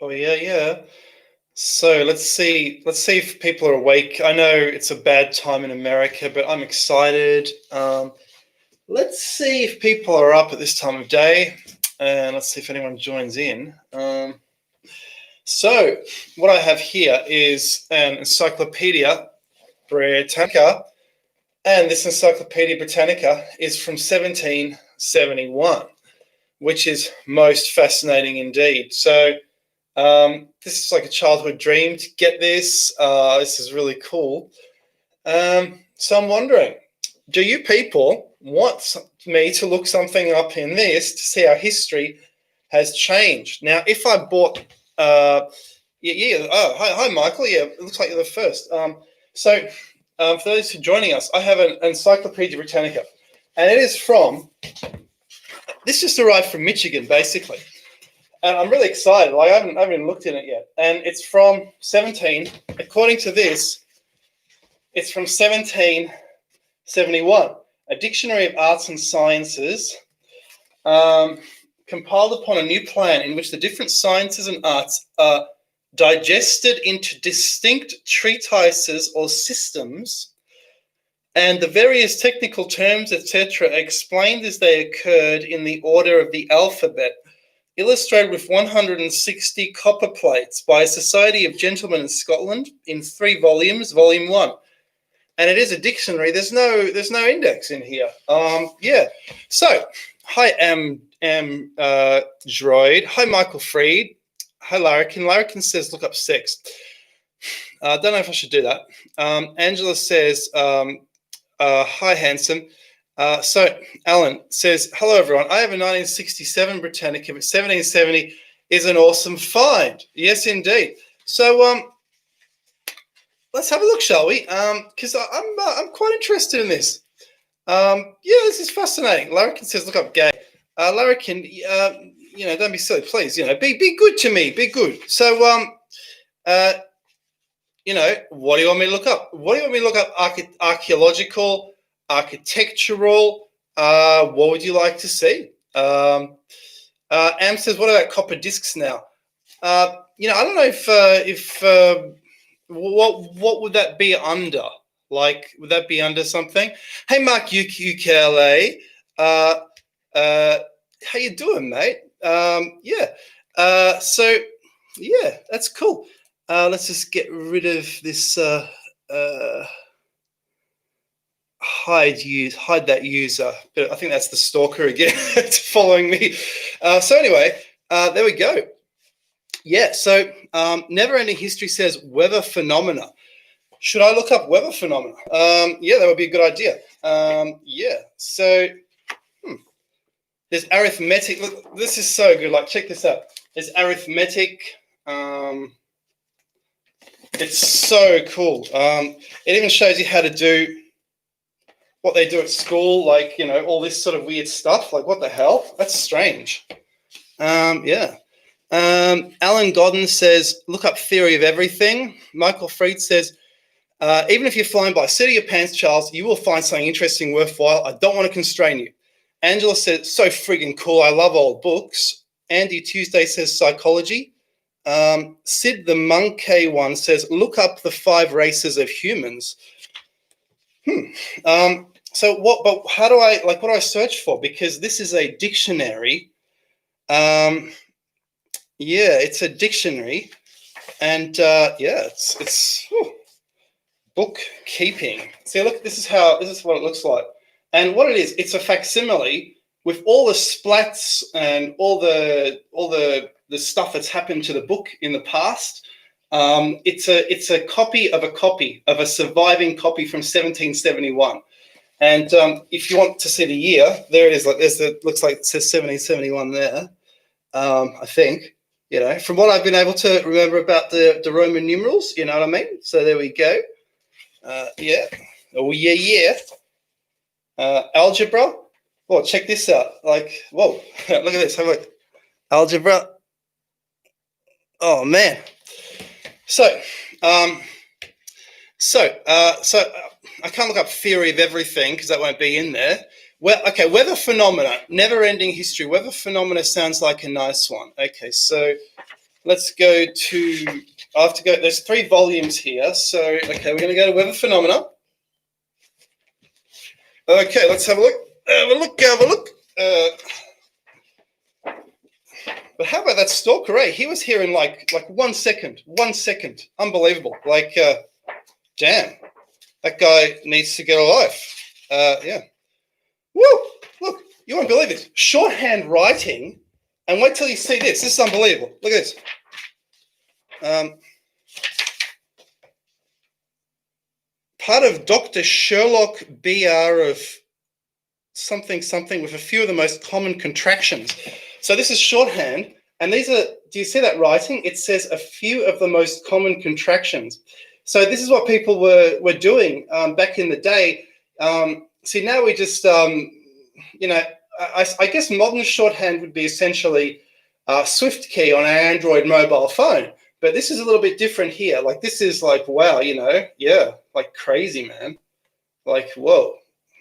Oh yeah, yeah. So let's see if people are awake. I know it's a bad time in America, but I'm excited. Let's see if people are up at this time of day, and let's see if anyone joins in. So what I have here is an Encyclopedia Britannica, and this Encyclopedia Britannica is from 1771, which is most fascinating indeed. So this is like a childhood dream to get this. This is really cool. So I'm wondering, do you people want me to look something up in this to see how history has changed? Now, if I bought, oh, hi, Michael. Yeah, it looks like you're the first. For those who are joining us, I have an Encyclopedia Britannica, and it is from, this just arrived from Michigan, basically. And I'm really excited. Like I haven't even looked in it yet. And it's from according to this, it's from 1771. A Dictionary of Arts and Sciences, compiled upon a new plan in which the different sciences and arts are digested into distinct treatises or systems, and the various technical terms, etc., explained as they occurred in the order of the alphabet, illustrated with 160 copper plates by a Society of Gentlemen in Scotland in 3 volumes, volume 1. And it is a dictionary. There's no index in here. Yeah. So, hi, Droid. Hi, Michael Freed. Hi, Larrikin. Larrikin says, look up sex. I don't know if I should do that. Angela says, hi, handsome. So Alan says, hello, everyone. I have a 1967 Britannica, but 1770 is an awesome find. Yes, indeed. So let's have a look, shall we? Because I'm quite interested in this. Yeah, this is fascinating. Larrikin says, look up gay. Larrikin, don't be silly, please. Be good to me. Be good. So, what do you want me to look up? What do you want me to look up? Archaeological, architectural. What would you like to see? Am says, what about copper discs now? I don't know if what would that be under? Like, would that be under something? Hey, Mark UKLA. How you doing, mate? Yeah. So yeah, that's cool. Let's just get rid of this. Hide that user. But I think that's the stalker again. It's following me. So anyway, there we go. Yeah. So Never Ending History says weather phenomena. Should I look up weather phenomena? Yeah, that would be a good idea. Yeah. So there's arithmetic. Look, this is so good. Like, check this out. There's arithmetic. It's so cool. It even shows you how to do what they do at school, like, all this sort of weird stuff. Like, what the hell? That's strange. Yeah. Alan Godden says, look up theory of everything. Michael Freed says, even if you're flying by, seat of your pants, Charles, you will find something interesting, worthwhile. I don't want to constrain you. Angela says, so friggin' cool. I love old books. Andy Tuesday says psychology. Sid the Monkey one says, look up the 5 races of humans. So but how do what do I search for? Because this is a dictionary. Yeah, it's a dictionary. And yeah, it's bookkeeping. See, look, this is what it looks like. And what it is, it's a facsimile with all the splats and all the stuff that's happened to the book in the past. It's a copy of a surviving copy from 1771. And if you want to see the year, there it is. Like, looks like it says 1771 there. I think, from what I've been able to remember about the Roman numerals, you know what I mean? So there we go. Yeah. Oh, yeah. Algebra. Oh, check this out. Like, whoa, look at this. Have a look. Algebra. Oh, man. So I can't look up theory of everything because that won't be in there. Well, okay, weather phenomena, never-ending history. Weather phenomena sounds like a nice one. Okay, so let's go to, I have to go, there's 3 volumes here. So, okay, we're going to go to weather phenomena. Okay, let's have a look. Have a look. But how about that stalker, eh? He was here in like 1 second. 1 second. Unbelievable. Like, damn. That guy needs to get a life. Yeah. Woo! Look, you won't believe it. Shorthand writing. And wait till you see this. This is unbelievable. Look at this. Part of Dr. Sherlock BR of something with a few of the most common contractions. So this is shorthand, and these are, do you see that writing? It says a few of the most common contractions. So this is what people were doing back in the day. See, now we just, you know, I guess modern shorthand would be essentially Swift key on an Android mobile phone. But this is a little bit different here. Like, this is like, wow, you know, yeah, like crazy, man. Like, whoa,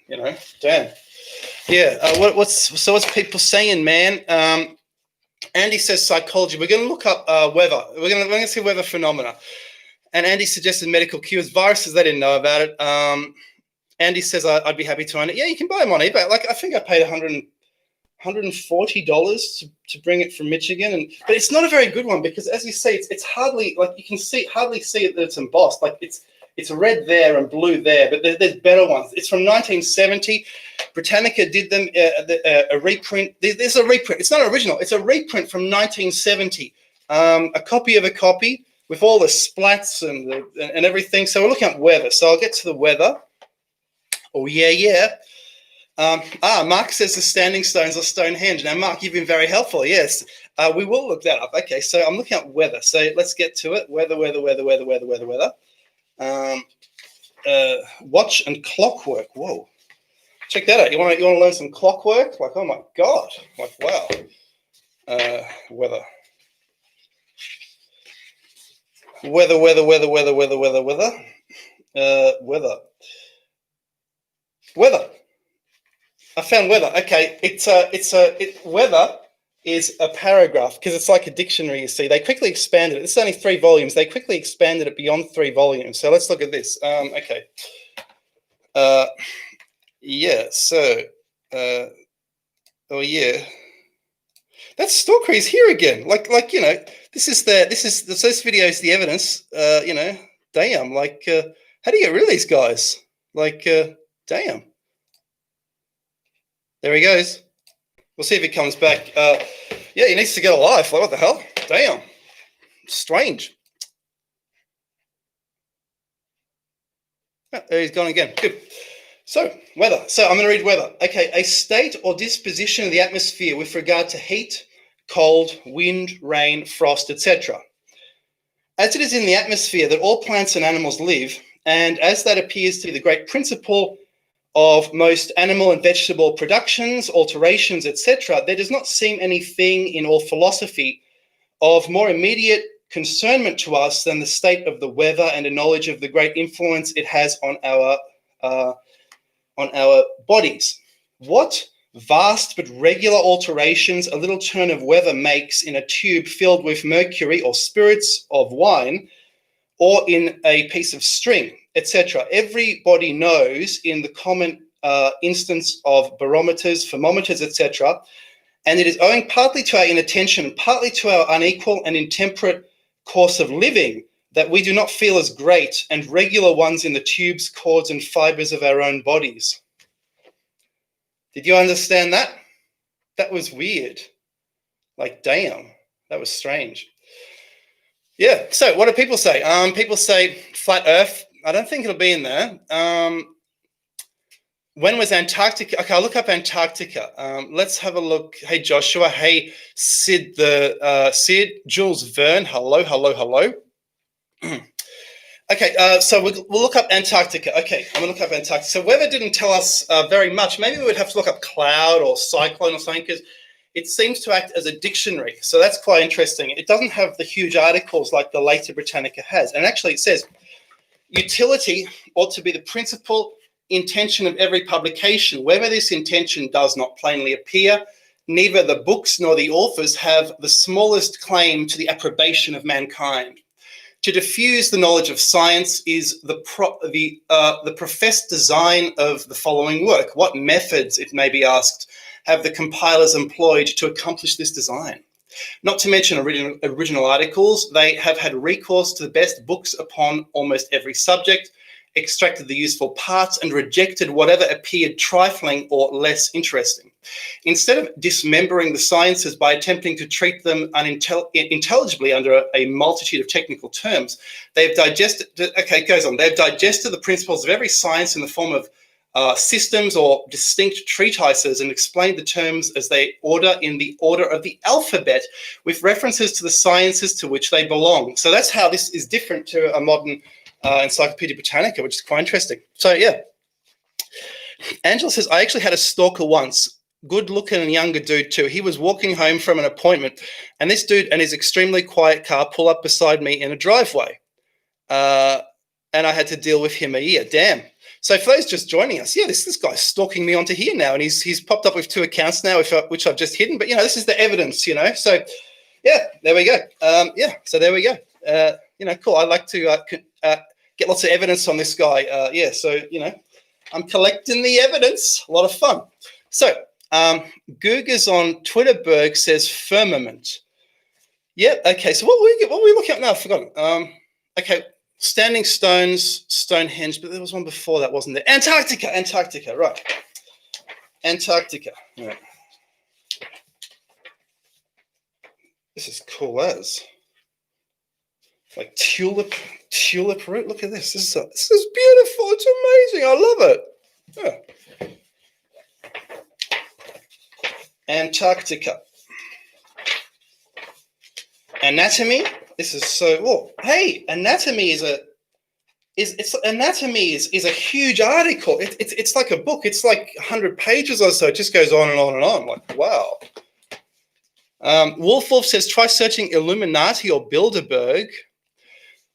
you know, damn. Yeah, what's people saying, man? Andy says psychology. We're going to look up weather. We're going to see weather phenomena. And Andy suggested medical cures, viruses. They didn't know about it. Andy says I'd be happy to own it. Yeah, you can buy them on eBay. Like, I think I paid $140 to bring it from Michigan, but it's not a very good one because, as you see, it's hardly, like, you can hardly see it that it's embossed. Like, it's red there and blue there, but there's better ones. It's from 1970. Britannica did them a reprint. There's a reprint. It's not original. It's a reprint from 1970. A copy of a copy with all the splats and everything. So we're looking at weather. So I'll get to the weather. Oh yeah. Mark says the standing stones are Stonehenge. Now, Mark, you've been very helpful. Yes, we will look that up. Okay, so I'm looking at weather. So let's get to it. Weather. Watch and clockwork. Whoa, check that out. You want to learn some clockwork? Like, oh my god! Like, wow. Weather. Weather. I found weather. Okay, weather is a paragraph because it's like a dictionary. You see, they quickly expanded it. It's only 3 volumes. They quickly expanded it beyond 3 volumes. So let's look at this. Okay. Yeah. So, oh yeah, that stalker is here again. Like you know, this video is the evidence. You know, damn. Like, how do you get rid of these guys? Like, damn. There he goes. We'll see if he comes back. Yeah, he needs to get a life. Like, what the hell? Damn. Strange. Oh, there he's gone again. Good. So, weather. So I'm going to read weather. Okay, a state or disposition of the atmosphere with regard to heat, cold, wind, rain, frost, etc. As it is in the atmosphere that all plants and animals live, and as that appears to be the great principle of most animal and vegetable productions, alterations, etc., there does not seem anything in all philosophy of more immediate concernment to us than the state of the weather and a knowledge of the great influence it has on our bodies. What vast but regular alterations a little turn of weather makes in a tube filled with mercury or spirits of wine, or in a piece of string, etc. Everybody knows in the common instance of barometers, thermometers, etc. And it is owing partly to our inattention, partly to our unequal and intemperate course of living that we do not feel as great and regular ones in the tubes, cords, and fibers of our own bodies. Did you understand that? That was weird. Like, damn, that was strange. Yeah, so what do people say? People say flat Earth. I don't think it'll be in there. When was Antarctica? Okay, I'll look up Antarctica. Let's have a look. Hey, Joshua. Hey, Sid. Sid. Jules Verne. Hello. Okay, so we'll look up Antarctica. Okay, I'm going to look up Antarctica. So weather didn't tell us very much. Maybe we would have to look up cloud or cyclone or something, because it seems to act as a dictionary. So that's quite interesting. It doesn't have the huge articles like the later Britannica has. And actually it says, utility ought to be the principal intention of every publication. Whether this intention does not plainly appear, neither the books nor the authors have the smallest claim to the approbation of mankind. To diffuse the knowledge of science is the professed design of the following work. What methods, it may be asked, have the compilers employed to accomplish this design? Not to mention original articles, they have had recourse to the best books upon almost every subject, extracted the useful parts, and rejected whatever appeared trifling or less interesting. Instead of dismembering the sciences by attempting to treat them intelligibly under a multitude of technical terms, they've digested, okay, it goes on, they've digested the principles of every science in the form of systems or distinct treatises and explained the terms as they order in the order of the alphabet with references to the sciences to which they belong. So that's how this is different to a modern Encyclopedia Britannica, which is quite interesting. So yeah, Angela says, I actually had a stalker once, good looking and younger dude too. He was walking home from an appointment and this dude and his extremely quiet car pull up beside me in a driveway. And I had to deal with him a year. Damn. So for those just joining us, yeah, this guy's stalking me onto here now, and he's popped up with 2 accounts now, which I've just hidden. But this is the evidence, So yeah, there we go. So there we go. Cool. I'd like to get lots of evidence on this guy. I'm collecting the evidence. A lot of fun. So Googers on Twitterberg says firmament. Yep. Okay. So what were we looking at now? I've forgotten. Okay. Standing Stones, Stonehenge, but there was one before that, wasn't there? Antarctica, right. Antarctica. Right. This is cool as. Like tulip root. Look at this. This is beautiful. It's amazing. I love it. Yeah. Antarctica. Anatomy. This is so. Oh, hey, anatomy is a huge article. It's like a book. It's like 100 pages or so. It just goes on and on and on. Like, wow. Wolf says, try searching Illuminati or Bilderberg.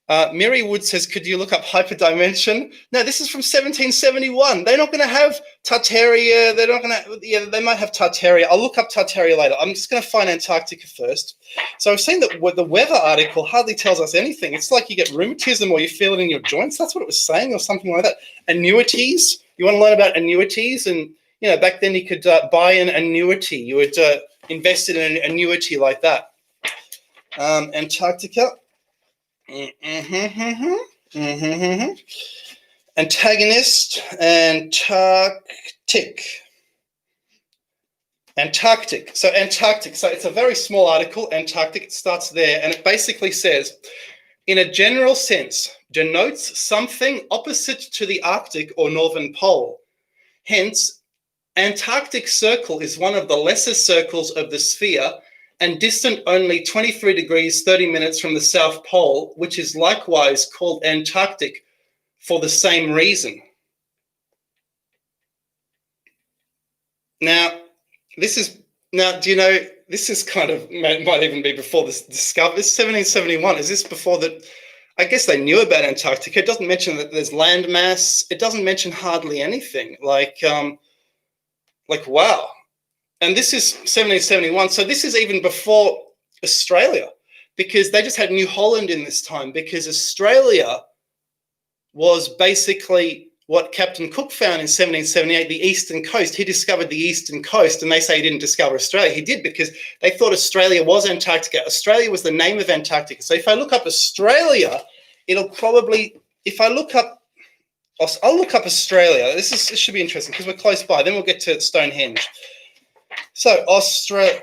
Mary Wood says, could you look up hyperdimension? No, this is from 1771. They're not going to have Tartaria. They're not going to, they might have Tartaria. I'll look up Tartaria later. I'm just going to find Antarctica first. So I've seen that the weather article hardly tells us anything. It's like you get rheumatism or you feel it in your joints. That's what it was saying, or something like that. Annuities. You want to learn about annuities? And, back then you could buy an annuity. You would invest in an annuity like that. Antarctica. Antagonist, Antarctic. So Antarctic. So it's a very small article, Antarctic. It starts there, and it basically says, in a general sense, denotes something opposite to the Arctic or Northern Pole. Hence, Antarctic Circle is one of the lesser circles of the sphere and distant only 23 degrees, 30 minutes from the South Pole, which is likewise called Antarctic for the same reason. Now, this is kind of, might even be before this discovery. This is 1771. Is this before that? I guess they knew about Antarctica. It doesn't mention that there's land mass. It doesn't mention hardly anything. Like wow. And this is 1771. So this is even before Australia, because they just had New Holland in this time, because Australia was basically what Captain Cook found in 1778, the eastern coast. He discovered the eastern coast, and they say he didn't discover Australia. He did, because they thought Australia was Antarctica. Australia was the name of Antarctica. So if I look up Australia, it'll probably, I'll look up Australia. This should be interesting because we're close by. Then we'll get to Stonehenge. So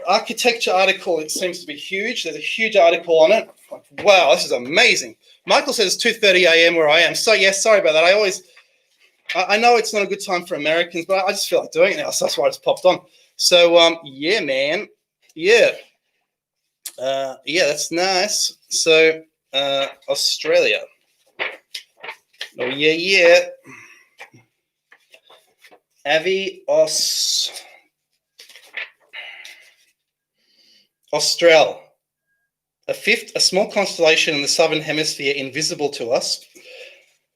architecture article, it seems to be huge. There's a huge article on it. Like, wow, this is amazing. Michael says it's 2:30 a.m. where I am. So yes, sorry about that. I know it's not a good time for Americans, but I just feel like doing it now. So that's why I just popped on. So yeah, man. Yeah. That's nice. So Australia. Oh yeah. Austral, a small constellation in the southern hemisphere invisible to us,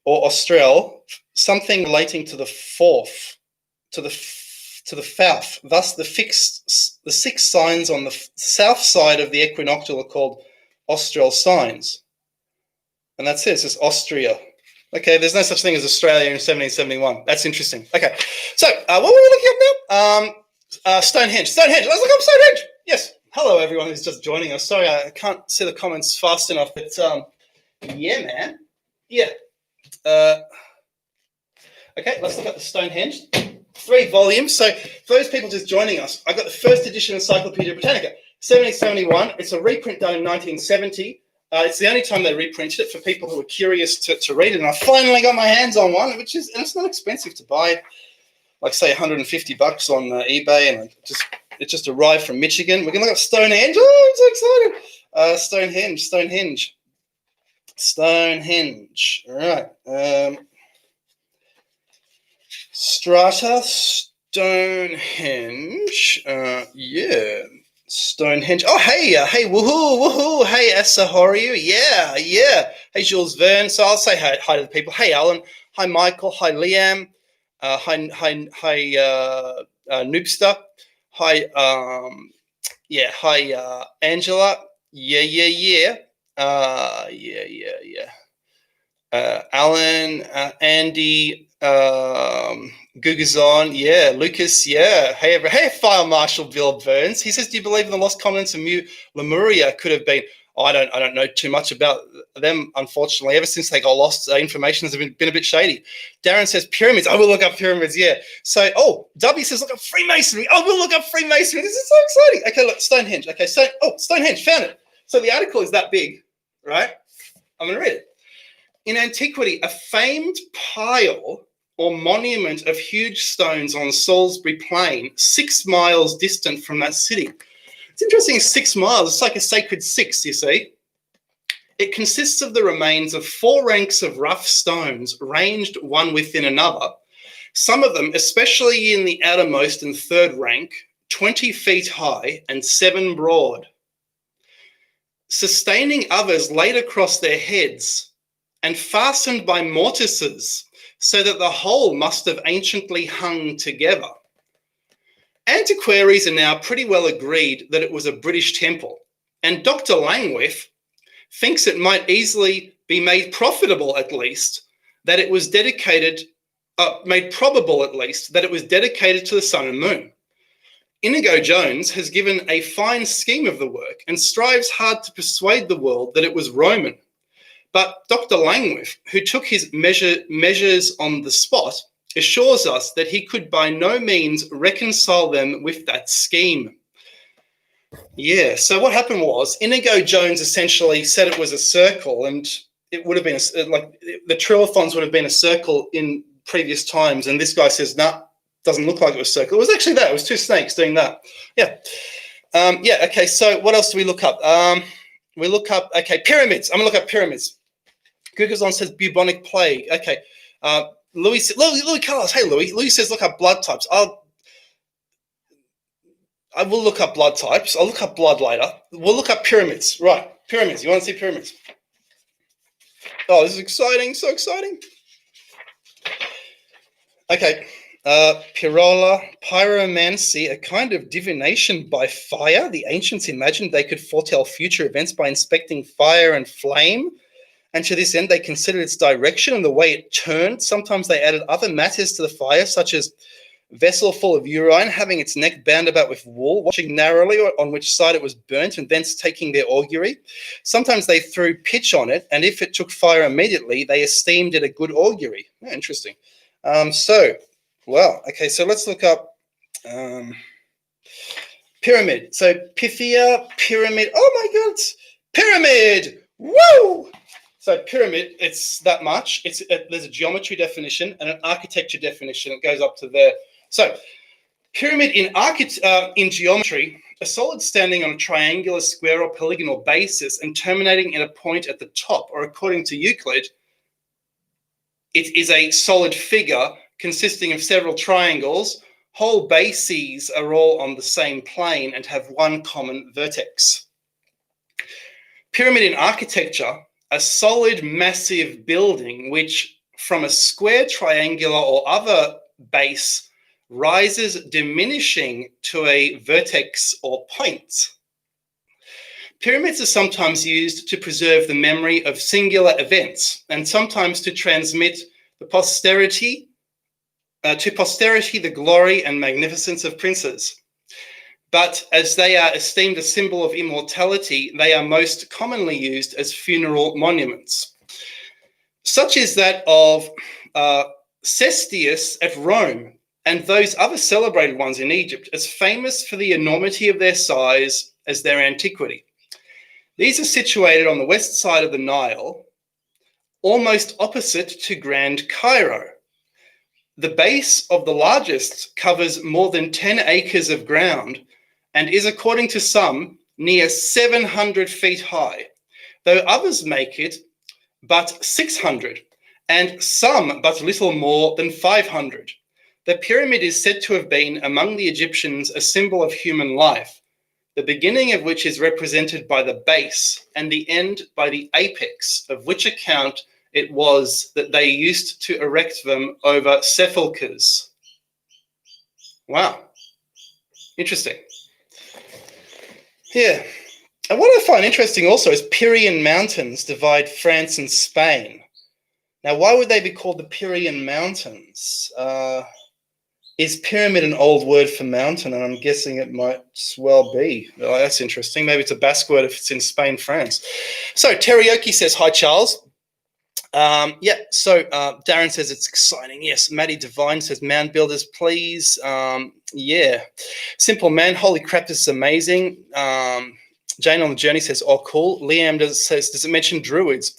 or Austral, something relating to the to the south. Thus, the 6 signs on the south side of the equinoctial are called austral signs. And that's it. It's just Austria. Okay, there's no such thing as Australia in 1771. That's interesting. Okay, so what were we looking at now? Stonehenge. Stonehenge. Let's look up Stonehenge. Yes. Hello, everyone who's just joining us. Sorry, I can't see the comments fast enough, but yeah, man. Yeah. Okay, let's look at the Stonehenge. 3 volumes. So for those people just joining us, I got the first edition Encyclopedia Britannica, 1771. It's a reprint done in 1970. It's the only time they reprinted it for people who are curious to read it. And I finally got my hands on one, and it's not expensive to buy. Like say $150 on eBay, and it just arrived from Michigan. We're gonna look at Stonehenge. Oh, I'm so excited! Stonehenge. All right. Strata, Stonehenge. Yeah, Stonehenge. Oh, hey, woohoo! Hey, Essa, how are you? Yeah. Hey, Jules Verne. So I'll say hi to the people. Hey, Alan. Hi, Michael. Hi, Liam. Hi, Noobster. Hi, hi, Angela. Yeah. Alan, Andy, Gugazon, yeah, Lucas, yeah. Hey, File Marshal Bill Burns. He says, do you believe in the lost continents of Lemuria could have been? I don't know too much about them, unfortunately. Ever since they got lost, information has been a bit shady. Darren says pyramids. I will look up pyramids, yeah. So, W says look up Freemasonry. I will look up Freemasonry. This is so exciting. Okay, look, Stonehenge. Okay, Stonehenge, found it. So the article is that big, right? I'm going to read it. In antiquity, a famed pile or monument of huge stones on Salisbury Plain, 6 miles distant from that city. It's interesting, 6 miles. It's like a sacred 6, you see. It consists of the remains of 4 ranks of rough stones ranged one within another. Some of them, especially in the outermost and 3rd rank, 20 feet high and 7 broad. Sustaining others laid across their heads and fastened by mortises so that the whole must have anciently hung together. Antiquaries are now pretty well agreed that it was a British temple, and Dr. Langwith thinks it might easily be made profitable at least that it was dedicated, made probable at least that it was dedicated to the sun and moon. Inigo Jones has given a fine scheme of the work and strives hard to persuade the world that it was Roman. But Dr. Langwith, who took his measures on the spot, assures us that he could by no means reconcile them with that scheme. Yeah, so what happened was Inigo Jones essentially said it was a circle, and it would have been like the trilithons would have been a circle in previous times, and this guy says, nah, doesn't look like it was a circle. It was actually that. It was 2 snakes doing that. Yeah. Okay, so what else do we look up? We look up, okay, pyramids. I'm going to look up pyramids. Gugazon says bubonic plague. Okay. Louis Carlos. Hey, Louis. Louis says look up blood types. I will look up blood types. I'll look up blood later. We'll look up pyramids. Right. Pyramids. You want to see pyramids? Oh, this is exciting. So exciting. Okay. Pyromancy, a kind of divination by fire. The ancients imagined they could foretell future events by inspecting fire and flame. And to this end, they considered its direction and the way it turned. Sometimes they added other matters to the fire, such as vessel full of urine, having its neck bound about with wool, watching narrowly on which side it was burnt, and thence taking their augury. Sometimes they threw pitch on it, and if it took fire immediately, they esteemed it a good augury. Oh, interesting. Okay, so let's look up pyramid. So Pythia, pyramid. Oh my God, pyramid! Woo! So pyramid, it's that much. There's a geometry definition and an architecture definition. It goes up to there. So pyramid in geometry, a solid standing on a triangular, square, or polygonal basis and terminating at a point at the top, or according to Euclid, it is a solid figure consisting of several triangles. Whole bases are all on the same plane and have one common vertex. Pyramid in architecture, a solid, massive building which from a square, triangular, or other base rises diminishing to a vertex or point. Pyramids are sometimes used to preserve the memory of singular events and sometimes to transmit to posterity the glory and magnificence of princes. But as they are esteemed a symbol of immortality, they are most commonly used as funeral monuments. Such is that of Cestius at Rome and those other celebrated ones in Egypt, as famous for the enormity of their size as their antiquity. These are situated on the west side of the Nile, almost opposite to Grand Cairo. The base of the largest covers more than 10 acres of ground and is, according to some, near 700 feet high, though others make it but 600, and some but little more than 500. The pyramid is said to have been, among the Egyptians, a symbol of human life, the beginning of which is represented by the base and the end by the apex, of which account it was that they used to erect them over sepulchres. Wow. Interesting. Yeah. And what I find interesting also is Pyrenean Mountains divide France and Spain. Now, why would they be called the Pyrenean Mountains? Is pyramid an old word for mountain? And I'm guessing it might well be. Oh, that's interesting. Maybe it's a Basque word if it's in Spain, France. So Teriyaki says, hi, Charles. Darren says it's exciting. Yes. Maddie Devine says, mound builders, please. Yeah. Simple man, holy crap, this is amazing. Jane on the Journey says, oh, cool. Liam says, does it mention druids?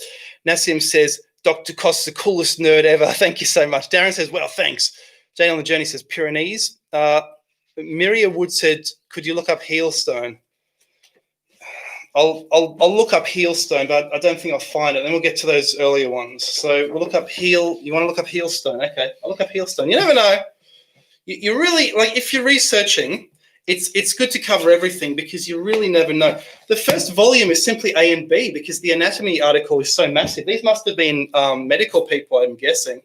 Nassim says, Dr. Cost, the coolest nerd ever. Thank you so much. Darren says, well, thanks. Jane on the Journey says, Pyrenees. Miria Wood said, could you look up Heelstone? I'll look up Heelstone, but I don't think I'll find it. Then we'll get to those earlier ones. So we'll look up You want to look up Heelstone? Okay, I'll look up Heelstone. You never know. You really, like, if you're researching, it's good to cover everything because you really never know. The first volume is simply A and B because the anatomy article is so massive. These must have been medical people, I'm guessing.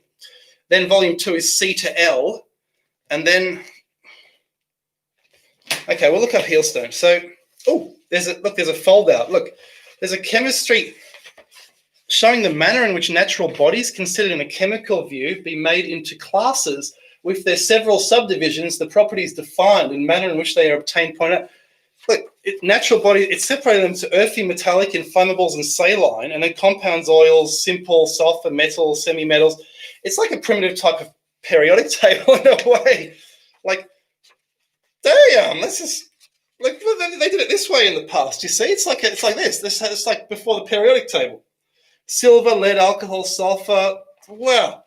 Then volume 2 is C to L. And then, okay, we'll look up Heelstone. So, there's a fold out. Look, there's a chemistry showing the manner in which natural bodies, considered in a chemical view, be made into classes with their several subdivisions, the properties defined and manner in which they are obtained. Point out. Look, natural bodies, it's separated them to earthy, metallic, inflammables, and saline, and then compounds, oils, simple, sulfur, metals, semi-metals. It's like a primitive type of periodic table in a way. Like, damn, this is like they did it this way in the past. You see, it's like this. It's like before the periodic table. Silver, lead, alcohol, sulfur. Wow.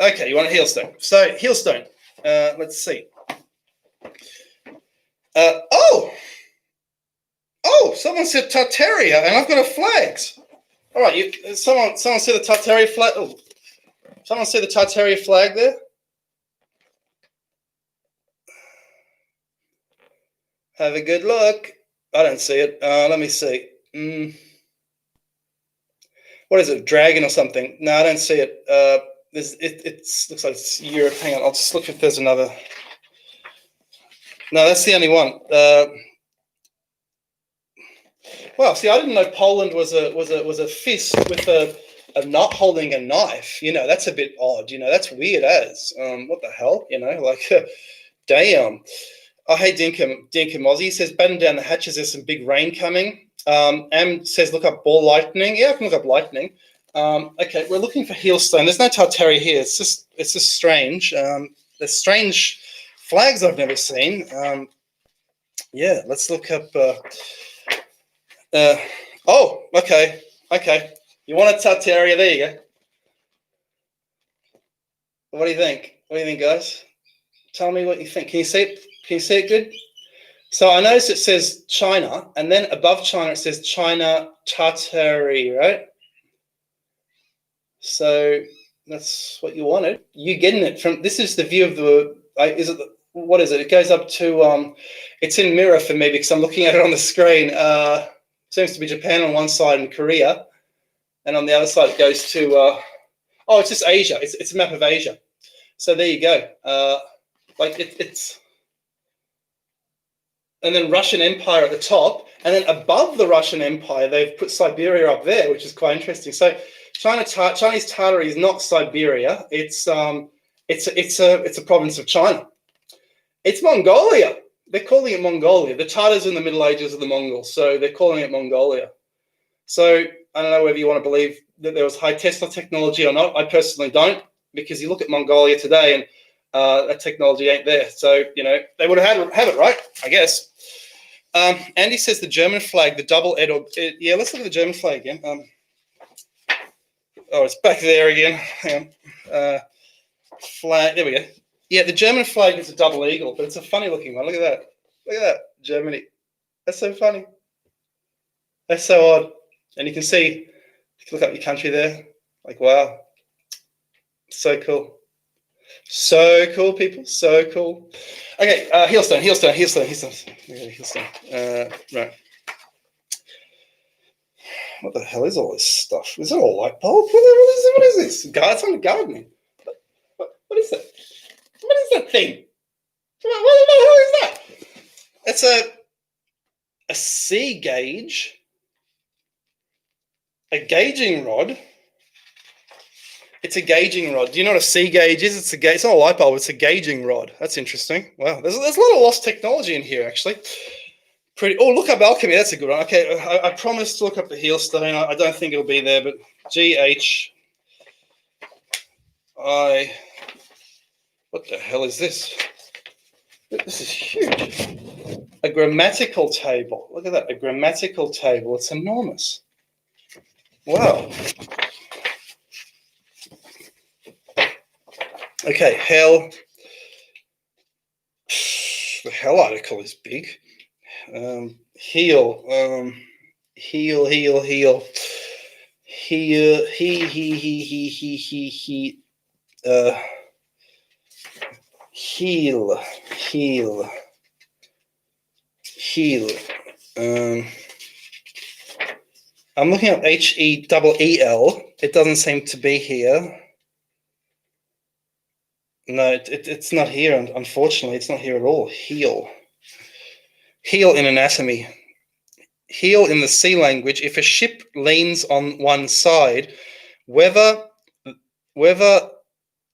Okay, you want a Heelstone. So Heelstone. Let's see. Someone said Tartaria, and I've got a flags. All right, someone see the Tartaria flag. Oh, someone see the Tartaria flag there? Have a good look. I don't see it. Let me see. What is it? Dragon or something? No, I don't see it. It looks like it's Europe. Hang on, I'll just look if there's another. No, that's the only one. Well, see, I didn't know Poland was a fist with a nut holding a knife. You know, that's a bit odd. You know, that's weird as. What the hell? You know, like, damn. Oh, hey, Dinkum Mozzie says, batten down the hatches. There's some big rain coming. Am says, look up ball lightning. Yeah, I can look up lightning. Okay, we're looking for Heelstone. There's no Tartaria here. It's just strange. There's strange flags I've never seen. Yeah, let's look up. Okay. You want a Tartaria? There you go. What do you think? What do you think, guys? Tell me what you think. Can you see it? Can you see it good? So I notice it says China, and then above China it says China Tartary, right? So that's what you wanted. You're getting it from. This is the view of the. What is it? It goes up to. It's in mirror for me because I'm looking at it on the screen. Seems to be Japan on one side and Korea, and on the other side it goes to. It's just Asia. It's a map of Asia. So there you go. Like it's, and then Russian Empire at the top, and then above the Russian Empire, they've put Siberia up there, which is quite interesting. So Chinese Tartary is not Siberia. It's a province of China. It's Mongolia. They're calling it Mongolia. The Tatars in the Middle Ages are the Mongols, so they're calling it Mongolia. So I don't know whether you want to believe that there was high Tesla technology or not. I personally don't, because you look at Mongolia today and that technology ain't there. So, they would have it right, I guess. Andy says the German flag, the double yeah, let's look at the German flag again. It's back there again. Hang on. Flag, there we go. Yeah, the German flag is a double eagle, but it's a funny looking one. Look at that. Look at that, Germany. That's so funny. That's so odd. And you can see, look up your country there. Like, wow. So cool. So cool, people. So cool. Okay, Heelstone. Right. What the hell is all this stuff? Is it all light bulb? What is this? It's on gardening. What is that? What is that thing? What the hell is that? It's a sea gauge. A gauging rod. It's a gauging rod. Do you know what a sea gauge is? It's not a light bulb. It's a gauging rod. That's interesting. Wow, there's a lot of lost technology in here, actually. Look up alchemy. That's a good one. Okay, I promised to look up the Heelstone. I don't think it'll be there, but GHI. What the hell is this? This is huge. A grammatical table. Look at that. A grammatical table. It's enormous. Wow. Okay, hell. The hell article is big. Heel. Heel. Heel. I'm looking up HEEL. It doesn't seem to be here. No, it's not here. Unfortunately, it's not here at all. Heel. Heel in anatomy. Heel in the sea language. If a ship leans on one side, whether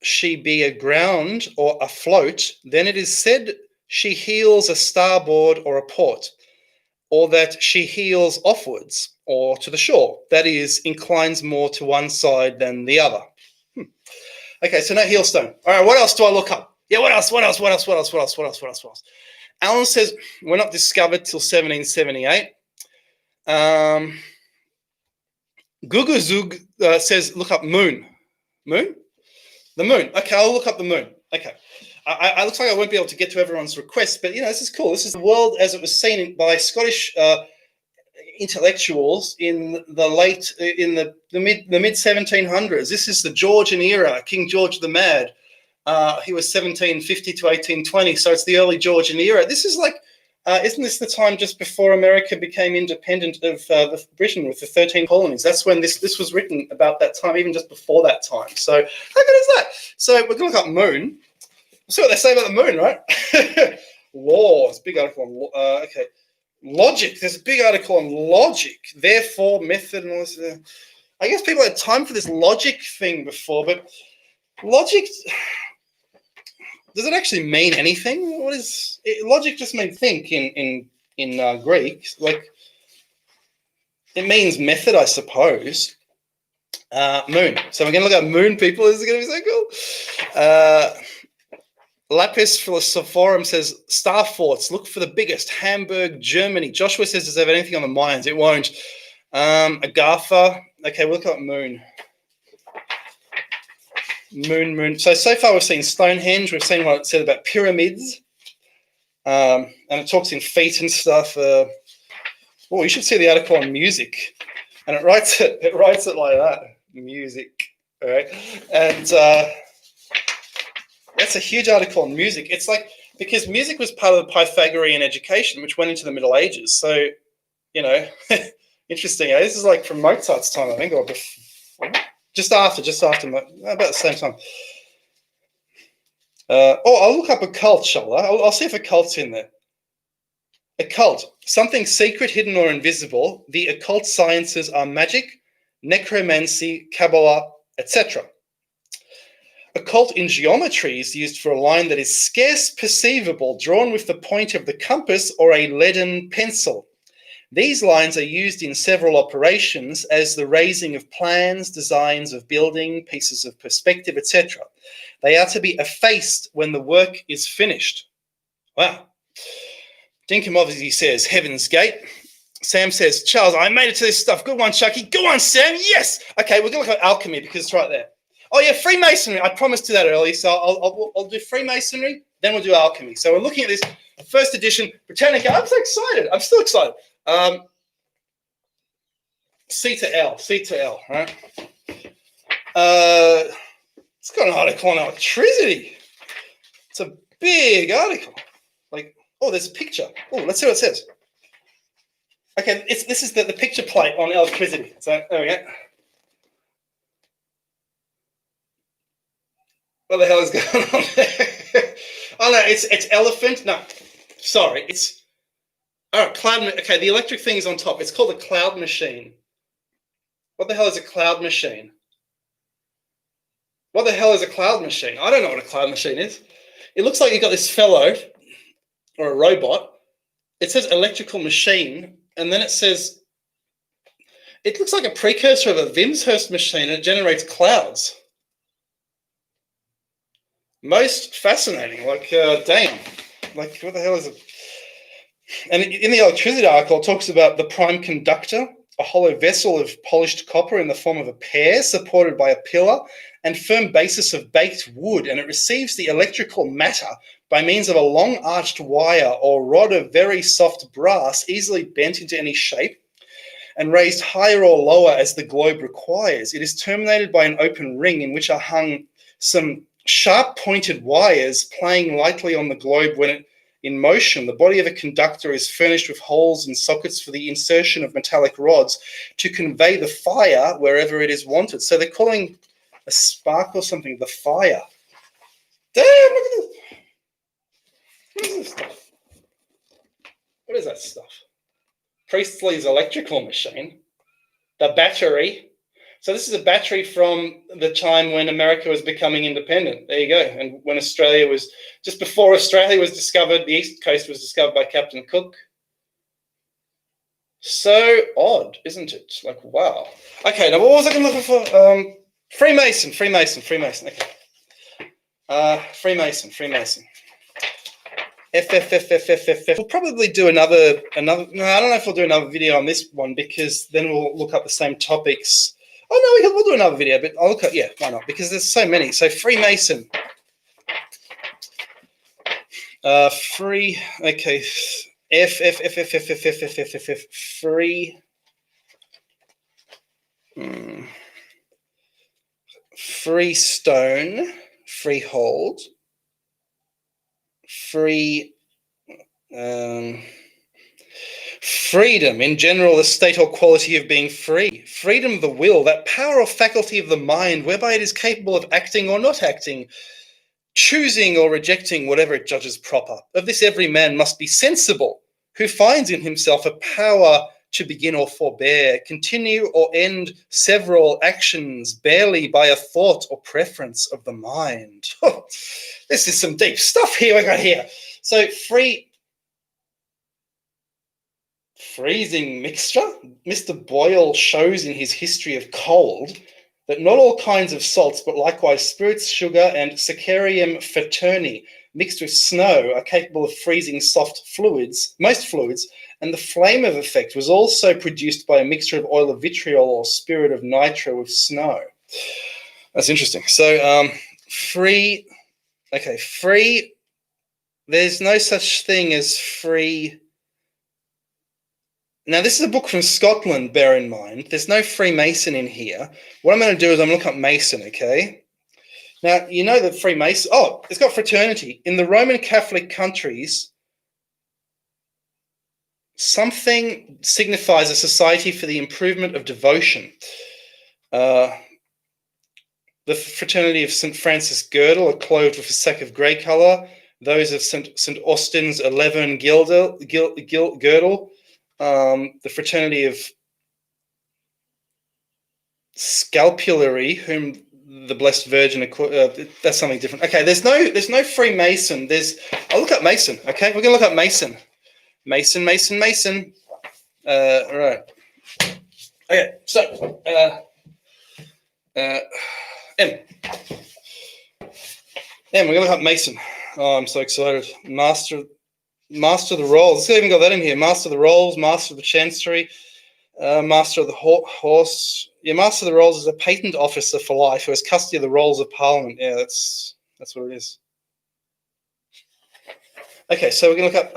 she be aground or afloat, then it is said she heels a starboard or a port, or that she heels offwards or to the shore. That is, inclines more to one side than the other. Okay, so no Heelstone. All right, what else do I look up? Yeah, what else? Alan says we're not discovered till 1778. Guguzug says look up moon. Moon? The moon. Okay, I'll look up the moon. Okay. I looks like I won't be able to get to everyone's request, but this is cool. This is the world as it was seen by Scottish intellectuals in the mid 1700s. This is the Georgian era, King George the Mad. He was 1750 to 1820, so it's the early Georgian era. This is like, isn't this the time just before America became independent of Britain with the 13 colonies? That's when this was written, about that time, even just before that time. So how good is that? So we're going to look up moon. See what they say about the moon, right? Laws, big article on, okay. Logic, there's a big article on logic, therefore, method, and all this. I guess people had time for this logic thing before, but logic, does it actually mean anything? What is it? Logic? Just means think in Greek. Like, it means method, I suppose. Moon. So we're going to look at moon, people. This is going to be so cool. Lapis Philosophorum says, star forts, look for the biggest. Hamburg, Germany. Joshua says, does it have anything on the Mayans? It won't. Agatha. Okay, we'll look at moon. Moon. So far we've seen Stonehenge. We've seen what it said about pyramids. And it talks in feet and stuff. You should see the article on music. And it writes it like that. Music. All right. And that's a huge article on music. It's like, because music was part of the Pythagorean education, which went into the Middle Ages. So, interesting. This is like from Mozart's time, I think, or before, just after, about the same time. I'll look up occult, shall I? I'll see if occult's in there. Occult, something secret, hidden, or invisible. The occult sciences are magic, necromancy, Kabbalah, etc. Occult in geometry is used for a line that is scarce perceivable, drawn with the point of the compass or a leaden pencil. These lines are used in several operations as the raising of plans, designs of building, pieces of perspective, etc. They are to be effaced when the work is finished. Wow. Dinkum obviously says Heaven's Gate. Sam says, Charles, I made it to this stuff. Good one, Chucky. Go on, Sam. Yes. Okay, we're going to look at alchemy because it's right there. Oh, yeah, Freemasonry. I promised to that earlier, so I'll do Freemasonry, then we'll do alchemy. So we're looking at this first edition Britannica. I'm so excited. I'm still excited. C to L, right? It's got an article on electricity. It's a big article. Like, oh, there's a picture. Oh, let's see what it says. Okay, this is the picture plate on electricity. So there we go. What the hell is going on there? Oh no, it's elephant. No, sorry, it's cloud. Okay, the electric thing is on top. It's called a cloud machine. What the hell is a cloud machine? What the hell is a cloud machine? I don't know what a cloud machine is. It looks like you've got this fellow or a robot. It says electrical machine, and then it says it looks like a precursor of a Wimshurst machine, and it generates clouds. Most fascinating, like, damn. Like, what the hell is it? And in the electricity article, it talks about the prime conductor, a hollow vessel of polished copper in the form of a pear supported by a pillar and firm basis of baked wood, and it receives the electrical matter by means of a long arched wire or rod of very soft brass, easily bent into any shape and raised higher or lower as the globe requires. It is terminated by an open ring in which are hung some sharp-pointed wires playing lightly on the globe when in motion. The body of a conductor is furnished with holes and sockets for the insertion of metallic rods to convey the fire wherever it is wanted. So they're calling a spark or something the fire. Damn, look at this. What is this stuff? What is that stuff? Priestley's electrical machine. The battery. So this is a battery from the time when America was becoming independent. There you go. And when Australia was, just before Australia was discovered, the East Coast was discovered by Captain Cook. So odd, isn't it? Like, wow. Okay, now what was I looking for? Freemason. Okay. Freemason. F. We'll probably do another. No, I don't know if we'll do another video on this one because then we'll look up the same topics. Oh no, we'll do another video, but I'll look at, yeah, why not? Because there's so many. So Freemason. Free, okay. Free. Freestone, freehold, free. Freedom, in general, the state or quality of being free. Freedom of the will, that power or faculty of the mind whereby it is capable of acting or not acting, choosing or rejecting whatever it judges proper. Of this every man must be sensible, who finds in himself a power to begin or forbear, continue or end several actions barely by a thought or preference of the mind. Oh, this is some deep stuff here we got here. So freezing mixture. Mr. Boyle shows in his History of Cold that not all kinds of salts, but likewise spirits, sugar, and saccharium fraterni mixed with snow are capable of freezing soft fluids, most fluids, and the flame of effect was also produced by a mixture of oil of vitriol or spirit of nitro with snow. That's interesting. So free, there's no such thing as free. Now, this is a book from Scotland, bear in mind. There's no Freemason in here. What I'm going to do is I'm going to look up Mason, okay? Now, you know that Freemason... Oh, it's got fraternity. In the Roman Catholic countries, something signifies a society for the improvement of devotion. The The fraternity of St. Francis Girdle are clothed with a sack of grey colour. Those of St. Austin's 11 Girdle. The fraternity of Scalpulary, whom the Blessed Virgin, that's something different. Okay, there's no Freemason. I'll look up Mason. Okay, we're gonna look up Mason. Mason. Right. Okay, so M, we're gonna look up Mason. Oh, I'm so excited. Master of the Rolls. It's even got that in here. Master of the Rolls, Master of the Chancery, Master of the Horse. Yeah, Master of the Rolls is a patent officer for life who has custody of the rolls of Parliament. Yeah, that's what it is. Okay, so we're gonna look up.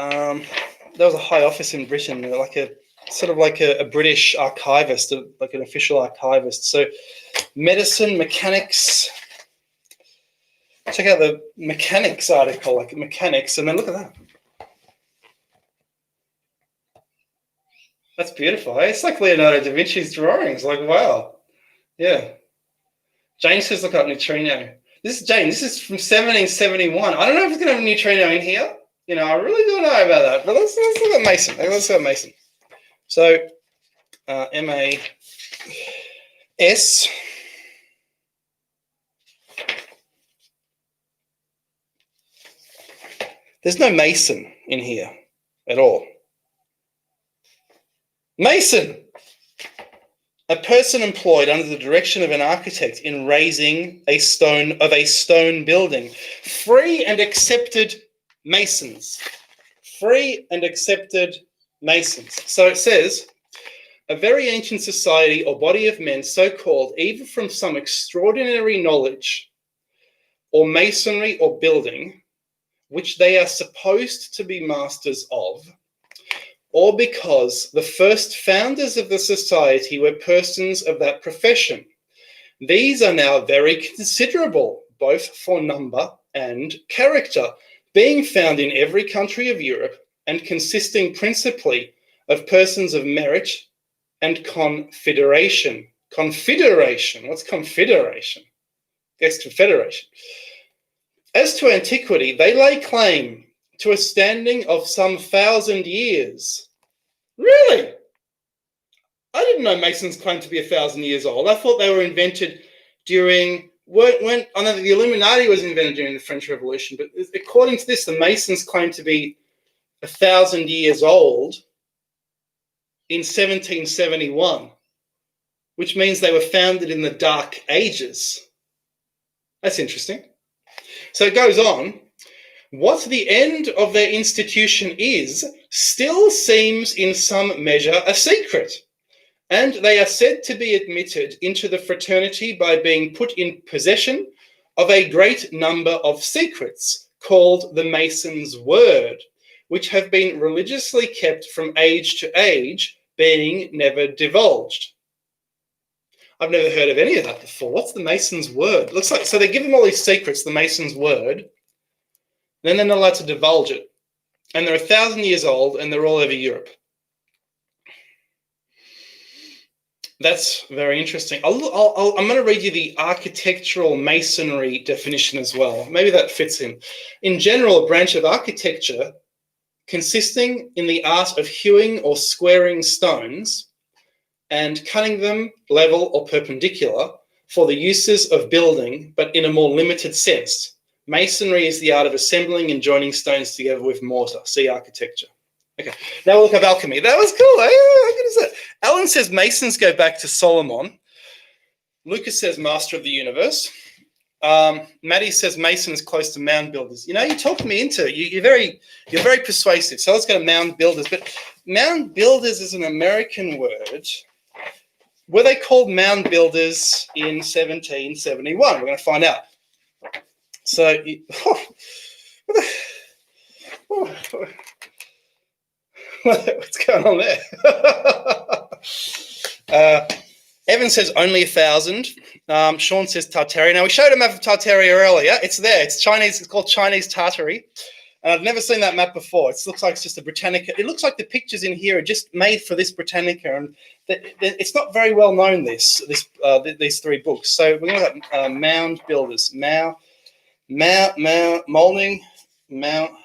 There was a high office in Britain, like a British archivist, like an official archivist. So, medicine, mechanics. Check out the mechanics article, like mechanics, and then look at that. That's beautiful. Eh? It's like Leonardo da Vinci's drawings. Like, wow. Yeah. Jane says, look up neutrino. This is from 1771. I don't know if it's going to have a neutrino in here. You know, I really don't know about that. But let's look at Mason. Let's look at Mason. So, M-A-S. There's no Mason in here at all. Mason, a person employed under the direction of an architect in raising a stone building. Free and accepted masons. Free and accepted masons. So it says, a very ancient society or body of men, so called, either from some extraordinary knowledge or masonry or building, which they are supposed to be masters of, or because the first founders of the society were persons of that profession. These are now very considerable, both for number and character, being found in every country of Europe and consisting principally of persons of merit and confederation. Confederation, what's confederation? Guess confederation. As to antiquity, they lay claim to a standing of some 1,000 years. Really? I didn't know Masons claimed to be 1,000 years old. I thought they were invented during, I know the Illuminati was invented during the French Revolution, but according to this, the Masons claim to be 1,000 years old in 1771, which means they were founded in the Dark Ages. That's interesting. So it goes on. What the end of their institution is still seems in some measure a secret, and they are said to be admitted into the fraternity by being put in possession of a great number of secrets called the Mason's Word, which have been religiously kept from age to age, being never divulged. I've never heard of any of that before. What's the Mason's Word? Looks like, so they give them all these secrets, the Mason's Word, then they're not allowed to divulge it. And they're 1,000 years old, and they're all over Europe. That's very interesting. I'm going to read you the architectural masonry definition as well. Maybe that fits in. In general, a branch of architecture consisting in the art of hewing or squaring stones and cutting them level or perpendicular for the uses of building, but in a more limited sense. Masonry is the art of assembling and joining stones together with mortar. See architecture. Okay, now we'll look at alchemy. That was cool. Eh? How good is that? Alan says Masons go back to Solomon. Lucas says master of the universe. Maddie says Mason is close to mound builders. You know, you talked me into it. You're very persuasive. So let's go to mound builders. But mound builders is an American word. Were they called mound builders in 1771? We're going to find out. So, what's going on there? Evan says only 1,000. Sean says Tartary. Now, we showed a map of Tartary earlier. It's there. It's Chinese. It's called Chinese Tartary. And I've never seen that map before. It looks like it's just a Britannica. It looks like the pictures in here are just made for this Britannica, and it's not very well known. These three books. So we're going to look at mound builders, molding, mound.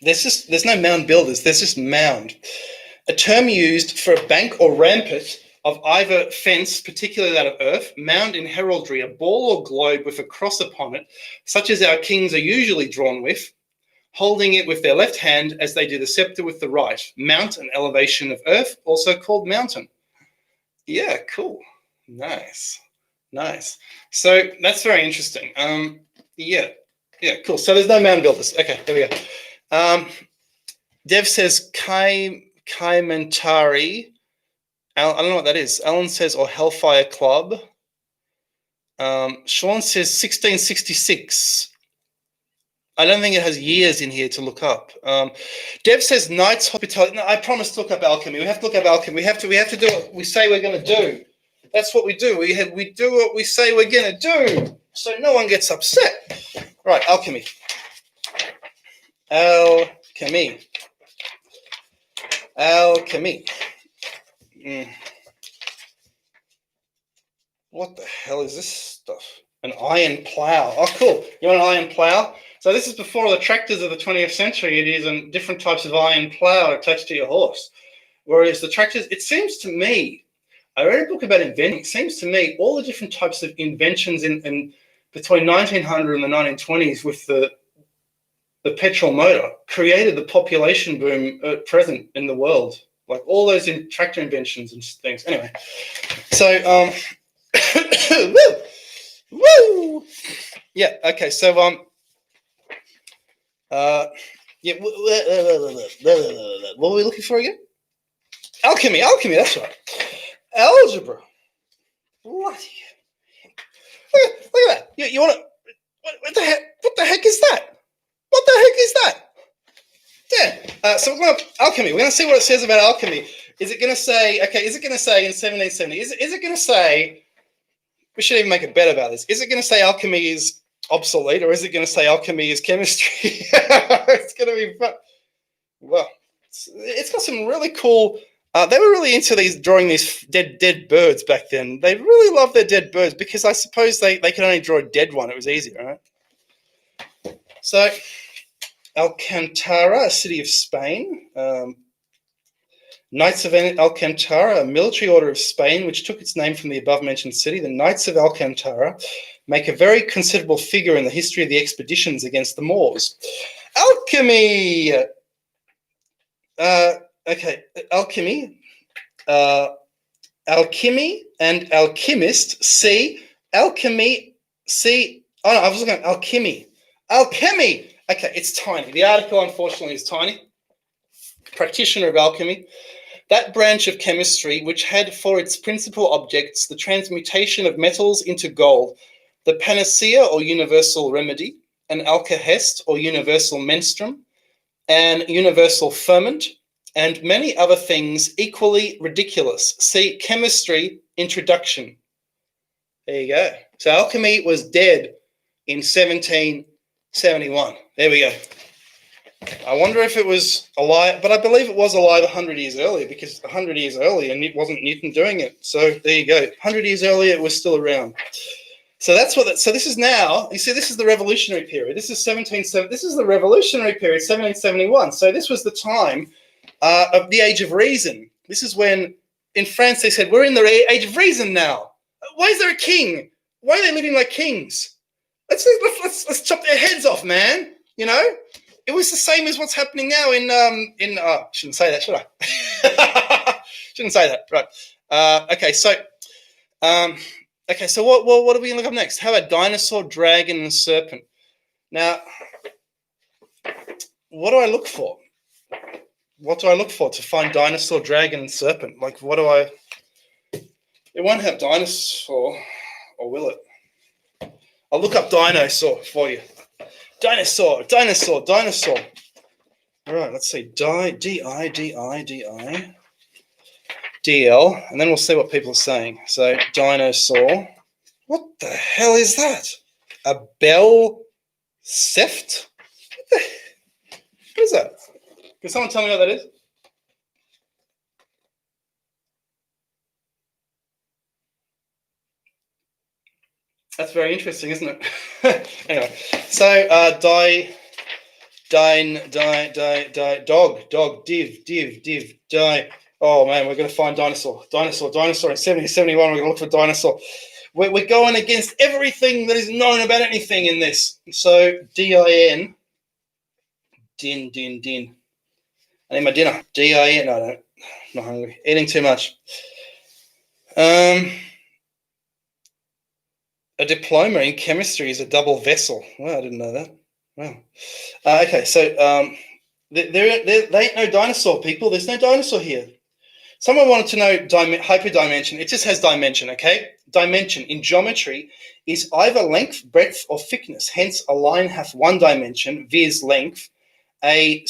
There's no mound builders. There's just mound, a term used for a bank or rampart of either fence, particularly that of earth, mound in heraldry, a ball or globe with a cross upon it, such as our kings are usually drawn with, holding it with their left hand as they do the scepter with the right. Mount, an elevation of earth, also called mountain. Yeah, cool. Nice. So that's very interesting. Yeah, cool. So there's no mound builders. Okay, there we go. Dev says Kaimentari. I don't know what that is. Alan says, or Hellfire Club. Sean says 1666. I don't think it has years in here to look up. Dev says Knights Hospitality. No, I promised to look up alchemy. We have to look up alchemy. We have to do what we say we're going to do. That's what we do. We do what we say we're going to do, so no one gets upset. Right, alchemy. Alchemy. What the hell is this stuff? An iron plow. Oh, cool. You want an iron plow? So this is before the tractors of the 20th century. It is different types of iron plow attached to your horse. Whereas the tractors, it seems to me, I read a book about inventing. It seems to me all the different types of inventions in between 1900 and the 1920s with the petrol motor created the population boom at present in the world. Like all those tractor inventions and things. Anyway, so woo. Yeah. Okay. So yeah. What were we looking for again? Alchemy. That's right. Algebra. Bloody. Look at that. You want to? What the heck? What the heck is that? What the heck is that? Yeah. So we're going to alchemy. We're going to see what it says about alchemy. Is it going to say? Okay. Is it going to say in 1770? Is it going to say? We should even make a bet about this. Is it going to say alchemy is obsolete, or is it going to say alchemy is chemistry? It's going to be fun. Well, it's got some really cool. They were really into drawing these dead birds back then. They really loved their dead birds because I suppose they could only draw a dead one. It was easy, right? So, Alcantara, a city of Spain. Knights of Alcantara, a military order of Spain, which took its name from the above-mentioned city. The Knights of Alcantara make a very considerable figure in the history of the expeditions against the Moors. Alchemy. Okay, alchemy. Alchemy and alchemist. C. Alchemy. C. Oh no, I was looking at alchemy. Alchemy. Okay, it's tiny. The article, unfortunately, is tiny. Practitioner of alchemy. That branch of chemistry which had for its principal objects the transmutation of metals into gold, the panacea or universal remedy, an alkahest or universal menstruum, an universal ferment, and many other things equally ridiculous. See Chemistry Introduction. There you go. So alchemy was dead in 1771. There we go. I wonder if it was alive, but I believe it was alive 100 years earlier, because 100 years earlier, and it wasn't Newton doing it. So there you go. 100 years earlier, it was still around. So that's what. So this is now. You see, this is the revolutionary period. This is 1770. This is the revolutionary period, 1771. So this was the time of the Age of Reason. This is when in France they said we're in the Age of Reason now. Why is there a king? Why are they living like kings? Let's chop their heads off, man. You know. It was the same as what's happening now shouldn't say that, should I? Shouldn't say that, right? Okay, so what are we gonna look up next? How about dinosaur, dragon, and serpent? Now, what do I look for? What do I look for to find dinosaur, dragon, and serpent? Like, what do I? It won't have dinosaur, or will it? I'll look up dinosaur for you. Dinosaur. All right, let's see. D-I-D-I-D-I-D-I-D-L, and then we'll see what people are saying. So, dinosaur. What the hell is that? A bell seft? What is that? Can someone tell me what that is? That's very interesting, isn't it? Anyway, so dog, div, die. Oh man, we're going to find dinosaur. In 7071, we're going to look for dinosaur. We're going against everything that is known about anything in this. So din, din. I need my dinner. din. No, I'm not hungry. Eating too much. A diploma in chemistry is a double vessel. Well, I didn't know that. Wow. Okay, so there ain't no dinosaur, people. There's no dinosaur here. Someone wanted to know hyperdimension. It just has dimension, okay? Dimension in geometry is either length, breadth, or thickness. Hence, a line hath one dimension, viz. Length. A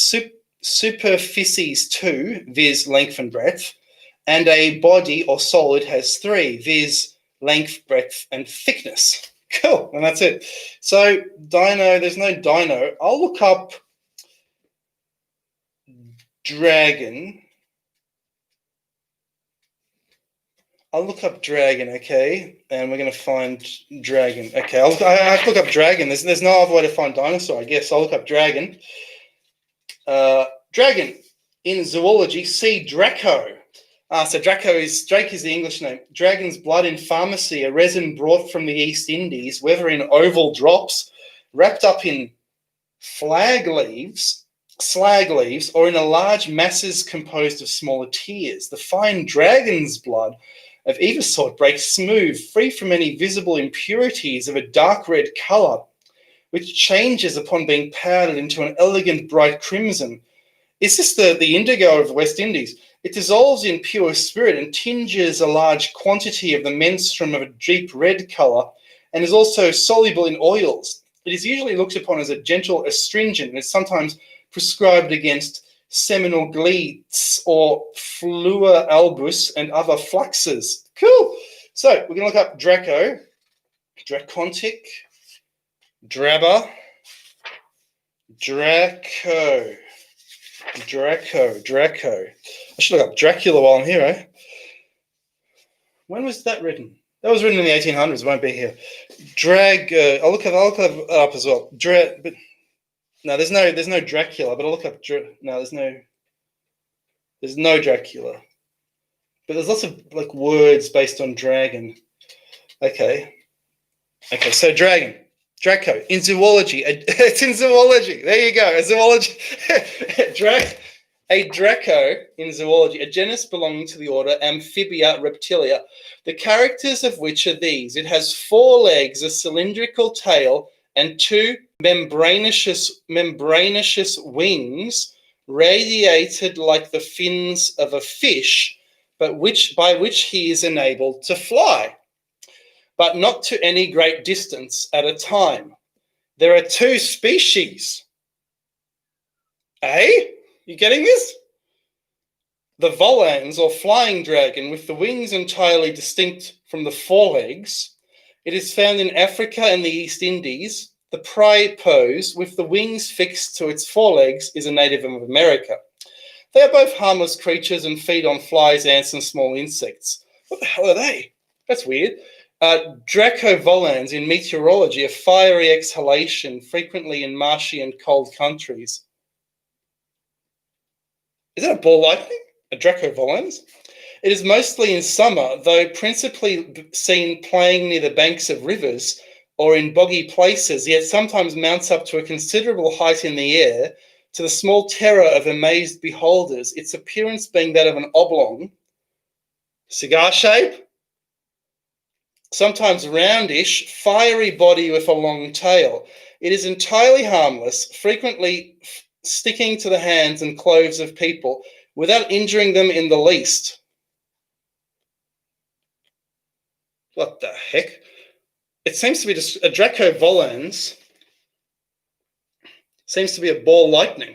superficies two, viz. Length and breadth. And a body or solid has three, viz. Length, breadth, and thickness. Cool, and that's it. So dino, there's no dino. I'll look up dragon. I'll look up dragon, okay? And we're going to find dragon. Okay, I have to look up dragon. There's no other way to find dinosaur, I guess. I'll look up dragon. Dragon. In zoology, see Draco. So Drake is the English name. Dragon's blood in pharmacy, a resin brought from the East Indies, whether in oval drops, wrapped up in slag leaves, or in a large masses composed of smaller tears. The fine dragon's blood of either sort breaks smooth, free from any visible impurities of a dark red colour, which changes upon being powdered into an elegant bright crimson. Is this the indigo of the West Indies? It dissolves in pure spirit and tinges a large quantity of the menstruum of a deep red colour and is also soluble in oils. It is usually looked upon as a gentle astringent and is sometimes prescribed against seminal gleats or flua albus and other fluxes. Cool. So we're going to look up Draco, Dracontic, Drabber, Draco. I should look up Dracula while I'm here, eh? When was that written? That was written in the 1800s. It won't be here. I'll look it up as well. But no, there's no Dracula. But I'll look up. No, there's no Dracula. But there's lots of like words based on dragon. Okay. So dragon. Draco in zoology. It's in zoology. There you go. A zoology. A Draco in zoology, a genus belonging to the order Amphibia reptilia, the characters of which are these. It has 4 legs, a cylindrical tail, and 2 membranaceous wings, radiated like the fins of a fish, but by which he is enabled to fly, but not to any great distance at a time. There are 2 species. You getting this? The volans, or flying dragon, with the wings entirely distinct from the forelegs. It is found in Africa and the East Indies. The prey pose, with the wings fixed to its forelegs, is a native of America. They are both harmless creatures and feed on flies, ants, and small insects. What the hell are they? That's weird. Dracovolans in meteorology, a fiery exhalation, frequently in marshy and cold countries. Is that a ball lightning? A Dracovolans? It is mostly in summer, though principally seen playing near the banks of rivers or in boggy places, yet sometimes mounts up to a considerable height in the air, to the small terror of amazed beholders, its appearance being that of an oblong, cigar shape, sometimes roundish, fiery body with a long tail. It is entirely harmless, frequently sticking to the hands and clothes of people without injuring them in the least. What the heck? It seems to be just a Dracovolans. Seems to be a ball lightning.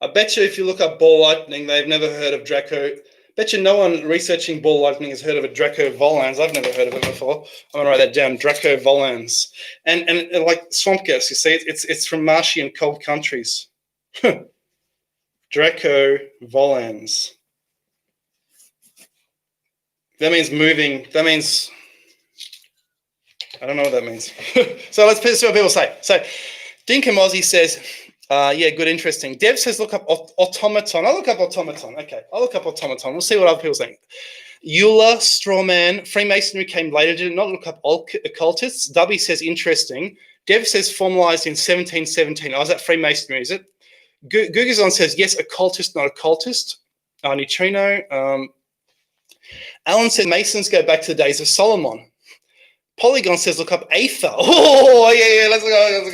I bet you if you look up ball lightning, they've never heard of Draco. Bet you no one researching ball lightning has heard of a Draco volans. I've never heard of it before. I'm gonna write that down. Draco volans, and like swamp gas. You see, it's from marshy and cold countries. Draco volans. That means moving. That means I don't know what that means. So let's see what people say. So Dinka Mozzie says, yeah, good, interesting. Dev says, look up automaton. I'll look up automaton. Okay, I'll look up automaton. We'll see what other people think. Euler, strawman, Freemasonry came later. Did not look up occultists. Dubby says, interesting. Dev says, formalized in 1717. Oh, is that Freemasonry, is it? Gugazon says, yes, occultist, not occultist. Neutrino. Alan said, Masons go back to the days of Solomon. Polygon says, look up Aether. Oh, yeah, let's go. Let's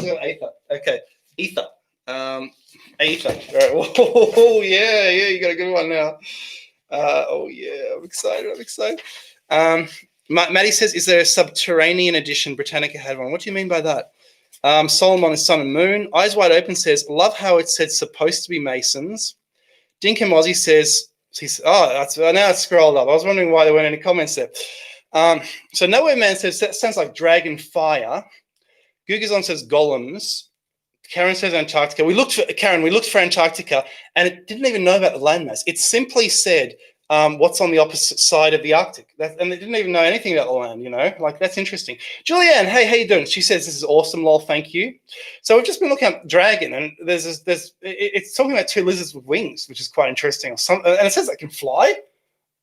go Aether. Okay, Ether. Aether. Right. Oh, yeah, you got a good one now. Oh, yeah, I'm excited. Maddie says, is there a subterranean edition? Britannica had one. What do you mean by that? Solomon is Sun and Moon. Eyes Wide Open says, love how it said supposed to be Masons. Dinkum Aussie says, now it's scrolled up. I was wondering why there weren't any comments there. So Nowhere Man says, that sounds like Dragon Fire. Gugazon says golems. Karen says Antarctica. We looked for Antarctica, and it didn't even know about the landmass. It simply said what's on the opposite side of the Arctic. And they didn't even know anything about the land, Like, that's interesting. Julianne, hey, how you doing? She says, this is awesome, lol, thank you. So we've just been looking at dragon, and it's talking about two lizards with wings, which is quite interesting. And it says they can fly.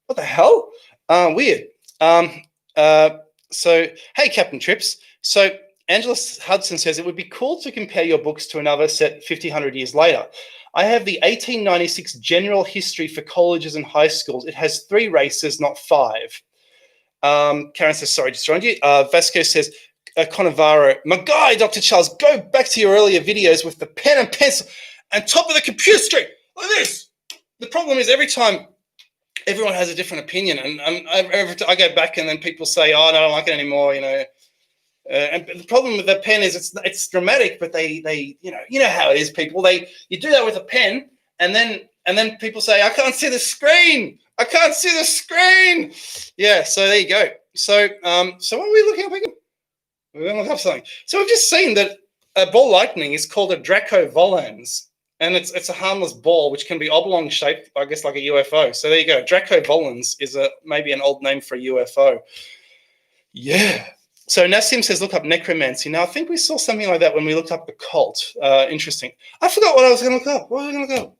What the hell? Weird. So, hey, Captain Trips. So Angela Hudson says, it would be cool to compare your books to another set 100 years later. I have the 1896 General History for colleges and high schools. It has 3 races, not 5. Karen says, sorry, just joined you. Vasco says, Conavaro, my guy, Dr. Charles, go back to your earlier videos with the pen and pencil and top of the computer screen, like this. The problem is every time everyone has a different opinion, and I go back and then people say, oh, no, I don't like it anymore, And the problem with the pen is it's dramatic, but they you know how it is. People you do that with a pen, and then people say, I can't see the screen. Yeah, so there you go. So what are we looking up again? We're going to look up something. So we've just seen that a ball lightning is called a Draco volans, and it's a harmless ball which can be oblong shaped, I guess, like a UFO. So there you go. Draco volans is maybe an old name for a UFO. Yeah. So Nassim says, look up necromancy. Now, I think we saw something like that when we looked up occult. Interesting. I forgot what I was going to look up. What was I going to look up?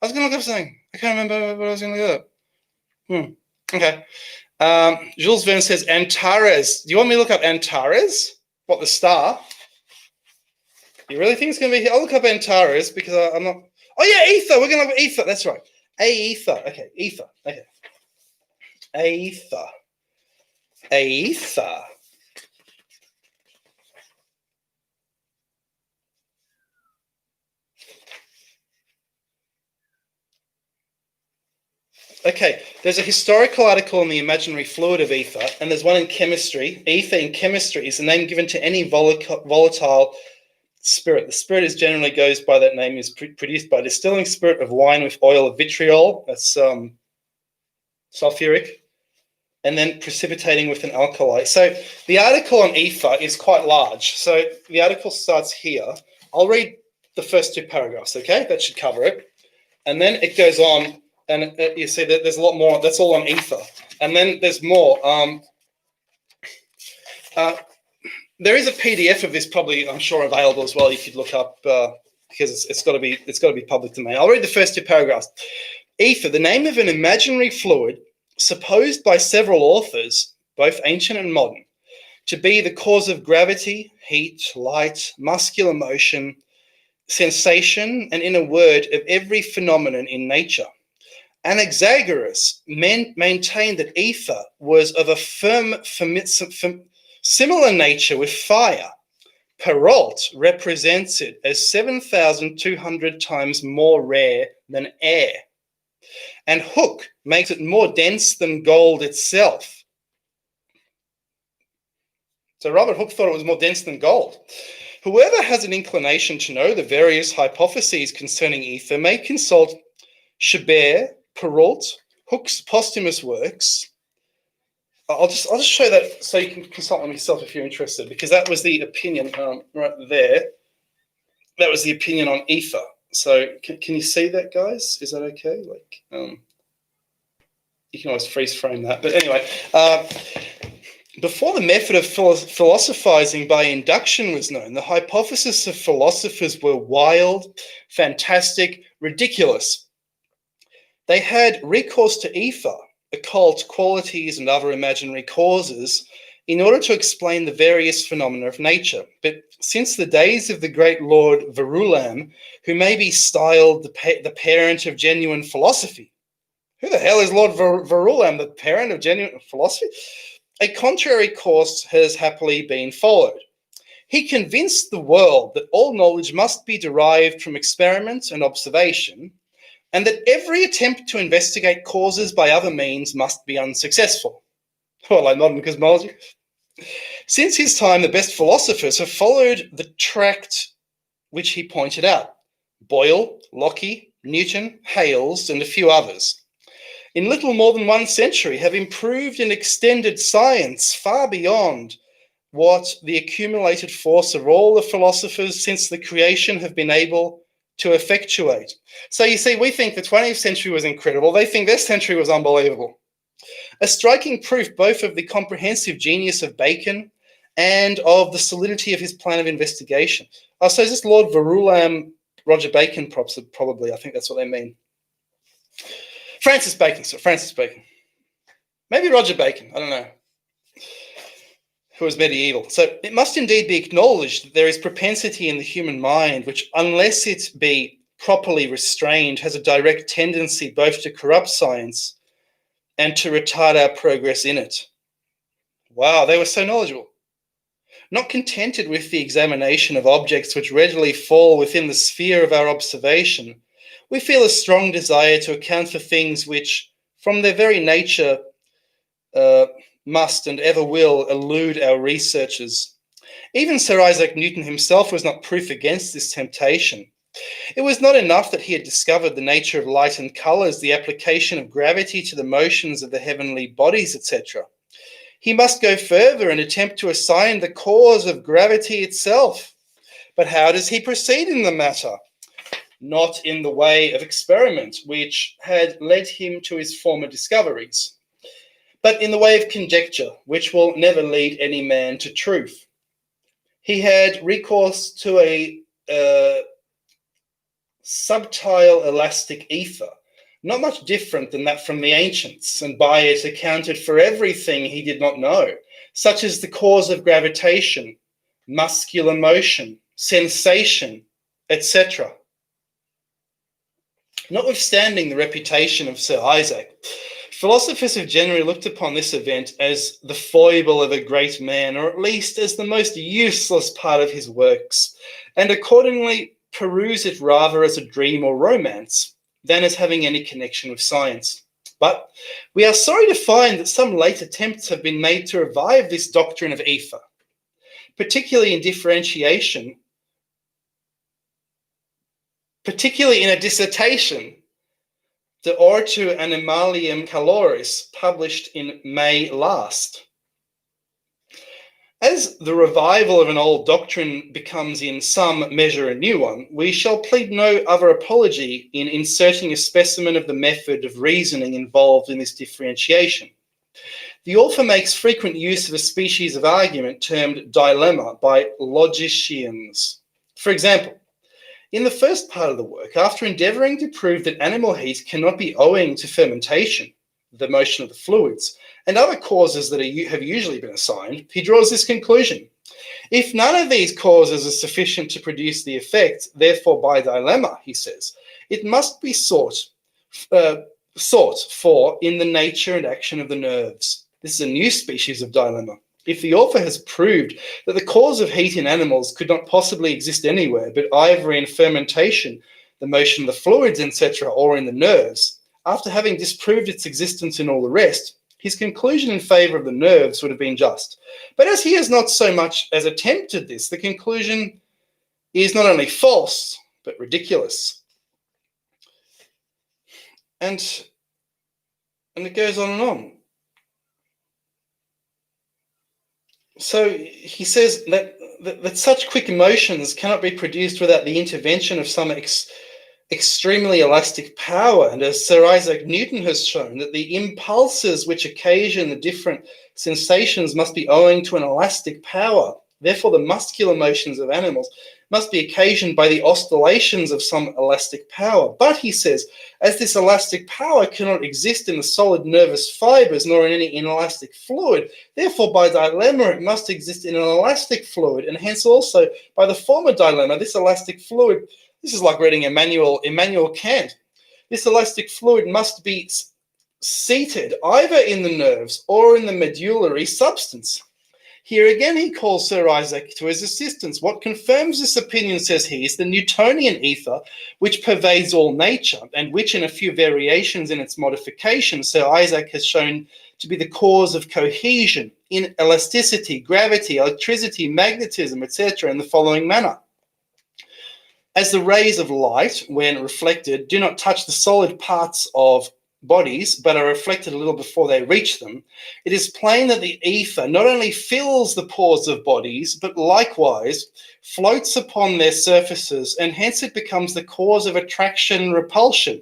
I was going to look up something. I can't remember what I was going to look up. Okay. Jules Verne says, Antares. Do you want me to look up Antares? What, the star? You really think it's going to be here? I'll look up Antares because I'm not. Oh, yeah, Ether. We're going to look at Ether. That's right. Aether. Okay, Ether. Okay. Aether. Okay, there's a historical article on the imaginary fluid of ether, and there's one in chemistry. Ether in chemistry is a name given to any volatile spirit. The spirit generally goes by that name, is produced by distilling spirit of wine with oil of vitriol, that's sulfuric, and then precipitating with an alkali. So the article on ether is quite large. So the article starts here. I'll read the first 2 paragraphs, okay? That should cover it. And then it goes on. And you see that there's a lot more. That's all on ether. And then there's more. There is a PDF of this, probably, I'm sure, available as well. You could look up because it's got to be public domain. I'll read the first 2 paragraphs. Ether, the name of an imaginary fluid supposed by several authors, both ancient and modern, to be the cause of gravity, heat, light, muscular motion, sensation, and, in a word, of every phenomenon in nature. Anaxagoras maintained that ether was of a similar nature with fire. Perrault represents it as 7,200 times more rare than air. And Hooke makes it more dense than gold itself. So Robert Hooke thought it was more dense than gold. Whoever has an inclination to know the various hypotheses concerning ether may consult Chabert, Perrault, Hooke's posthumous works. I'll just show that so you can consult on yourself if you're interested, because that was the opinion right there. That was the opinion on ether. So can you see that, guys? Is that okay? Like, you can always freeze frame that. But anyway, before the method of philosophizing by induction was known, the hypotheses of philosophers were wild, fantastic, ridiculous. They had recourse to ether, occult qualities and other imaginary causes in order to explain the various phenomena of nature. But since the days of the great Lord Verulam, who may be styled the parent of genuine philosophy, who the hell is Lord Verulam, the parent of genuine philosophy? A contrary course has happily been followed. He convinced the world that all knowledge must be derived from experiment and observation, and that every attempt to investigate causes by other means must be unsuccessful. Well, like modern cosmology. Since his time, the best philosophers have followed the tract which he pointed out: Boyle, Locke, Newton, Hales, and a few others. In little more than 1 century have improved and extended science far beyond what the accumulated force of all the philosophers since the creation have been able to effectuate. So you see, we think the 20th century was incredible. They think this century was unbelievable. A striking proof both of the comprehensive genius of Bacon and of the solidity of his plan of investigation. Oh, so is this Lord Verulam, Roger Bacon, probably? I think that's what they mean. Francis Bacon, sir, Francis Bacon. Maybe Roger Bacon, I don't know, who was medieval. So it must indeed be acknowledged that there is propensity in the human mind which, unless it be properly restrained, has a direct tendency both to corrupt science and to retard our progress in it. Wow, they were so knowledgeable. Not contented with the examination of objects which readily fall within the sphere of our observation, we feel a strong desire to account for things which, from their very nature, must and ever will elude our researches. Even Sir Isaac Newton himself was not proof against this temptation. It was not enough that he had discovered the nature of light and colours, the application of gravity to the motions of the heavenly bodies, etc. He must go further and attempt to assign the cause of gravity itself. But how does he proceed in the matter? Not in the way of experiment, which had led him to his former discoveries, but in the way of conjecture, which will never lead any man to truth. He had recourse to a subtile elastic ether, not much different than that from the ancients, and by it accounted for everything he did not know, such as the cause of gravitation, muscular motion, sensation, etc. Notwithstanding the reputation of Sir Isaac, philosophers have generally looked upon this event as the foible of a great man, or at least as the most useless part of his works, and accordingly peruse it rather as a dream or romance than as having any connection with science. But we are sorry to find that some late attempts have been made to revive this doctrine of ether, particularly in differentiation, particularly in a dissertation, De Ortu Animalium Caloris, published in May last. As the revival of an old doctrine becomes in some measure a new one, we shall plead no other apology in inserting a specimen of the method of reasoning involved in this differentiation. The author makes frequent use of a species of argument termed dilemma by logicians. For example, in the first part of the work, after endeavouring to prove that animal heat cannot be owing to fermentation, the motion of the fluids, and other causes that have usually been assigned, he draws this conclusion. If none of these causes are sufficient to produce the effect, therefore by dilemma, he says, it must be sought for in the nature and action of the nerves. This is a new species of dilemma. If the author has proved that the cause of heat in animals could not possibly exist anywhere, but either in fermentation, the motion of the fluids, etc., or in the nerves, after having disproved its existence in all the rest, his conclusion in favour of the nerves would have been just. But as he has not so much as attempted this, the conclusion is not only false, but ridiculous. And it goes on and on. So he says that such quick emotions cannot be produced without the intervention of some extremely elastic power. And as Sir Isaac Newton has shown, that the impulses which occasion the different sensations must be owing to an elastic power. Therefore, the muscular motions of animals must be occasioned by the oscillations of some elastic power. But, he says, as this elastic power cannot exist in the solid nervous fibers nor in any inelastic fluid, therefore, by dilemma, it must exist in an elastic fluid, and hence also by the former dilemma, this elastic fluid, this is like reading Immanuel Kant, this elastic fluid must be seated either in the nerves or in the medullary substance. Here again he calls Sir Isaac to his assistance. What confirms this opinion, says he, is the Newtonian ether, which pervades all nature, and which in a few variations in its modification, Sir Isaac has shown to be the cause of cohesion, inelasticity, gravity, electricity, magnetism, etc., in the following manner. As the rays of light, when reflected, do not touch the solid parts of bodies, but are reflected a little before they reach them, it is plain that the ether not only fills the pores of bodies, but likewise floats upon their surfaces, and hence it becomes the cause of attraction and repulsion.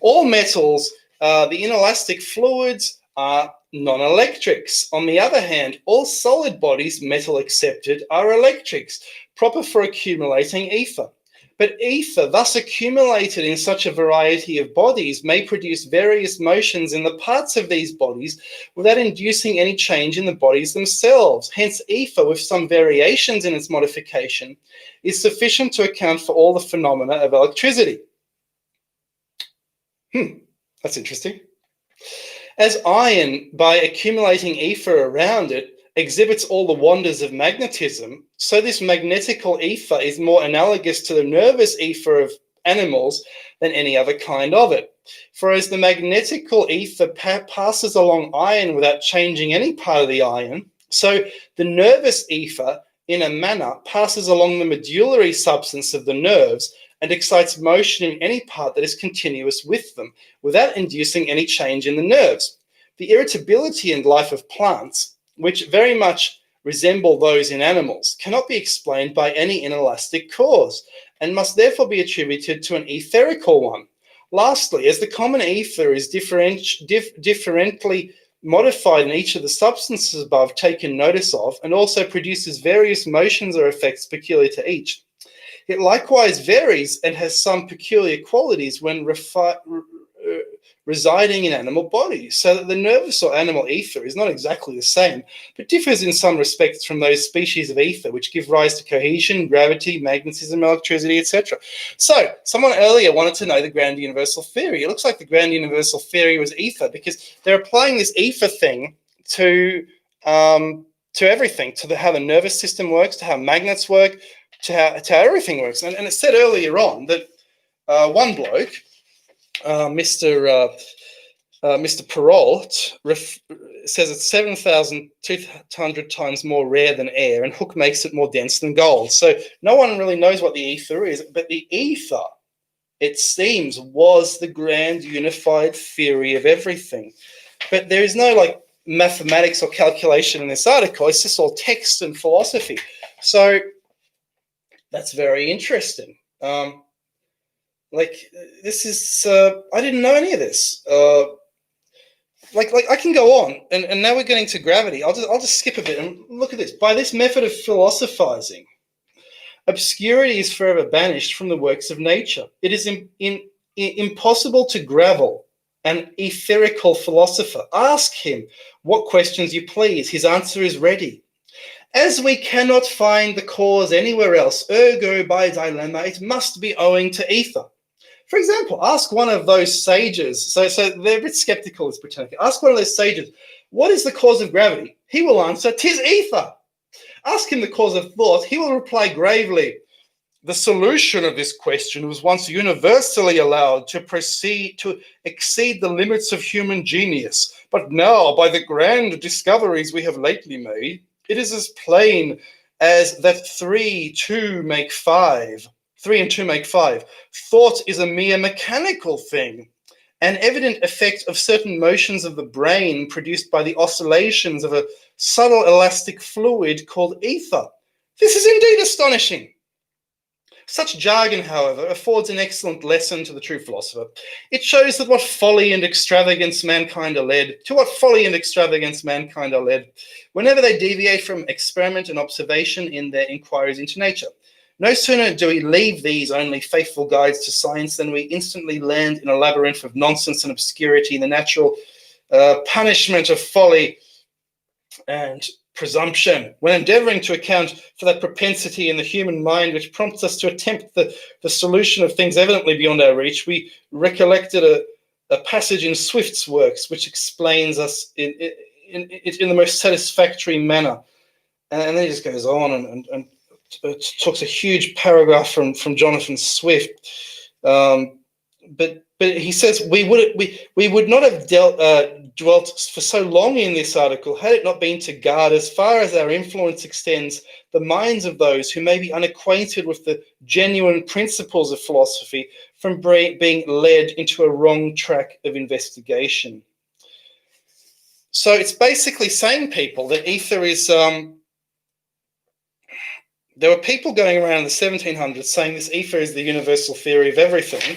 All metals, the inelastic fluids, are non-electrics. On the other hand, all solid bodies, metal accepted, are electrics, proper for accumulating ether. But ether, thus accumulated in such a variety of bodies, may produce various motions in the parts of these bodies without inducing any change in the bodies themselves. Hence, ether, with some variations in its modification, is sufficient to account for all the phenomena of electricity. That's interesting. As iron, by accumulating ether around it, exhibits all the wonders of magnetism, so this magnetical ether is more analogous to the nervous ether of animals than any other kind of it. For as the magnetical ether passes along iron without changing any part of the iron, so the nervous ether, in a manner, passes along the medullary substance of the nerves and excites motion in any part that is continuous with them, without inducing any change in the nerves. The irritability and life of plants, which very much resemble those in animals, cannot be explained by any inelastic cause, and must therefore be attributed to an etherical one. Lastly, as the common ether is differently modified in each of the substances above taken notice of, and also produces various motions or effects peculiar to each, it likewise varies and has some peculiar qualities when residing in animal bodies, so that the nervous or animal ether is not exactly the same, but differs in some respects from those species of ether which give rise to cohesion, gravity, magnetism, electricity, etc. So, someone earlier wanted to know the grand universal theory. It looks like the grand universal theory was ether, because they're applying this ether thing to everything, to how the nervous system works, to how magnets work, to how everything works. And it said earlier on that one bloke, Mr. Perrault says it's 7,200 times more rare than air, and Hooke makes it more dense than gold. So no one really knows what the ether is, but the ether, it seems, was the grand unified theory of everything. But there is no like mathematics or calculation in this article. It's just all text and philosophy. So that's very interesting. This is, I didn't know any of this. Like I can go on, and now we're getting to gravity. I'll just skip a bit and look at this. By this method of philosophizing, obscurity is forever banished from the works of nature. It is impossible to gravel an etherical philosopher. Ask him what questions you please. His answer is ready. As we cannot find the cause anywhere else, ergo by dilemma, it must be owing to ether. For example, ask one of those sages. So they're a bit skeptical, as Britannica. Ask one of those sages, what is the cause of gravity? He will answer, 'tis ether. Ask him the cause of thought. He will reply gravely, the solution of this question was once universally allowed to exceed the limits of human genius. But now, by the grand discoveries we have lately made, it is as plain as that 3 and 2 make 5. Thought is a mere mechanical thing, an evident effect of certain motions of the brain produced by the oscillations of a subtle elastic fluid called ether. This is indeed astonishing. Such jargon, however, affords an excellent lesson to the true philosopher. It shows that what folly and extravagance mankind are led, whenever they deviate from experiment and observation in their inquiries into nature. No sooner do we leave these only faithful guides to science than we instantly land in a labyrinth of nonsense and obscurity, the natural punishment of folly and presumption. When endeavoring to account for that propensity in the human mind which prompts us to attempt the solution of things evidently beyond our reach, we recollected a passage in Swift's works which explains us in the most satisfactory manner. And then he just goes on and talks a huge paragraph from Jonathan Swift. But he says we would not have dwelt for so long in this article had it not been to guard, as far as our influence extends, the minds of those who may be unacquainted with the genuine principles of philosophy from being led into a wrong track of investigation. So it's basically saying, people, that ether is... there were people going around in the 1700s saying this ether is the universal theory of everything.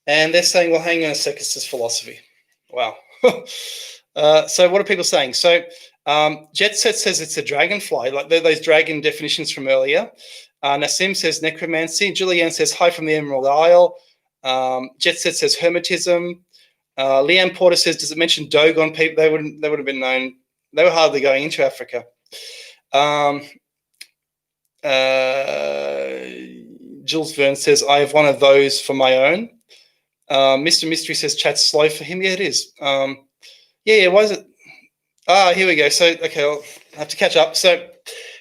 And they're saying, well, hang on a sec, it's just philosophy. Wow. So what are people saying? So Jet Set says it's a dragonfly, like those dragon definitions from earlier. Nassim says necromancy. Julianne says hi from the Emerald Isle. Jet Set says hermetism. Leanne Porter says, does it mention Dogon people? They would have been known. They were hardly going into Africa. Jules Verne says, I have one of those for my own. Mr. Mystery says chat's slow for him. Yeah, it is. Yeah, why is it? Here we go. So, okay, I'll have to catch up. So,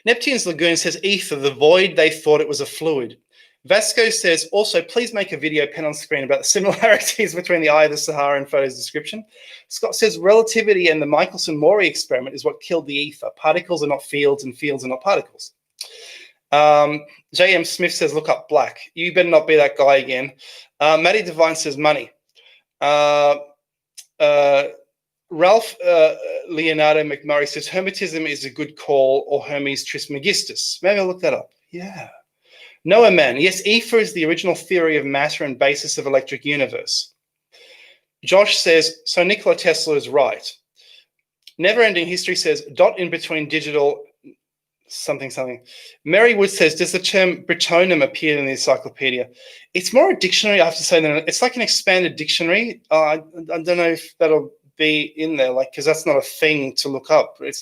Neptune's Lagoon says ether, the void, they thought it was a fluid. Vasco says, also, please make a video pen on screen about the similarities between the Eye of the Sahara and photo's description. Scott says relativity and the Michelson-Morley experiment is what killed the ether. Particles are not fields and fields are not particles. J.M. Smith says, look up black. You better not be that guy again. Maddie Devine says money. Ralph Leonardo McMurray says Hermetism is a good call, or Hermes Trismegistus. Maybe I'll look that up. Yeah. Noah Man. Yes, ether is the original theory of matter and basis of electric universe. Josh says, so Nikola Tesla is right. Never-ending History says, dot in between digital something. Mary Wood says, does the term Bretonum appear in the encyclopedia? It's more a dictionary, I have to say. It's like an expanded dictionary. I don't know if that'll be in there, like, because that's not a thing to look up. It's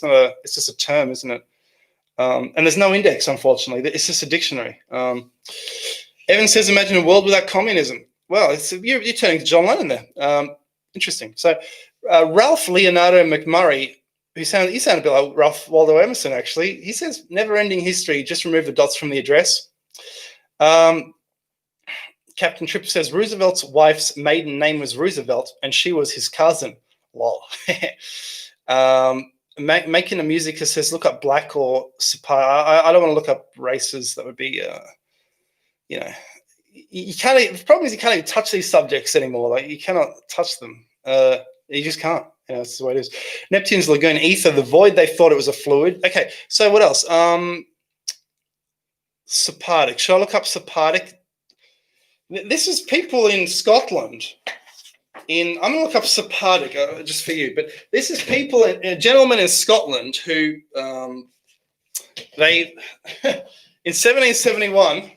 just a term, isn't it? And there's no index, unfortunately. It's just a dictionary. Evan says, imagine a world without communism. Well, you're turning to John Lennon there. Interesting. So Ralph Leonardo McMurray, you sound a bit like Ralph Waldo Emerson, actually. He says, never-ending history, just remove the dots from the address. Captain Tripp says, Roosevelt's wife's maiden name was Roosevelt, and she was his cousin. Lol. Making a music that says, look up black or Sapphire. I don't want to look up races. That would be, you can't. The problem is you can't even touch these subjects anymore. Like, you cannot touch them. You just can't. That's the way it is. Neptune's Lagoon, ether, the void, they thought it was a fluid. Okay, so what else? Sephardic. Should I look up Sephardic? This is people in Scotland. I'm going to look up Sephardic just for you. But this is people, gentlemen in Scotland who they, in 1771,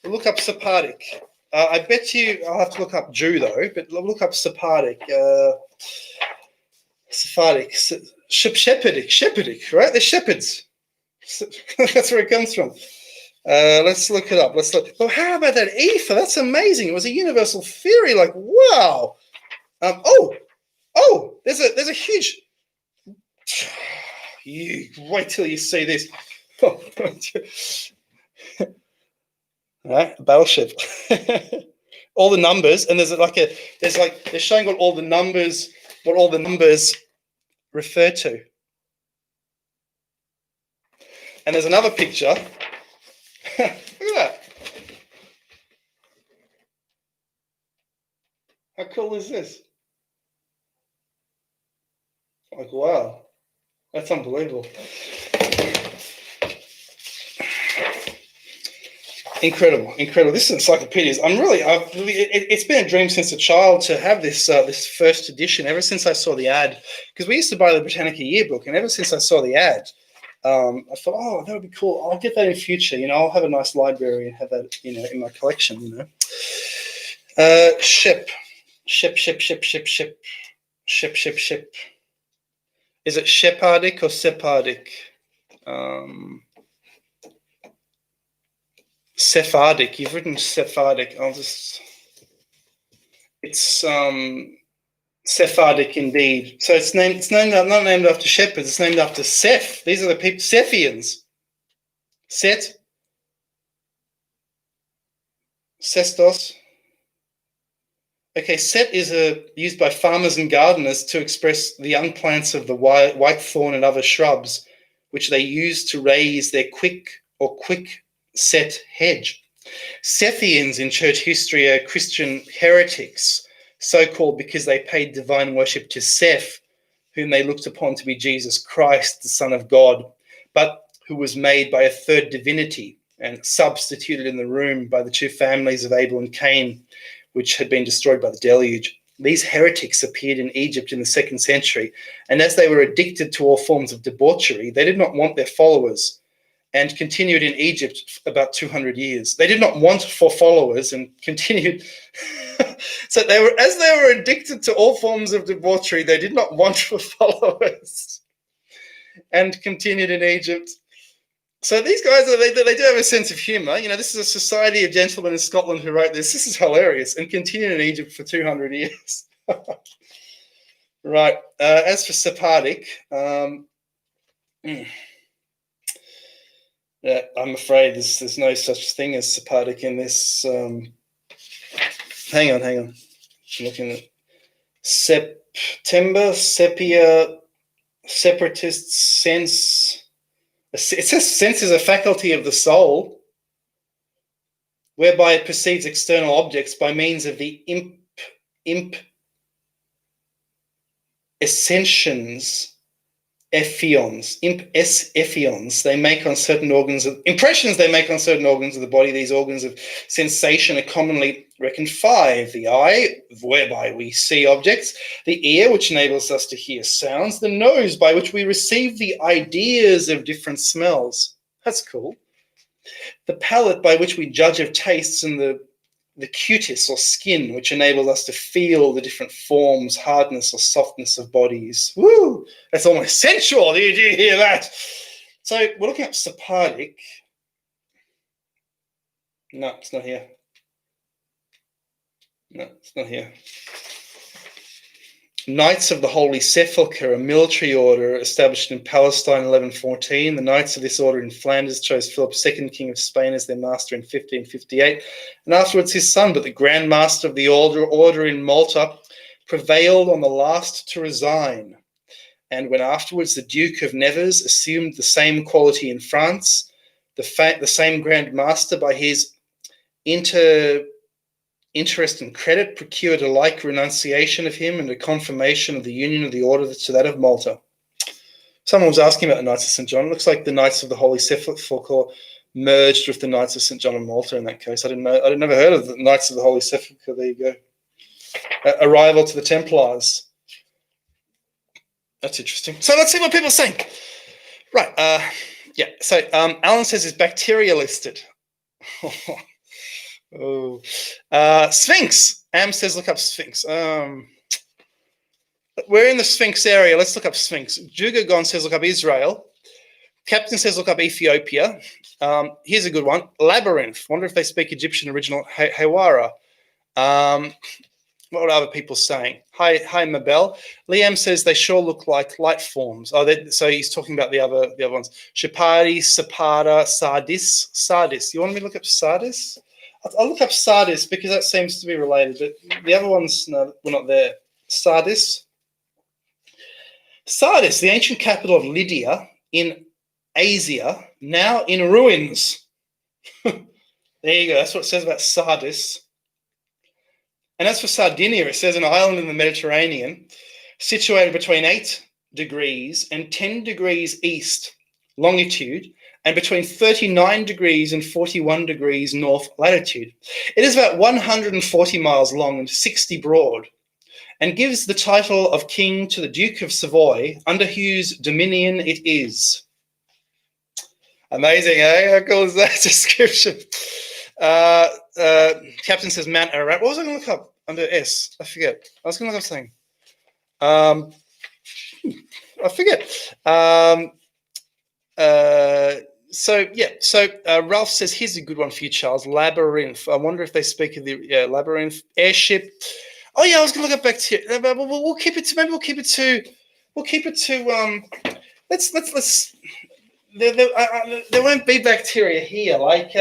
look up Sephardic. I bet you, I'll have to look up Jew though, but look up Sephardic. Sephardic, Shepherdic, right? They're shepherds. That's where it comes from. Let's look it up. Well, how about that ether? That's amazing. It was a universal theory. Like, wow. There's a huge. You wait till you see this. All right, battleship. All the numbers, and they're showing what all the numbers refer to. And there's another picture. Look at that. How cool is this? Like, wow, that's unbelievable. Incredible. This encyclopedia is. It's been a dream since a child to have this first edition. Ever since I saw the ad, because we used to buy the Britannica yearbook, and ever since I saw the ad, I thought, oh, that would be cool. I'll get that in future. I'll have a nice library and have that, in my collection. Ship. Is it Shepardic or Sephardic? Sephardic. You've written Sephardic. It's Sephardic indeed. So it's not named after shepherds. It's named after Seph. These are the people, Sephians. Set. Sestos. Okay, set is used by farmers and gardeners to express the young plants of the white thorn and other shrubs, which they use to raise their quick set hedge. Sethians in church history are Christian heretics, so called because they paid divine worship to Seth, whom they looked upon to be Jesus Christ, the Son of God, but who was made by a third divinity and substituted in the room by the two families of Abel and Cain, which had been destroyed by the deluge. These heretics appeared in Egypt in the 2nd century, and as they were addicted to all forms of debauchery, they did not want their followers, and continued in Egypt about 200 years. They did not want for followers and continued. So as they were addicted to all forms of debauchery, they did not want for followers and continued in Egypt. So these guys, they do have a sense of humor. This is a society of gentlemen in Scotland who wrote this. This is hilarious. And continued in Egypt for 200 years. Right. As for Sephardic, yeah, I'm afraid there's no such thing as Sephardic in this. Hang on. I'm looking at September, sepia, separatist sense. It says sense is a faculty of the soul, whereby it perceives external objects by means of the imp ascensions. Ephions they make on certain organs of impressions they make on certain organs of the body. These organs of sensation are commonly reckoned 5: the eye, whereby we see objects; the ear, which enables us to hear sounds; the nose, by which we receive the ideas of different smells. That's cool. The palate, by which we judge of tastes; and the cutis or skin, which enables us to feel the different forms, hardness or softness of bodies. Woo! That's almost sensual. Do you hear that? So we're looking up Sephardic. No, it's not here. No, it's not here. Knights of the Holy Sepulchre, a military order established in Palestine in 1114. The knights of this order in Flanders chose Philip II, King of Spain, as their master in 1558, and afterwards his son. But the Grand Master of the order in Malta prevailed on the last to resign. And when afterwards the Duke of Nevers assumed the same quality in France, the same Grand Master, by his interest and credit, procured a like renunciation of him and a confirmation of the union of the order to that of Malta. Someone was asking about the Knights of St. John. It looks like the Knights of the Holy Sepulchre merged with the Knights of St. John and Malta in that case. I'd never heard of the Knights of the Holy Sepulchre. There you go. A rival to the Templars. That's interesting. So let's see what people are saying. Right. Yeah. So Alan says, is bacteria listed? Oh, Sphinx. Am says, look up Sphinx. We're in the Sphinx area. Let's look up Sphinx. Jugagon says, look up Israel. Captain says, look up Ethiopia. Here's a good one. Labyrinth. Wonder if they speak Egyptian original. Hawara. What are other people saying? Hi, Mabel. Liam says they sure look like light forms. So he's talking about the other ones. Shapari, Sapara, Sardis. You want me to look up Sardis? I'll look up Sardis because that seems to be related, but the other ones, no, were not there. Sardis, the ancient capital of Lydia in Asia, now in ruins. There you go. That's what it says about Sardis. And as for Sardinia, it says an island in the Mediterranean, situated between 8 degrees and 10 degrees east longitude, and between 39 degrees and 41 degrees north latitude. It is about 140 miles long and 60 broad, and gives the title of king to the Duke of Savoy, under whose dominion it is. Amazing, eh? How cool is that description? Captain says Mount Ararat. What was I going to look up under S? I forget. I was going to look up something. I forget. So Ralph says, here's a good one for you, Charles. Labyrinth. I wonder if they speak of the labyrinth airship. Oh yeah, I was going to look up bacteria. We'll keep it to. Maybe we'll keep it to. Let's. There won't be bacteria here. Like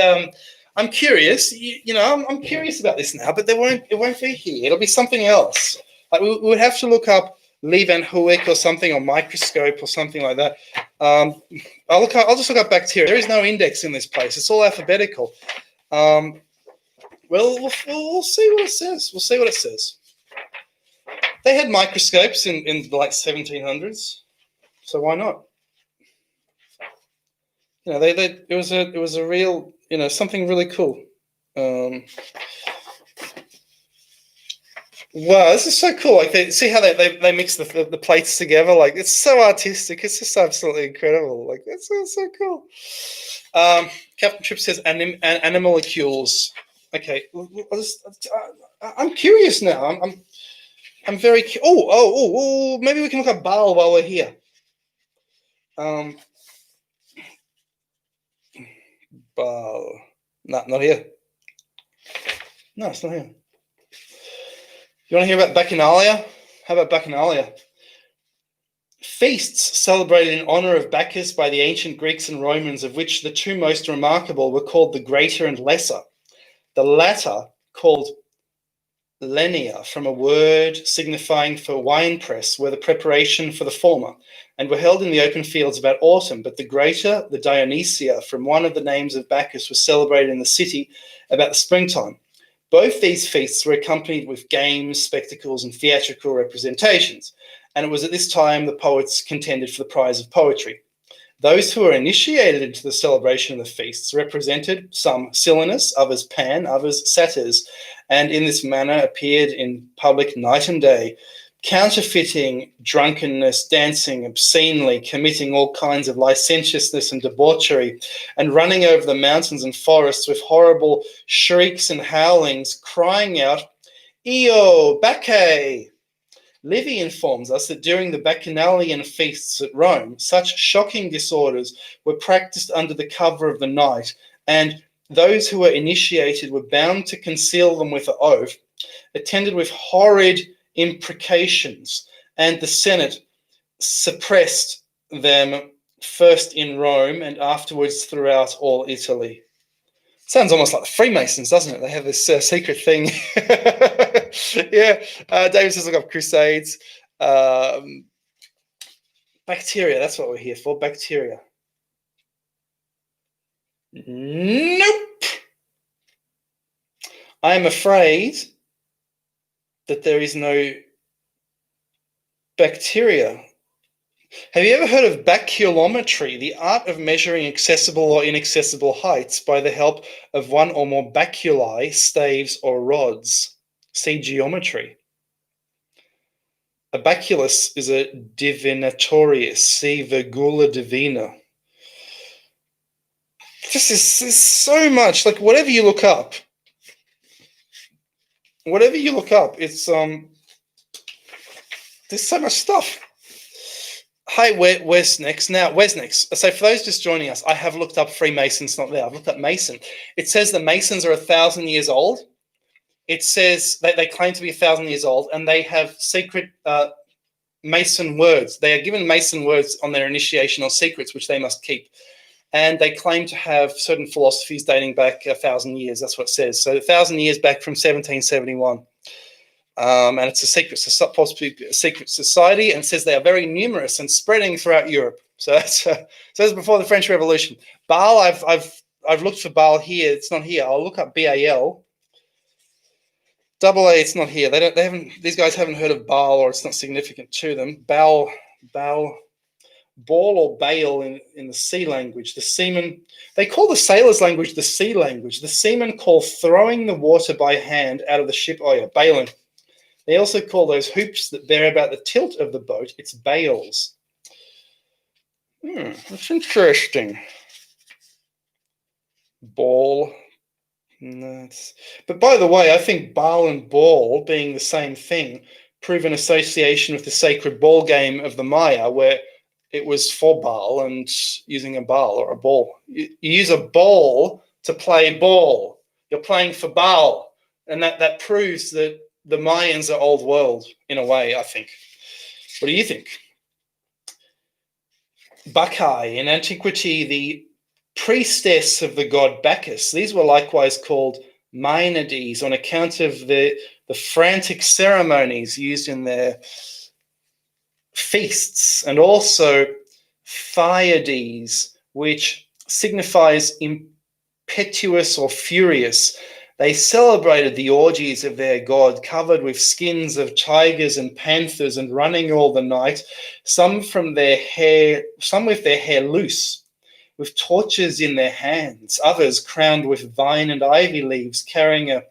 I'm curious. I'm curious about this now, but it won't be here. It'll be something else. Like we would have to look up Lee Van Hoek or something, or microscope or something like that. I'll just look up bacteria. There is no index in this place. It's all alphabetical. We'll see what it says. We'll see what it says. They had microscopes in the like 1700s, so why not? It was a real, something really cool. Wow, this is so cool. Like, see how they mix the plates together? Like, it's so artistic. It's just absolutely incredible. Like, that's so cool. Captain Tripp says animalcules. Okay, I'm curious now. I'm very. Oh! Maybe we can look at Baal while we're here. Baal. No, not here. No, it's not here. You want to hear about Bacchanalia? How about Bacchanalia? Feasts celebrated in honor of Bacchus by the ancient Greeks and Romans, of which the two most remarkable were called the Greater and Lesser. The latter, called Lenia, from a word signifying for winepress, were the preparation for the former, and were held in the open fields about autumn. But the Greater, the Dionysia, from one of the names of Bacchus, was celebrated in the city about the springtime. Both these feasts were accompanied with games, spectacles, and theatrical representations, and it was at this time the poets contended for the prize of poetry. Those who were initiated into the celebration of the feasts represented some Silenus, others Pan, others Satyrs, and in this manner appeared in public night and day, counterfeiting drunkenness, dancing obscenely, committing all kinds of licentiousness and debauchery, and running over the mountains and forests with horrible shrieks and howlings, crying out, Io, Bacchae! Livy informs us that during the Bacchanalian feasts at Rome, such shocking disorders were practiced under the cover of the night, and those who were initiated were bound to conceal them with an oath, attended with horrid imprecations, and the Senate suppressed them first in Rome and afterwards throughout all Italy. Sounds almost like the Freemasons, doesn't it? They have this secret thing. Yeah. David says, look up Crusades. Bacteria, that's what we're here for. Bacteria. Nope. I am afraid that there is no bacteria. Have you ever heard of bacchulometry, the art of measuring accessible or inaccessible heights by the help of one or more baculi, staves, or rods? See geometry. A baculus is a divinatorius. See Virgula Divina. This is so much. Like, whatever you look up, it's there's so much stuff. Hi, where's next? Now, where's next? So for those just joining us, I have looked up Freemasons, not there. I've looked up Mason. It says the Masons are 1,000 years old. It says they claim to be 1,000 years old, and they have secret Mason words. They are given Mason words on their initiation or secrets, which they must keep. And they claim to have certain philosophies dating back 1,000 years. That's what it says. So 1,000 years back from 1771. And it's possibly a secret society, and it says they are very numerous and spreading throughout Europe. So that's before the French Revolution. Baal, I've looked for Baal here. It's not here. I'll look up BAL. Double A, it's not here. These guys haven't heard of Baal, or it's not significant to them. Baal, Ball or Baal in the sea language. The seamen, they call the sailors' language the sea language. The seamen call throwing the water by hand out of the ship, oh yeah, bailing. They also call those hoops that bear about the tilt of the boat, it's bales. That's interesting. Ball. But by the way, I think Baal and ball being the same thing prove an association with the sacred ball game of the Maya, where it was for Baal and using a ball or a ball. You use a ball to play ball. You're playing for Baal. And that proves that the Mayans are old world in a way, I think. What do you think? Bacchae, in antiquity, the priestess of the god Bacchus. These were likewise called Maenades on account of the frantic ceremonies used in their feasts, and also Thyades, which signifies impetuous or furious. They celebrated the orgies of their god, covered with skins of tigers and panthers and running all the night, some with their hair loose, with torches in their hands, others crowned with vine and ivy leaves, carrying a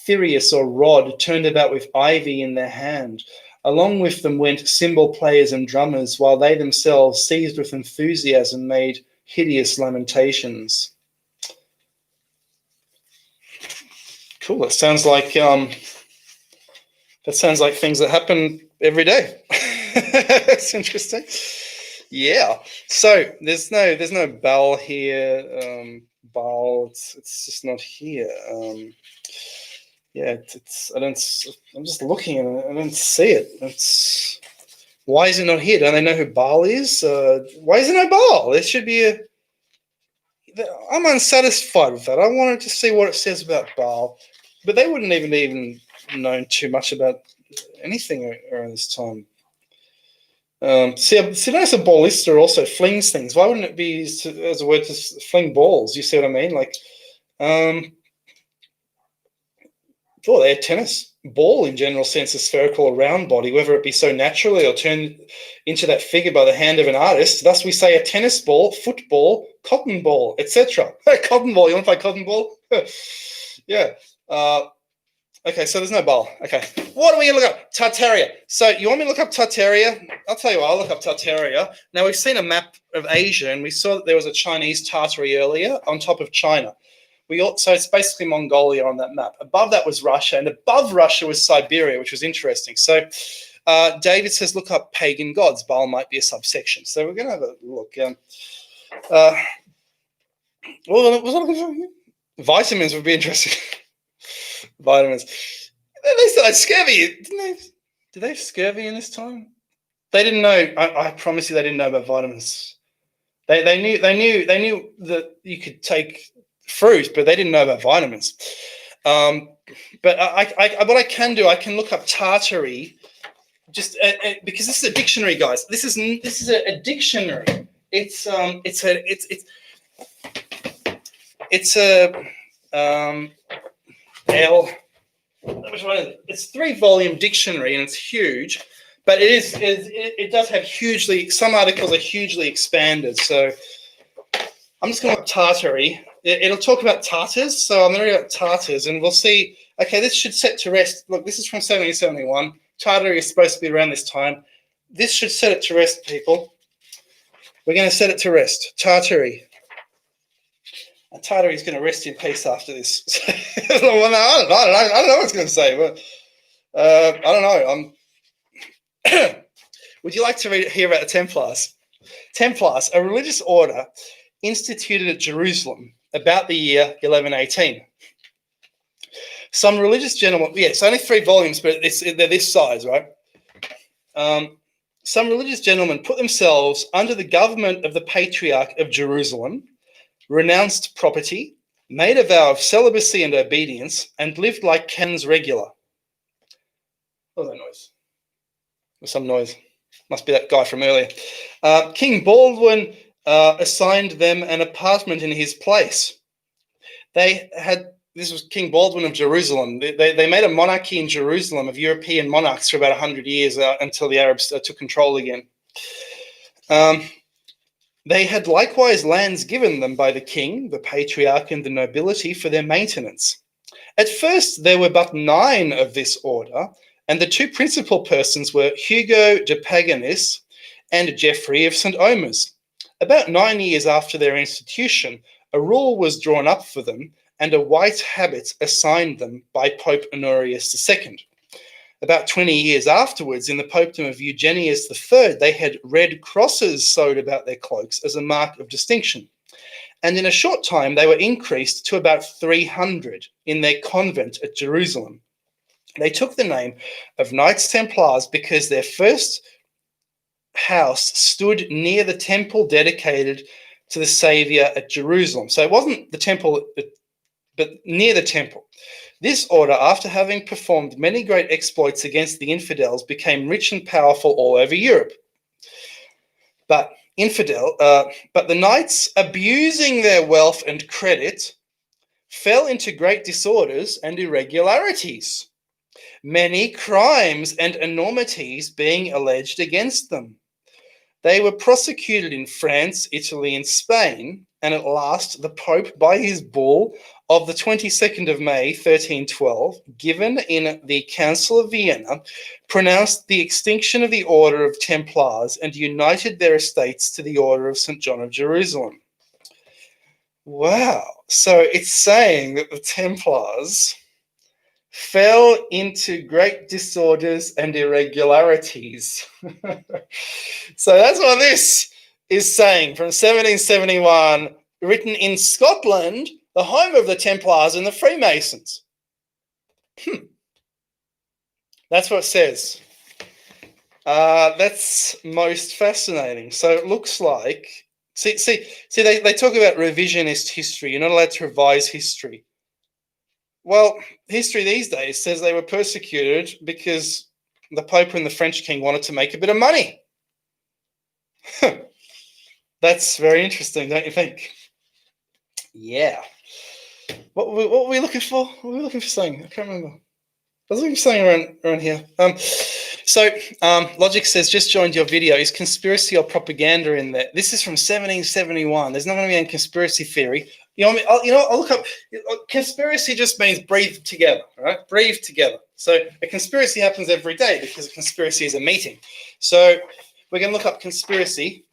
thyrus or rod turned about with ivy in their hand. Along with them went cymbal players and drummers, while they themselves, seized with enthusiasm, made hideous lamentations. Cool. That sounds like things that happen every day. It's interesting. Yeah. So there's no Baal here. Baal. It's just not here. Yeah. I'm just looking and I don't see it. Why is it not here? Don't they know who Baal is? Why is there no Baal? There should be a. I'm unsatisfied with that. I wanted to see what it says about Baal, but they wouldn't even known too much about anything around this time. Notice a ballista also flings things. Why wouldn't it be used as a word to fling balls? You see what I mean? Like, they're tennis. Ball, in general sense, a spherical or round body, whether it be so naturally or turned into that figure by the hand of an artist. Thus, we say a tennis ball, football, cotton ball, etc. Cotton ball. You want to play cotton ball? Yeah. Okay, so there's no Baal. Okay. What are we going to look up? Tartaria. So you want me to look up Tartaria? I'll tell you what, I'll look up Tartaria. Now, we've seen a map of Asia, and we saw that there was a Chinese Tartary earlier on top of China. So it's basically Mongolia on that map. Above that was Russia, and above Russia was Siberia, which was interesting. So David says, look up pagan gods. Baal might be a subsection. So we're going to have a look. What was I looking for? Vitamins would be interesting. Vitamins. They still had scurvy, didn't they? Did they have scurvy in this time? They didn't know. I promise you, they didn't know about vitamins. They knew that you could take fruit, but they didn't know about vitamins. But what I can do, I can look up Tartary, just because this is a dictionary, guys. This is a dictionary. It's which one is it? It's 3-volume dictionary and it's huge, but it does have some articles are hugely expanded. So I'm just going to Tartary. It'll talk about Tartars. So I'm going to read about Tartars and we'll see. Okay, this should set to rest. Look, this is from 1771. Tartary is supposed to be around this time. This should set it to rest, people. We're going to set it to rest. Tartary. And Tartary is going to rest in peace after this. Well, no, I don't know what it's going to say, but I don't know. Would you like to hear about the Templars? Templars, a religious order instituted at Jerusalem about the year 1118. Some religious gentlemen, it's only 3 volumes, but they're this size, right? Some religious gentlemen put themselves under the government of the Patriarch of Jerusalem, renounced property, made a vow of celibacy and obedience, and lived like canons regular. What was that noise? There's some noise. Must be that guy from earlier. King Baldwin assigned them an apartment in his place. They had this was King Baldwin of Jerusalem. They made a monarchy in Jerusalem of European monarchs for about 100 years until the Arabs took control again. They had likewise lands given them by the king, the patriarch, and the nobility for their maintenance. At first, there were but 9 of this order, and the 2 principal persons were Hugo de Paganiss and Geoffrey of St. Omer's. About 9 years after their institution, a rule was drawn up for them, and a white habit assigned them by Pope Honorius II. About 20 years afterwards, in the popedom of Eugenius III, they had red crosses sewed about their cloaks as a mark of distinction. And in a short time, they were increased to about 300 in their convent at Jerusalem. They took the name of Knights Templars because their first house stood near the temple dedicated to the Saviour at Jerusalem. So it wasn't the temple, but near the temple. This order, after having performed many great exploits against the infidels, became rich and powerful all over Europe. But the knights, abusing their wealth and credit, fell into great disorders and irregularities, many crimes and enormities being alleged against them. They were prosecuted in France, Italy, and Spain, and at last the Pope, by his bull of the 22nd of May, 1312, given in the Council of Vienna, pronounced the extinction of the Order of Templars and united their estates to the Order of St. John of Jerusalem. Wow. So it's saying that the Templars fell into great disorders and irregularities. So that's what this is saying from 1771, written in Scotland, the home of the Templars and the Freemasons. That's what it says. That's most fascinating. So it looks like, see, they talk about revisionist history. You're not allowed to revise history. Well, history these days says they were persecuted because the Pope and the French king wanted to make a bit of money. That's very interesting, don't you think? Yeah. What were we looking for? What were we looking for saying? I can't remember. I was looking for something around here. Logic says, just joined your video. Is conspiracy or propaganda in there? This is from 1771. There's not going to be any conspiracy theory. You know what I mean? I'll look up. Conspiracy just means breathe together, right? Breathe together. So a conspiracy happens every day because a conspiracy is a meeting. So we're going to look up conspiracy.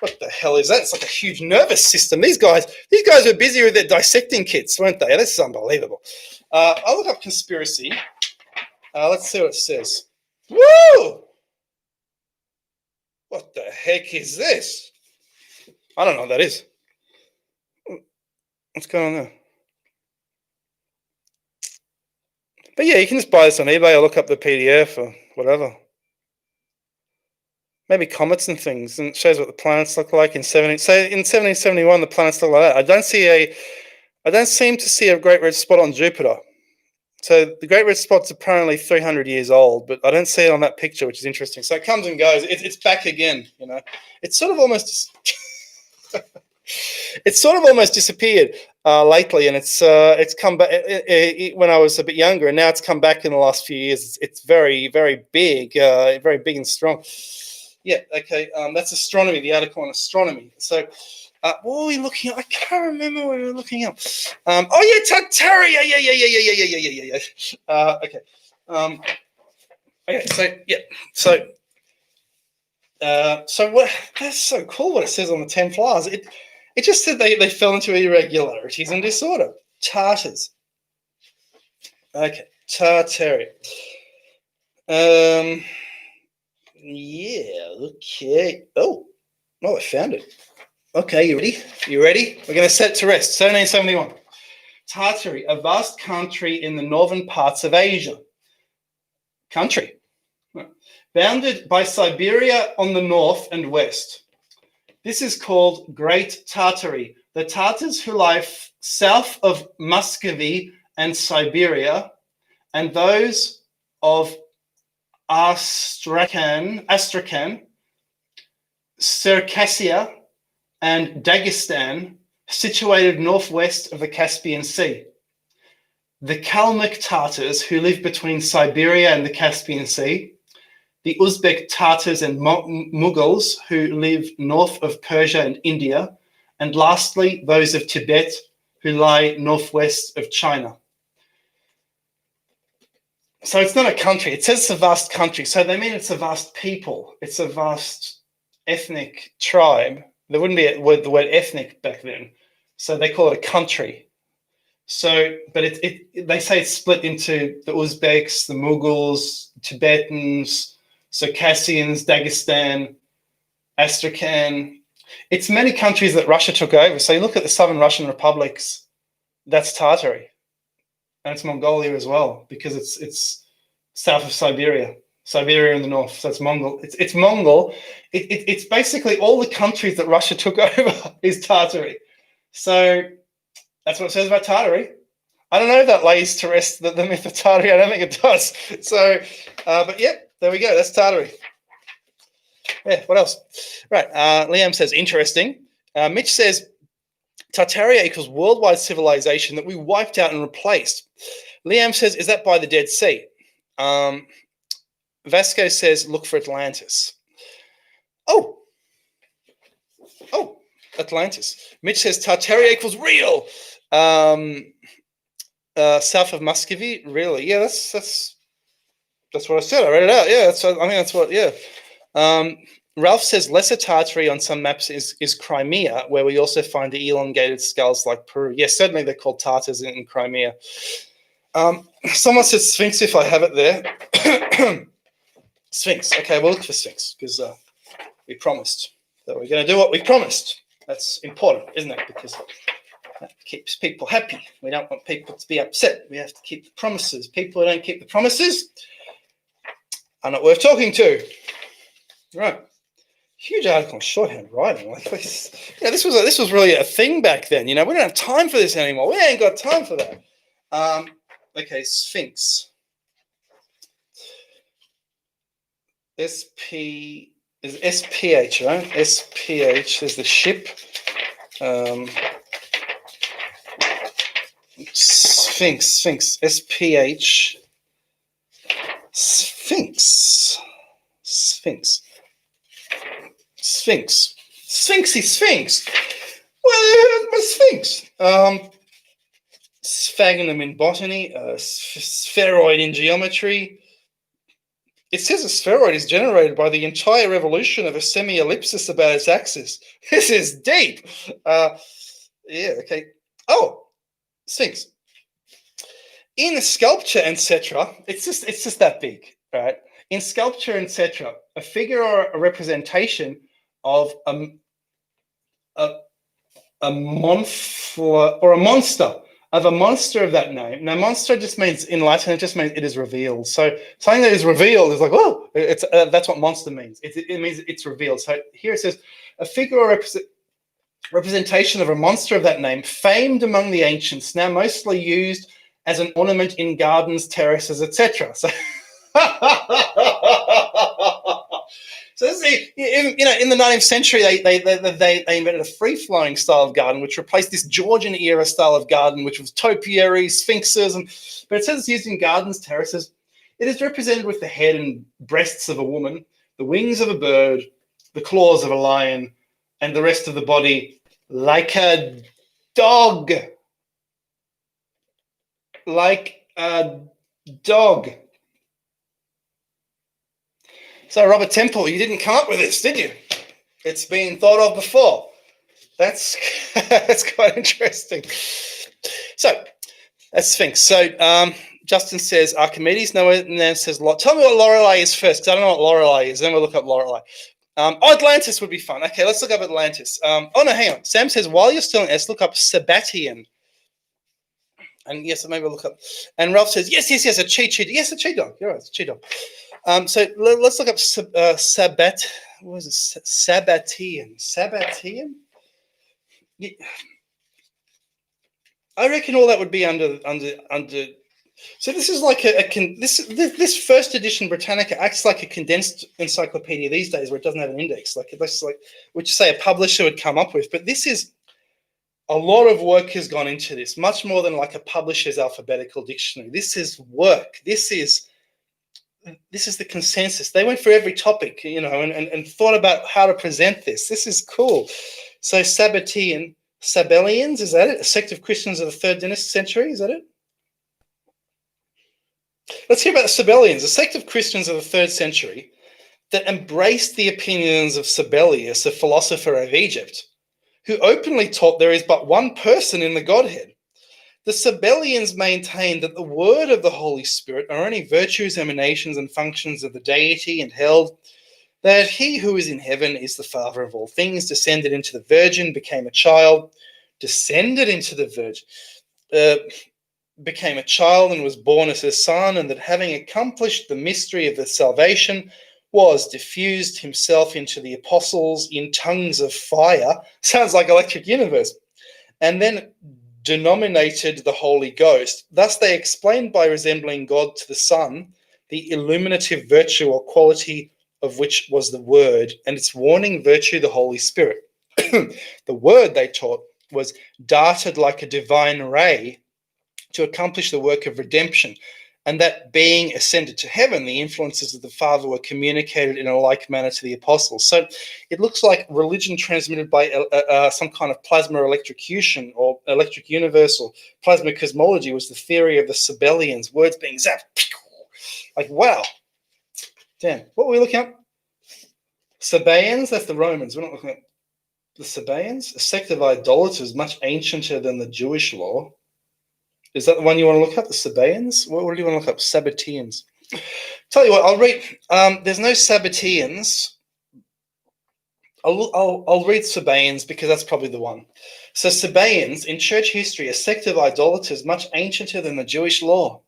What the hell is that? It's like a huge nervous system. These guys were busy with their dissecting kits, weren't they? This is unbelievable. I'll look up conspiracy. Let's see what it says. Woo! What the heck is this? I don't know what that is. What's going on there? But yeah, you can just buy this on eBay or look up the PDF or whatever. Maybe comets and things, and it shows what the planets look like in 1771. The planets look like that. I don't seem to see a great red spot on Jupiter. So the great red spot's apparently 300 years old, but I don't see it on that picture, which is interesting. So it comes and goes. It's back again. You know, it's sort of almost disappeared lately, and it's come back when I was a bit younger, and now it's come back in the last few years. It's very, very big and strong. Yeah, okay, that's astronomy, the article on astronomy. So what were we looking at? I can't remember what we were looking up. Tartary, yeah. Okay. So what? That's so cool what it says on the Templars. It just said they fell into irregularities and disorder. Tartars. Okay, Tartary. Yeah, okay. Oh, I found it. Okay, you ready? We're going to set it to rest. 1771. Tartary, a vast country in the northern parts of Asia. Country. Bounded by Siberia on the north and west. This is called Great Tartary. The Tartars who lie south of Muscovy and Siberia, and those of Astrakhan, Circassia, and Dagestan situated northwest of the Caspian Sea. The Kalmyk Tatars, who live between Siberia and the Caspian Sea. The Uzbek Tatars and Mughals, who live north of Persia and India. And lastly, those of Tibet, who lie northwest of China. So it's not a country. It says it's a vast country. So they mean it's a vast people. It's a vast ethnic tribe. There wouldn't be the word ethnic back then. So they call it a country. So, but they say it's split into the Uzbeks, the Mughals, Tibetans, Circassians, Dagestan, Astrakhan. It's many countries that Russia took over. So you look at the southern Russian republics, that's Tartary. And it's Mongolia as well, because it's south of Siberia in the north. So it's Mongol. It's Mongol. It's basically all the countries that Russia took over is Tartary. So that's what it says about Tartary. I don't know if that lays to rest the myth of Tartary. I don't think it does. So, but yeah, there we go. That's Tartary. Yeah, what else? Right. Liam says, interesting. Mitch says, Tartaria equals worldwide civilization that we wiped out and replaced. Liam says, is that by the Dead Sea? Vasco says, look for Atlantis. Oh, Atlantis. Mitch says, Tartaria equals real. South of Muscovy, really? Yeah, that's what I said. I read it out. Yeah, I think that's what. Yeah. Ralph says Lesser Tartary on some maps is Crimea, where we also find the elongated skulls like Peru. Yes, certainly they're called Tartars in Crimea. Someone said Sphinx if I have it there. Sphinx. Okay, we'll look for Sphinx because we promised that we're going to do what we promised. That's important, isn't it? Because that keeps people happy. We don't want people to be upset. We have to keep the promises. People who don't keep the promises are not worth talking to. Right. Huge article on shorthand writing. Like this, this was really a thing back then. We don't have time for this anymore. We ain't got time for that. Okay, Sphinx. SP is SPH, right? SPH. There's the ship. Sphinx. SPH. Sphinx. Sphinxy Sphinx. Well, my Sphinx. Sphagnum in botany, spheroid in geometry. It says a spheroid is generated by the entire revolution of a semi-ellipsis about its axis. This is deep. Yeah, okay. Oh, Sphinx. In sculpture, etc., it's just that big, right? In sculpture, etc., a figure or a representation of a monster or a monster of a monster of that name. Now, monster just means in Latin, it just means it is revealed. So something that is revealed is like, oh, it's that's what monster means. It means it's revealed. So here it says a figure or representation of a monster of that name, famed among the ancients, now mostly used as an ornament in gardens, terraces, etc. So, so this is, in the 19th century, they invented a free-flowing style of garden, which replaced this Georgian era style of garden, which was topiaries, sphinxes, but it says it's used in gardens, terraces. It is represented with the head and breasts of a woman, the wings of a bird, the claws of a lion, and the rest of the body like a dog. Like a dog. So, Robert Temple, you didn't come up with this, did you? It's been thought of before. That's quite interesting. So, that's Sphinx. So, Justin says Archimedes. No one says tell me what Lorelei is first, because I don't know what Lorelei is. Then we'll look up Lorelei. Atlantis would be fun. Okay, let's look up Atlantis. No, hang on. Sam says, while you're still in S, look up Sabatian. And yes, maybe we'll look up. And Ralph says, yes, a cheat. Yes, a cheat dog. You're right, it's a cheat dog. So let's look up Sabat. What was it? Sabatian. Sabatian? Yeah. I reckon all that would be under. So this is like this first edition Britannica acts like a condensed encyclopedia these days, where it doesn't have an index, like which say a publisher would come up with. But this is A lot of work has gone into this, much more than like a publisher's alphabetical dictionary. This is work. This is the consensus. They went through every topic, and thought about how to present this. This is cool. So Sabellians, is that it? A sect of Christians of the 3rd century, is that it? Let's hear about the Sabellians, a sect of Christians of the 3rd century that embraced the opinions of Sabellius, a philosopher of Egypt, who openly taught there is but one person in the Godhead. The Sabellians maintained that the word of the Holy Spirit are only virtues, emanations, and functions of the deity, and held that he who is in heaven is the Father of all things, descended into the Virgin, became a child, became a child and was born as a son, and that having accomplished the mystery of the salvation, was diffused himself into the apostles in tongues of fire. Sounds like Electric Universe. And then denominated the Holy Ghost. Thus they explained by resembling God to the Son, the illuminative virtue or quality of which was the Word, and its warning virtue, the Holy Spirit. The Word, they taught, was darted like a divine ray to accomplish the work of redemption, and that being ascended to heaven, the influences of the Father were communicated in a like manner to the apostles. So it looks like religion transmitted by some kind of plasma electrocution or electric universe or plasma cosmology was the theory of the Sabellians, words being zapped. Like, wow. Damn. What were we looking at? Sabaeans? That's the Romans. We're not looking at the Sabaeans? A sect of idolaters much ancienter than the Jewish law. Is that the one you want to look up, the Sabaeans? What do you want to look up? Sabbateans. Tell you what, I'll read. There's no Sabbateans. I'll read Sabaeans because that's probably the one. So Sabaeans, in church history, a sect of idolaters much ancienter than the Jewish law.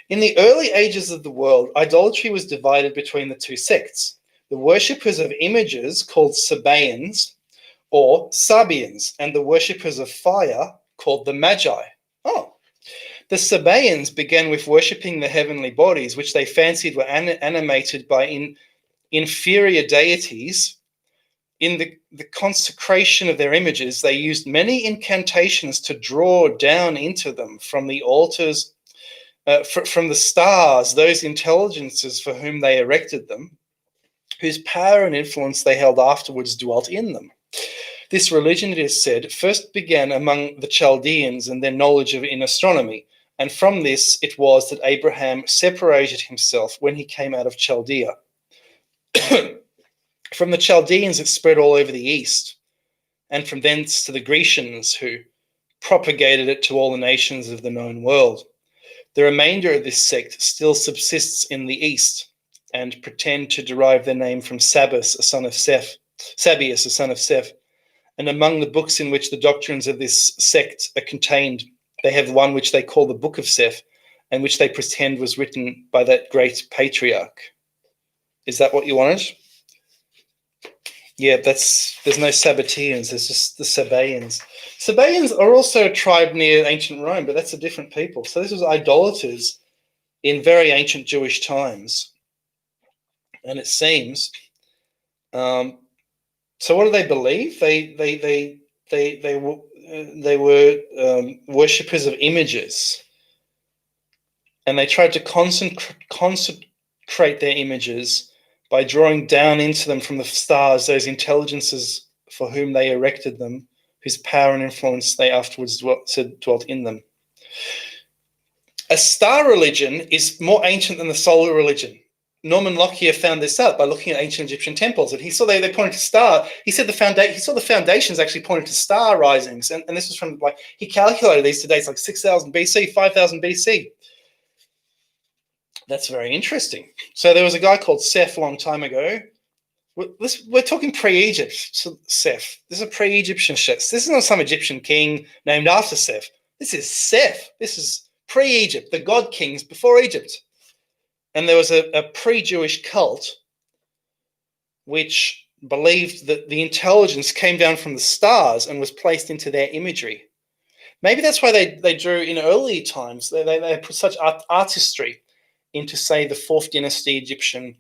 In the early ages of the world, idolatry was divided between the two sects. The worshippers of images, called Sabaeans, or Sabians, and the worshippers of fire, called the Magi. Oh. The Sabaeans began with worshipping the heavenly bodies, which they fancied were animated by inferior deities. In the consecration of their images, they used many incantations to draw down into them from the altars, from the stars, those intelligences for whom they erected them, whose power and influence they held afterwards dwelt in them. This religion, it is said, first began among the Chaldeans and their knowledge in astronomy. And from this it was that Abraham separated himself when he came out of Chaldea. From the Chaldeans it spread all over the east, and from thence to the Grecians, who propagated it to all the nations of the known world. The remainder of this sect still subsists in the east, and pretend to derive their name from Sabius, a son of Seth. And among the books in which the doctrines of this sect are contained, they have one which they call the Book of Seth, and which they pretend was written by that great patriarch. Is that what you wanted? Yeah, there's no Sabbateans, there's just the Sabaeans. Sabaeans are also a tribe near ancient Rome, but that's a different people. So this was idolaters in very ancient Jewish times. And it seems, so what do they believe? They were worshippers of images, and they tried to consecrate their images by drawing down into them from the stars those intelligences for whom they erected them, whose power and influence they afterwards dwelt in them. A star religion is more ancient than the solar religion. Norman Lockyer found this out by looking at ancient Egyptian temples, and he saw they pointed to star. He said he saw the foundations actually pointed to star risings, and this was from he calculated these to dates like 6,000 BC, 5,000 BC. That's very interesting. So there was a guy called Seth a long time ago. We're talking pre-Egypt, Seth. This is a pre-Egyptian Seth. This is not some Egyptian king named after Seth. This is Seth. This is pre-Egypt, the god kings before Egypt. And there was a pre-Jewish cult which believed that the intelligence came down from the stars and was placed into their imagery. Maybe that's why they drew in early times. They put such artistry into, say, the 4th dynasty Egyptian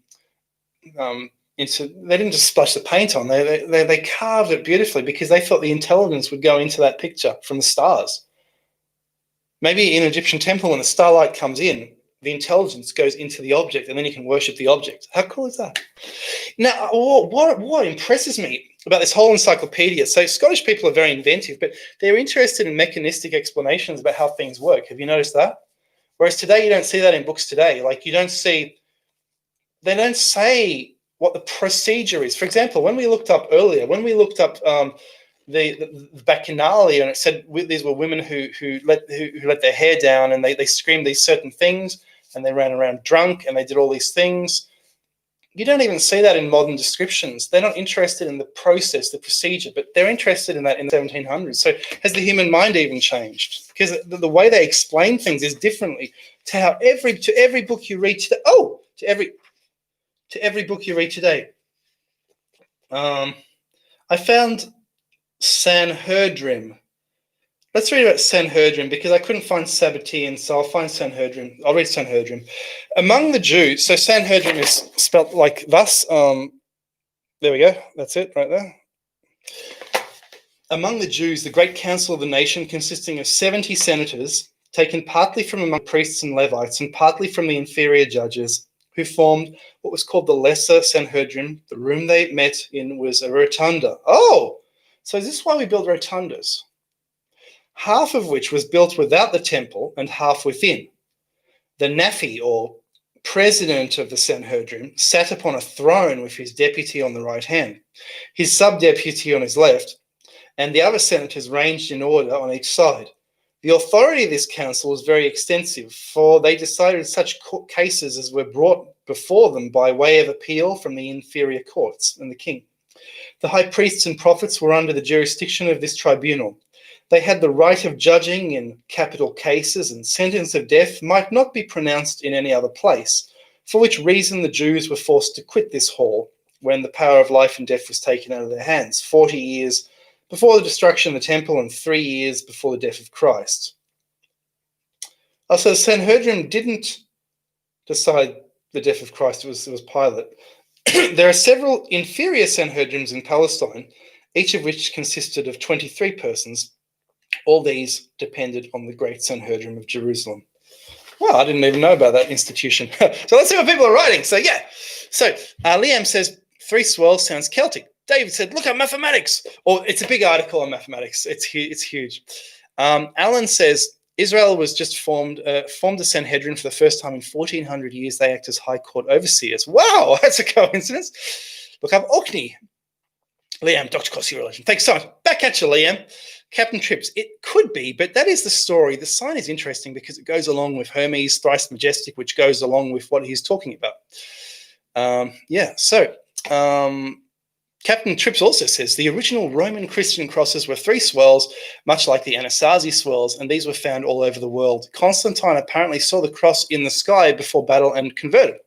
they didn't just splash the paint on. They carved it beautifully because they thought the intelligence would go into that picture from the stars. Maybe in an Egyptian temple, when the starlight comes in, the intelligence goes into the object, and then you can worship the object. How cool is that? Now, what impresses me about this whole encyclopedia, so Scottish people are very inventive, but they're interested in mechanistic explanations about how things work. Have you noticed that? Whereas today, you don't see that in books today. Like, they don't say what the procedure is. For example, when we looked up the Bacchanalia, and it said these were women who let their hair down, and they screamed these certain things, and they ran around drunk, and they did all these things. You don't even see that in modern descriptions. They're not interested in the process, the procedure, but they're interested in that in the 1700s. So has the human mind even changed? Because the way they explain things is differently to how every book you read today. To every book you read today. I found Sanhedrin. Let's read about Sanhedrin because I couldn't find Sabbatean, so I'll find Sanhedrin. I'll read Sanhedrin. Among the Jews, so Sanhedrin is spelt like thus. There we go. That's it right there. Among the Jews, the great council of the nation, consisting of 70 senators, taken partly from among priests and Levites and partly from the inferior judges, who formed what was called the Lesser Sanhedrin. The room they met in was a rotunda. Oh, so is this why we build rotundas? Half of which was built without the temple and half within. The Nafi, or president of the Sanhedrin, sat upon a throne with his deputy on the right hand, his sub-deputy on his left, and the other senators ranged in order on each side. The authority of this council was very extensive, for they decided such cases as were brought before them by way of appeal from the inferior courts and the king. The high priests and prophets were under the jurisdiction of this tribunal. They had the right of judging in capital cases, and sentence of death might not be pronounced in any other place, for which reason the Jews were forced to quit this hall when the power of life and death was taken out of their hands, 40 years before the destruction of the temple and 3 years before the death of Christ. So the Sanhedrin didn't decide the death of Christ, it was Pilate. There are several inferior Sanhedrins in Palestine, each of which consisted of 23 persons. All these depended on the great Sanhedrin of Jerusalem. Well, I didn't even know about that institution. So let's see what people are writing. So Liam says 3 swirls sounds Celtic. David said, look at mathematics. Or it's a big article on mathematics. It's huge. Alan says Israel was just formed a Sanhedrin for the first time in 1400 years. They act as high court overseers. Wow, that's a coincidence. Look up Orkney. Liam, Dr. Kossi relation. Thanks so much. Back at you, Liam. Captain Trips, it could be, but that is the story. The sign is interesting because it goes along with Hermes, thrice majestic, which goes along with what he's talking about. Captain Trips also says the original Roman Christian crosses were 3 swirls, much like the Anasazi swirls, and these were found all over the world. Constantine apparently saw the cross in the sky before battle and converted.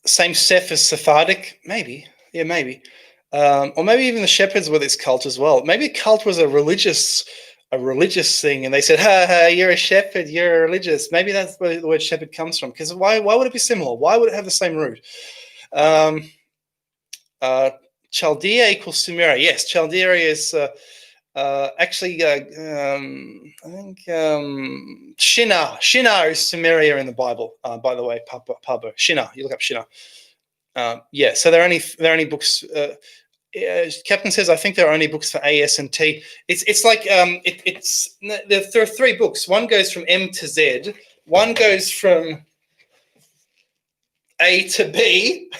Same Seth as Sephardic, maybe. Yeah, maybe. Or maybe even the shepherds were this cult as well. Maybe a cult was a religious thing, and they said, ha, you're a shepherd, you're religious. Maybe that's where the word shepherd comes from. Because why would it be similar? Why would it have the same root? Chaldea equals Sumeria. Yes, Chaldea is actually, I think Shinar. Shinar is Sumeria in the Bible, by the way, Pablo. Shinar, you look up Shinar. So there are only books. Captain says, I think there are only books for A, S, and T. It's like there are 3 books. One goes from M to Z. One goes from A to B,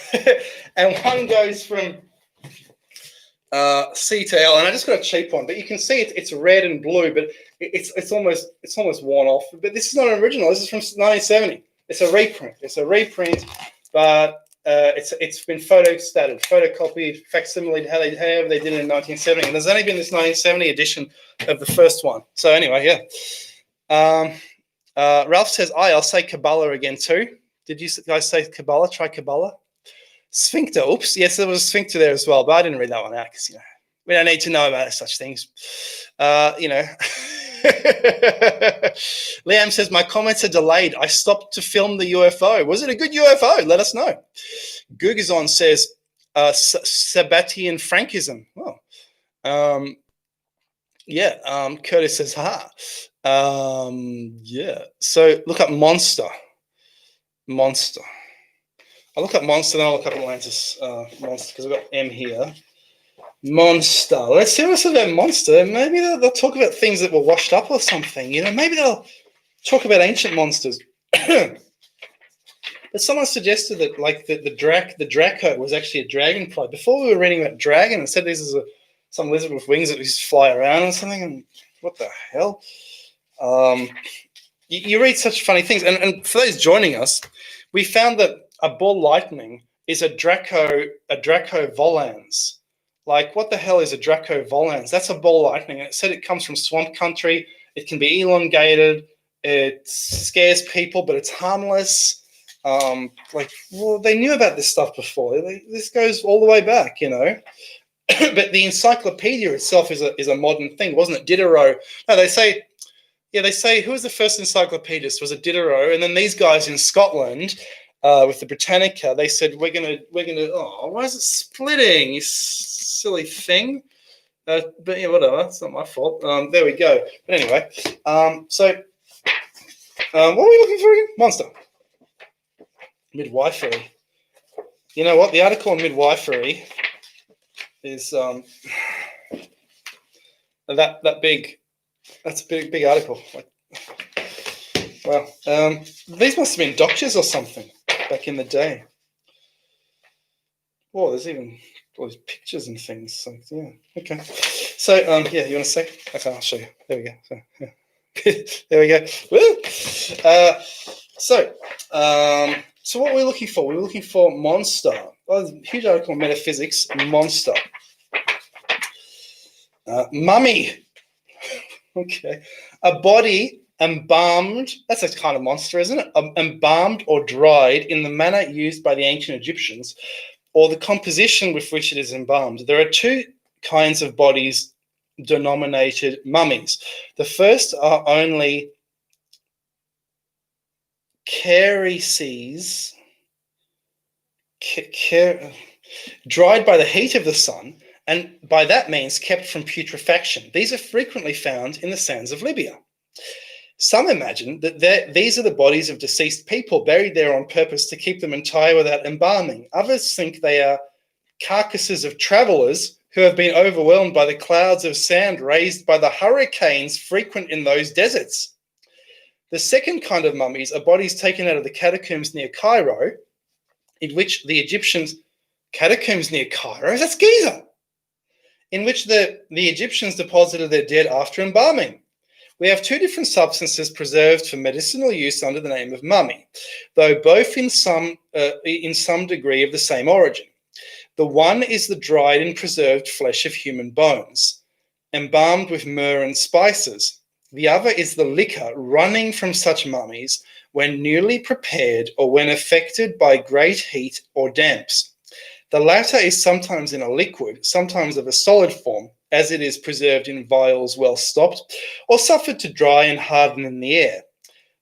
and one goes from C to L. And I just got a cheap one, but you can see it's red and blue, but it's almost worn off. But this is not an original. This is from 1970. It's a reprint, but it's been photocopied, facsimile, however they did it in 1970. And there's only been this 1970 edition of the first one. So anyway, Ralph says, I'll say Kabbalah again too. Did you guys say Kabbalah? Try Kabbalah. Sphincter. Oops. Yes, there was a sphincter there as well, but I didn't read that one out because, we don't need to know about such things. Liam says, my comments are delayed. I stopped to film the UFO. Was it a good UFO? Let us know. Gugazon says, Sabbatian Frankism. Oh. Curtis says, ha. So look up Monster. I'll look up Monster, then I'll look up Atlantis Monster, because I've got M here. Monster. Let's see what it says about Monster. Maybe they'll talk about things that were washed up or something. Maybe they'll talk about ancient monsters. But someone suggested that, like, the Draco was actually a dragonfly. Before we were reading about dragon, it said this is some lizard with wings that just fly around or something. And what the hell? You read such funny things. And for those joining us, we found that a ball lightning is a Draco volans. Like, what the hell is a Draco volans? That's a ball lightning. And it said it comes from swamp country. It can be elongated. It scares people, but it's harmless. They knew about this stuff before. This goes all the way back, But the encyclopedia itself is a modern thing, wasn't it? Diderot. No, they say who was the first encyclopedist? Was it Diderot? And then these guys in Scotland, with the Britannica, they said we're gonna. Oh, why is it splitting? You silly thing. But yeah, whatever. It's not my fault. There we go. But anyway, what were we looking for again? Monster. Midwifery. You know what? The article on midwifery is that big. That's a big article. Wow. These must have been doctors or something back in the day. Oh, there's even all these pictures and things. So, yeah. Okay. So, you want to say? Okay, I'll show you. There we go. So, yeah. There we go. Woo! So what are we looking for? We're looking for monster. Oh, there's a huge article on metaphysics. Monster. Mummy. Okay. A body embalmed. That's a kind of monster, isn't it? Embalmed or dried in the manner used by the ancient Egyptians, or the composition with which it is embalmed. There are two kinds of bodies denominated mummies. The first are only carices, dried by the heat of the sun, and by that means kept from putrefaction. These are frequently found in the sands of Libya. Some imagine that these are the bodies of deceased people buried there on purpose to keep them entire without embalming. Others think they are carcasses of travelers who have been overwhelmed by the clouds of sand raised by the hurricanes frequent in those deserts. The second kind of mummies are bodies taken out of the catacombs near Cairo, in which the Egyptians... Catacombs near Cairo? That's Giza! In which the Egyptians deposited their dead after embalming. We have two different substances preserved for medicinal use under the name of mummy, though both in some degree of the same origin. The one is the dried and preserved flesh of human bones, embalmed with myrrh and spices. The other is the liquor running from such mummies when newly prepared or when affected by great heat or damps. The latter is sometimes in a liquid, sometimes of a solid form, as it is preserved in vials well stopped, or suffered to dry and harden in the air.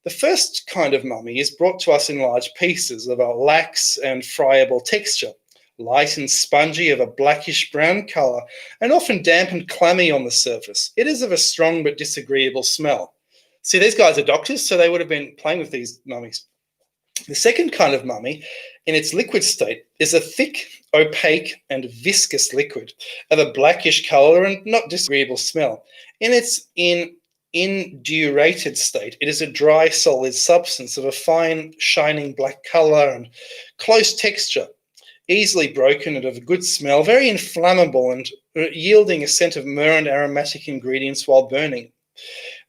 The first kind of mummy is brought to us in large pieces of a lax and friable texture, light and spongy, of a blackish brown colour, and often damp and clammy on the surface. It is of a strong but disagreeable smell. See, these guys are doctors, so they would have been playing with these mummies. The second kind of mummy, in its liquid state, is a thick, opaque, and viscous liquid of a blackish colour and not disagreeable smell. In its indurated state, it is a dry, solid substance of a fine, shining black colour and close texture, easily broken and of a good smell, very inflammable and yielding a scent of myrrh and aromatic ingredients while burning.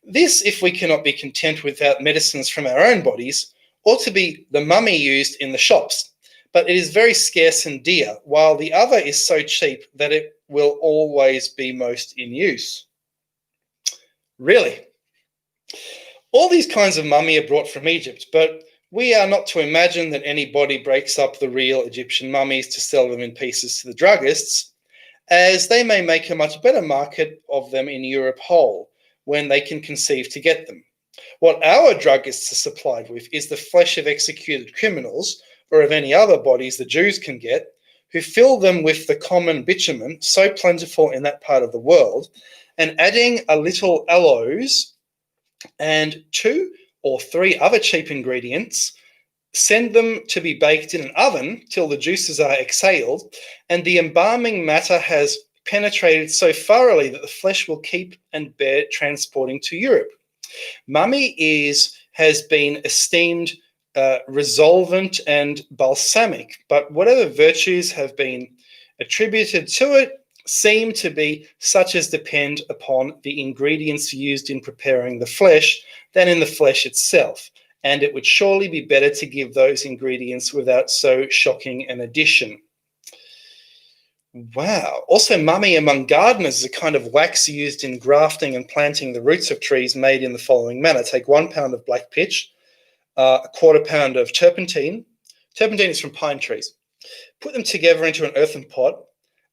This, if we cannot be content without medicines from our own bodies, ought to be the mummy used in the shops, but it is very scarce and dear, while the other is so cheap that it will always be most in use. Really? All these kinds of mummy are brought from Egypt, but we are not to imagine that anybody breaks up the real Egyptian mummies to sell them in pieces to the druggists, as they may make a much better market of them in Europe whole, when they can conceive to get them. What our druggists are supplied with is the flesh of executed criminals, or of any other bodies the Jews can get, who fill them with the common bitumen, so plentiful in that part of the world, and adding a little aloes and 2 or 3 other cheap ingredients, send them to be baked in an oven till the juices are exhaled, and the embalming matter has penetrated so thoroughly that the flesh will keep and bear transporting to Europe. Mummy has been esteemed resolvent and balsamic, but whatever virtues have been attributed to it seem to be such as depend upon the ingredients used in preparing the flesh than in the flesh itself, and it would surely be better to give those ingredients without so shocking an addition. Wow. Also, mummy among gardeners is a kind of wax used in grafting and planting the roots of trees, made in the following manner. Take 1 pound of black pitch, a 1/4 pound of turpentine. Turpentine is from pine trees. Put them together into an earthen pot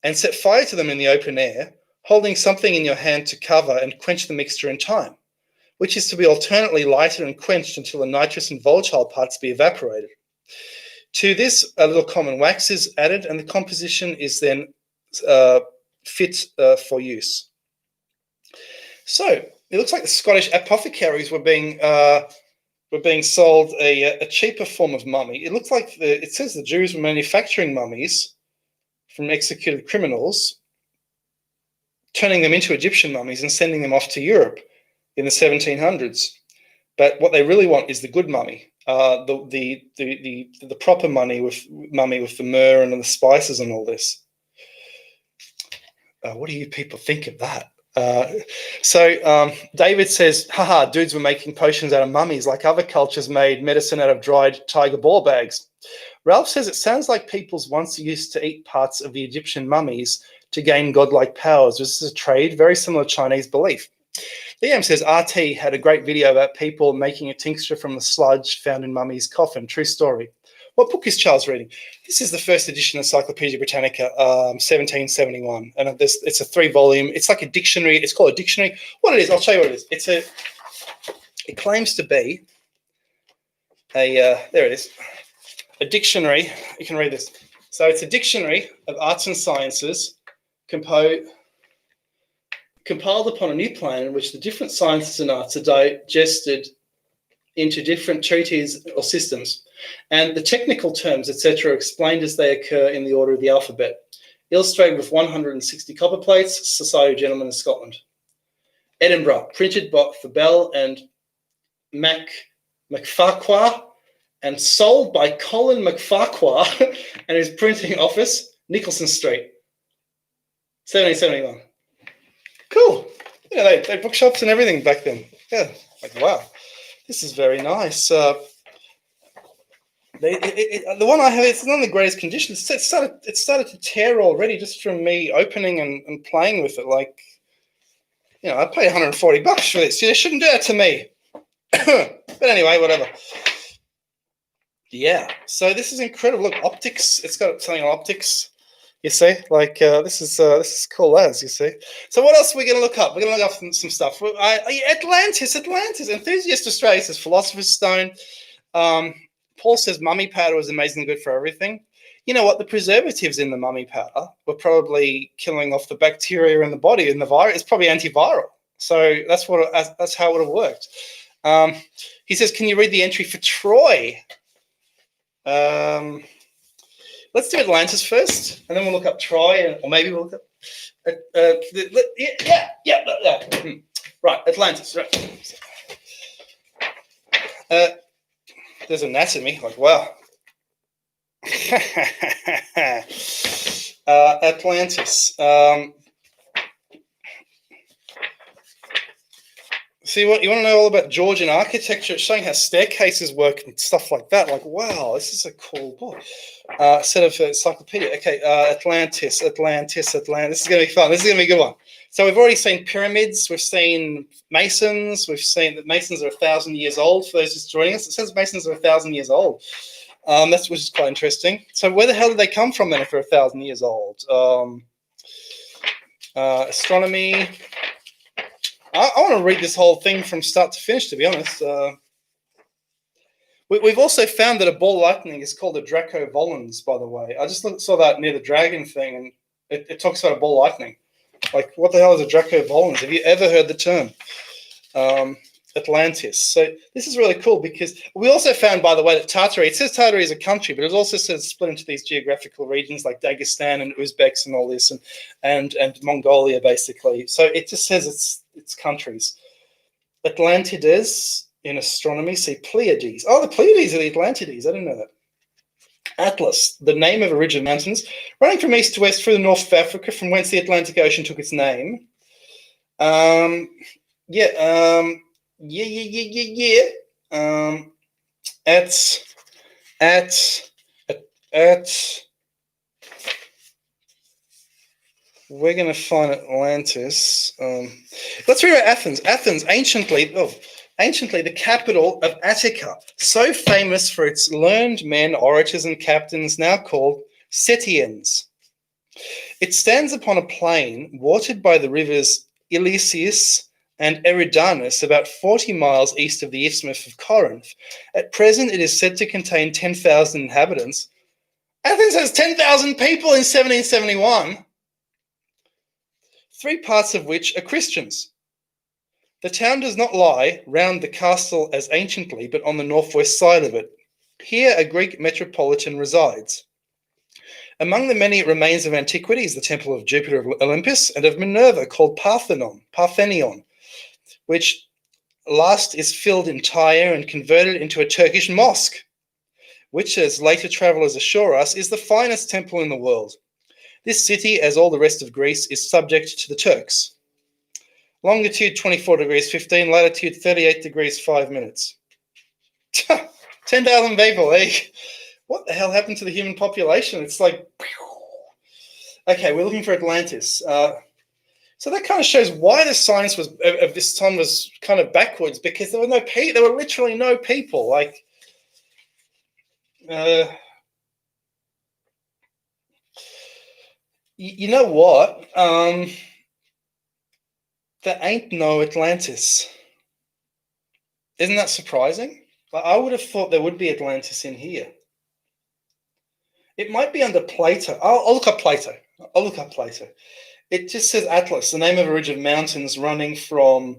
and set fire to them in the open air, holding something in your hand to cover, and quench the mixture in time, which is to be alternately lighted and quenched until the nitrous and volatile parts be evaporated. To this, a little common wax is added, and the composition is then fit for use. So it looks like the Scottish apothecaries were being sold a cheaper form of mummy. It looks like it says the Jews were manufacturing mummies from executed criminals, turning them into Egyptian mummies and sending them off to Europe in the 1700s. But what they really want is the good mummy. The proper mummy with the myrrh and the spices and all this. What do you people think of that? David says, haha, dudes were making potions out of mummies like other cultures made medicine out of dried tiger ball bags. Ralph says it sounds like peoples once used to eat parts of the Egyptian mummies to gain godlike powers. This is a trade, very similar to Chinese belief. Liam says RT had a great video about people making a tincture from the sludge found in mummy's coffin. True story. What book is Charles reading? This is the first edition of Encyclopedia Britannica, 1771. And it's a 3-volume. It's like a dictionary. It's called a dictionary. What it is, I'll show you what it is. It claims to be there it is, a dictionary. You can read this. So it's a dictionary of arts and sciences compiled upon a new plan in which the different sciences and arts are digested into different treatises or systems, and the technical terms, etc., explained as they occur in the order of the alphabet. Illustrated with 160 copper plates, Society of Gentlemen of Scotland. Edinburgh, printed for Bell and MacFarquhar, and sold by Colin MacFarquhar and his printing office, Nicholson Street, 1771. Cool. Yeah, they had bookshops and everything back then. Yeah, like, wow. This is very nice. The one I have, it's not in the greatest condition. It started to tear already just from me opening and playing with it. Like, I paid $140 for this. You shouldn't do that to me. But anyway, whatever. Yeah. So this is incredible. Look, optics. It's got something on optics. You see, like this is cool as you see. So what else are we going to look up? We're going to look up some stuff. Atlantis. Enthusiast Australia says Philosopher's Stone. Paul says mummy powder was amazingly good for everything. You know what? The preservatives in the mummy powder were probably killing off the bacteria in the body, and the virus. It's probably antiviral. So that's how it would have worked. He says, can you read the entry for Troy? Let's do Atlantis first, and then we'll look up Troy, or maybe we'll look up. Right, Atlantis. Right. There's anatomy. Like, wow. Atlantis. See what you want to know all about Georgian architecture? It's showing how staircases work and stuff like that. Like, wow, this is a cool book. Set of encyclopedia. Okay, Atlantis. This is going to be fun. This is going to be a good one. So we've already seen pyramids. We've seen masons. We've seen that masons are 1,000 years old. For those just joining us, it says masons are 1,000 years old. Which is quite interesting. So where the hell did they come from then if they're 1,000 years old? Astronomy. I want to read this whole thing from start to finish, to be honest. We've also found that a ball lightning is called a Draco Volans, by the way. I just saw that near the dragon thing, and it talks about a ball lightning. Like, what the hell is a Draco Volans? Have you ever heard the term? Atlantis. So this is really cool because we also found, by the way, that Tartary, it says Tartary is a country, but it also says split into these geographical regions like Dagestan and Uzbeks and all this, and Mongolia, basically. So it just says it's countries. Atlantides in astronomy, see Pleiades. Oh, the Pleiades are the Atlantides. I didn't know that. Atlas, the name of a ridge of mountains running from east to west through the north of Africa, from whence the Atlantic Ocean took its name. At we're going to find Atlantis. Let's read about Athens. Athens, anciently the capital of Attica, so famous for its learned men, orators, and captains, now called Cettians. It stands upon a plain watered by the rivers Ilissus and Eridanus, about 40 miles east of the Isthmus of Corinth. At present, it is said to contain 10,000 inhabitants. Athens has 10,000 people in 1771, 3 parts of which are Christians. The town does not lie round the castle as anciently, but on the northwest side of it. Here a Greek metropolitan resides. Among the many remains of antiquity is the temple of Jupiter of Olympus and of Minerva, called Parthenion, which last is filled entire and converted into a Turkish mosque, which, as later travellers assure us, is the finest temple in the world. This city, as all the rest of Greece, is subject to the Turks. Longitude 24 degrees 15, latitude 38 degrees 5 minutes. 10,000 people. What the hell happened to the human population? It's like, okay, we're looking for Atlantis. So that kind of shows why the science of this time was kind of backwards, because there were literally no people. Like, you know what? There ain't no Atlantis. Isn't that surprising? I would have thought there would be Atlantis in here. It might be under Plato. I'll look up Plato. It just says Atlas, the name of a ridge of mountains running from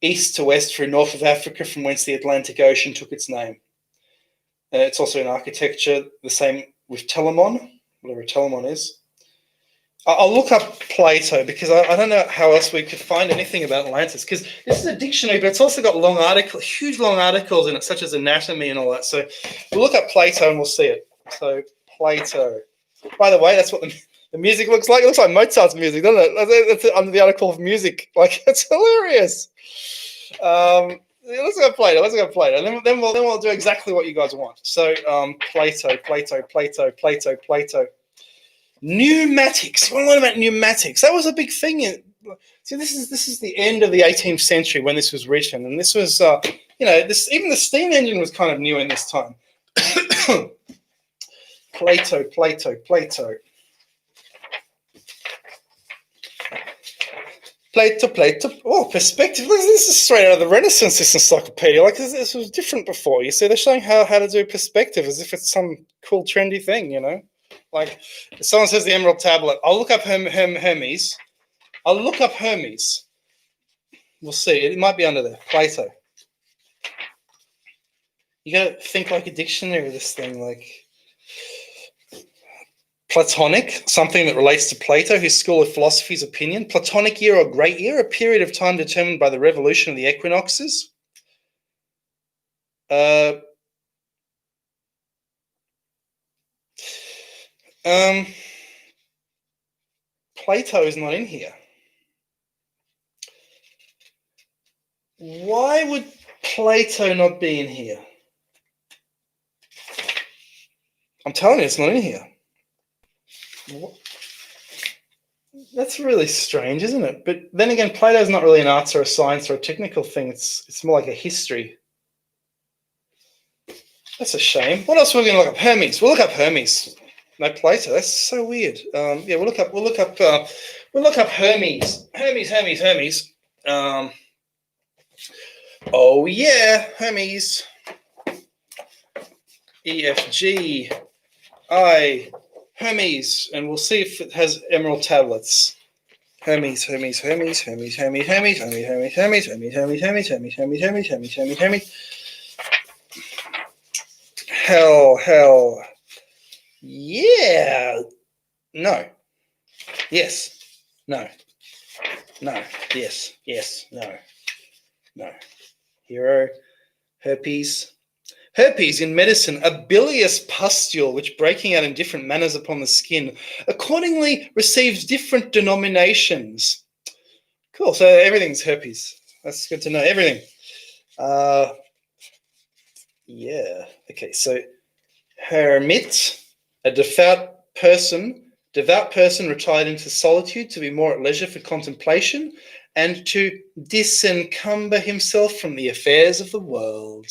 east to west through north of Africa, from whence the Atlantic Ocean took its name. It's also in architecture, the same with Telamon, whatever Telamon is. I'll look up Plato because I don't know how else we could find anything about Atlantis, because this is a dictionary, but it's also got huge long articles in it, such as anatomy and all that. So we'll look up Plato and we'll see it. So Plato. By the way, that's what the music looks like. It looks like Mozart's music, doesn't it? That's under the article of music. Like, it's hilarious. Let's go Plato. And then we'll do exactly what you guys want. So Plato. Pneumatics. You want to learn about pneumatics? That was a big thing. See, this is the end of the 18th century when this was written, and this was, even the steam engine was kind of new in this time. Plato. Oh, perspective. This is straight out of the Renaissance, this encyclopedia. Like, this was different before. You see, they're showing how to do perspective as if it's some cool, trendy thing, you know? Like, if someone says the Emerald Tablet, I'll look up Hermes. We'll see. It might be under there. Plato. You got to think like a dictionary of this thing. Like, Platonic, something that relates to Plato, his school of philosophy's opinion. Platonic year or great year, a period of time determined by the revolution of the equinoxes. Plato is not in here. Why would Plato not be in here? I'm telling you, it's not in here. What? That's really strange, isn't it? But then again, Plato's not really an arts or a science or a technical thing. It's more like a history. That's a shame. What else are we going to look up? Hermes. We'll look up Hermes. No Plato. That's so weird. We'll look up Hermes. Hermes. Oh yeah, Hermes. EFG. Hermes, and we'll see if it has emerald tablets. Hermes, Hermes, Hermes, Hermes, Hermes, Hermes, Hermes, Hermes, Hermes, Hermes, Hermes, Hermes, Hermes, Hermes, Hermes, Hermes, Hermes, Hermes. Hell. Yeah. No. Yes. No. No. Yes. Yes. No. No. Hero. Herpes. Herpes in medicine, a bilious pustule which breaking out in different manners upon the skin, accordingly receives different denominations. Cool. So everything's herpes. That's good to know. Everything. Yeah. Okay. So hermit, a devout person retired into solitude to be more at leisure for contemplation and to disencumber himself from the affairs of the world.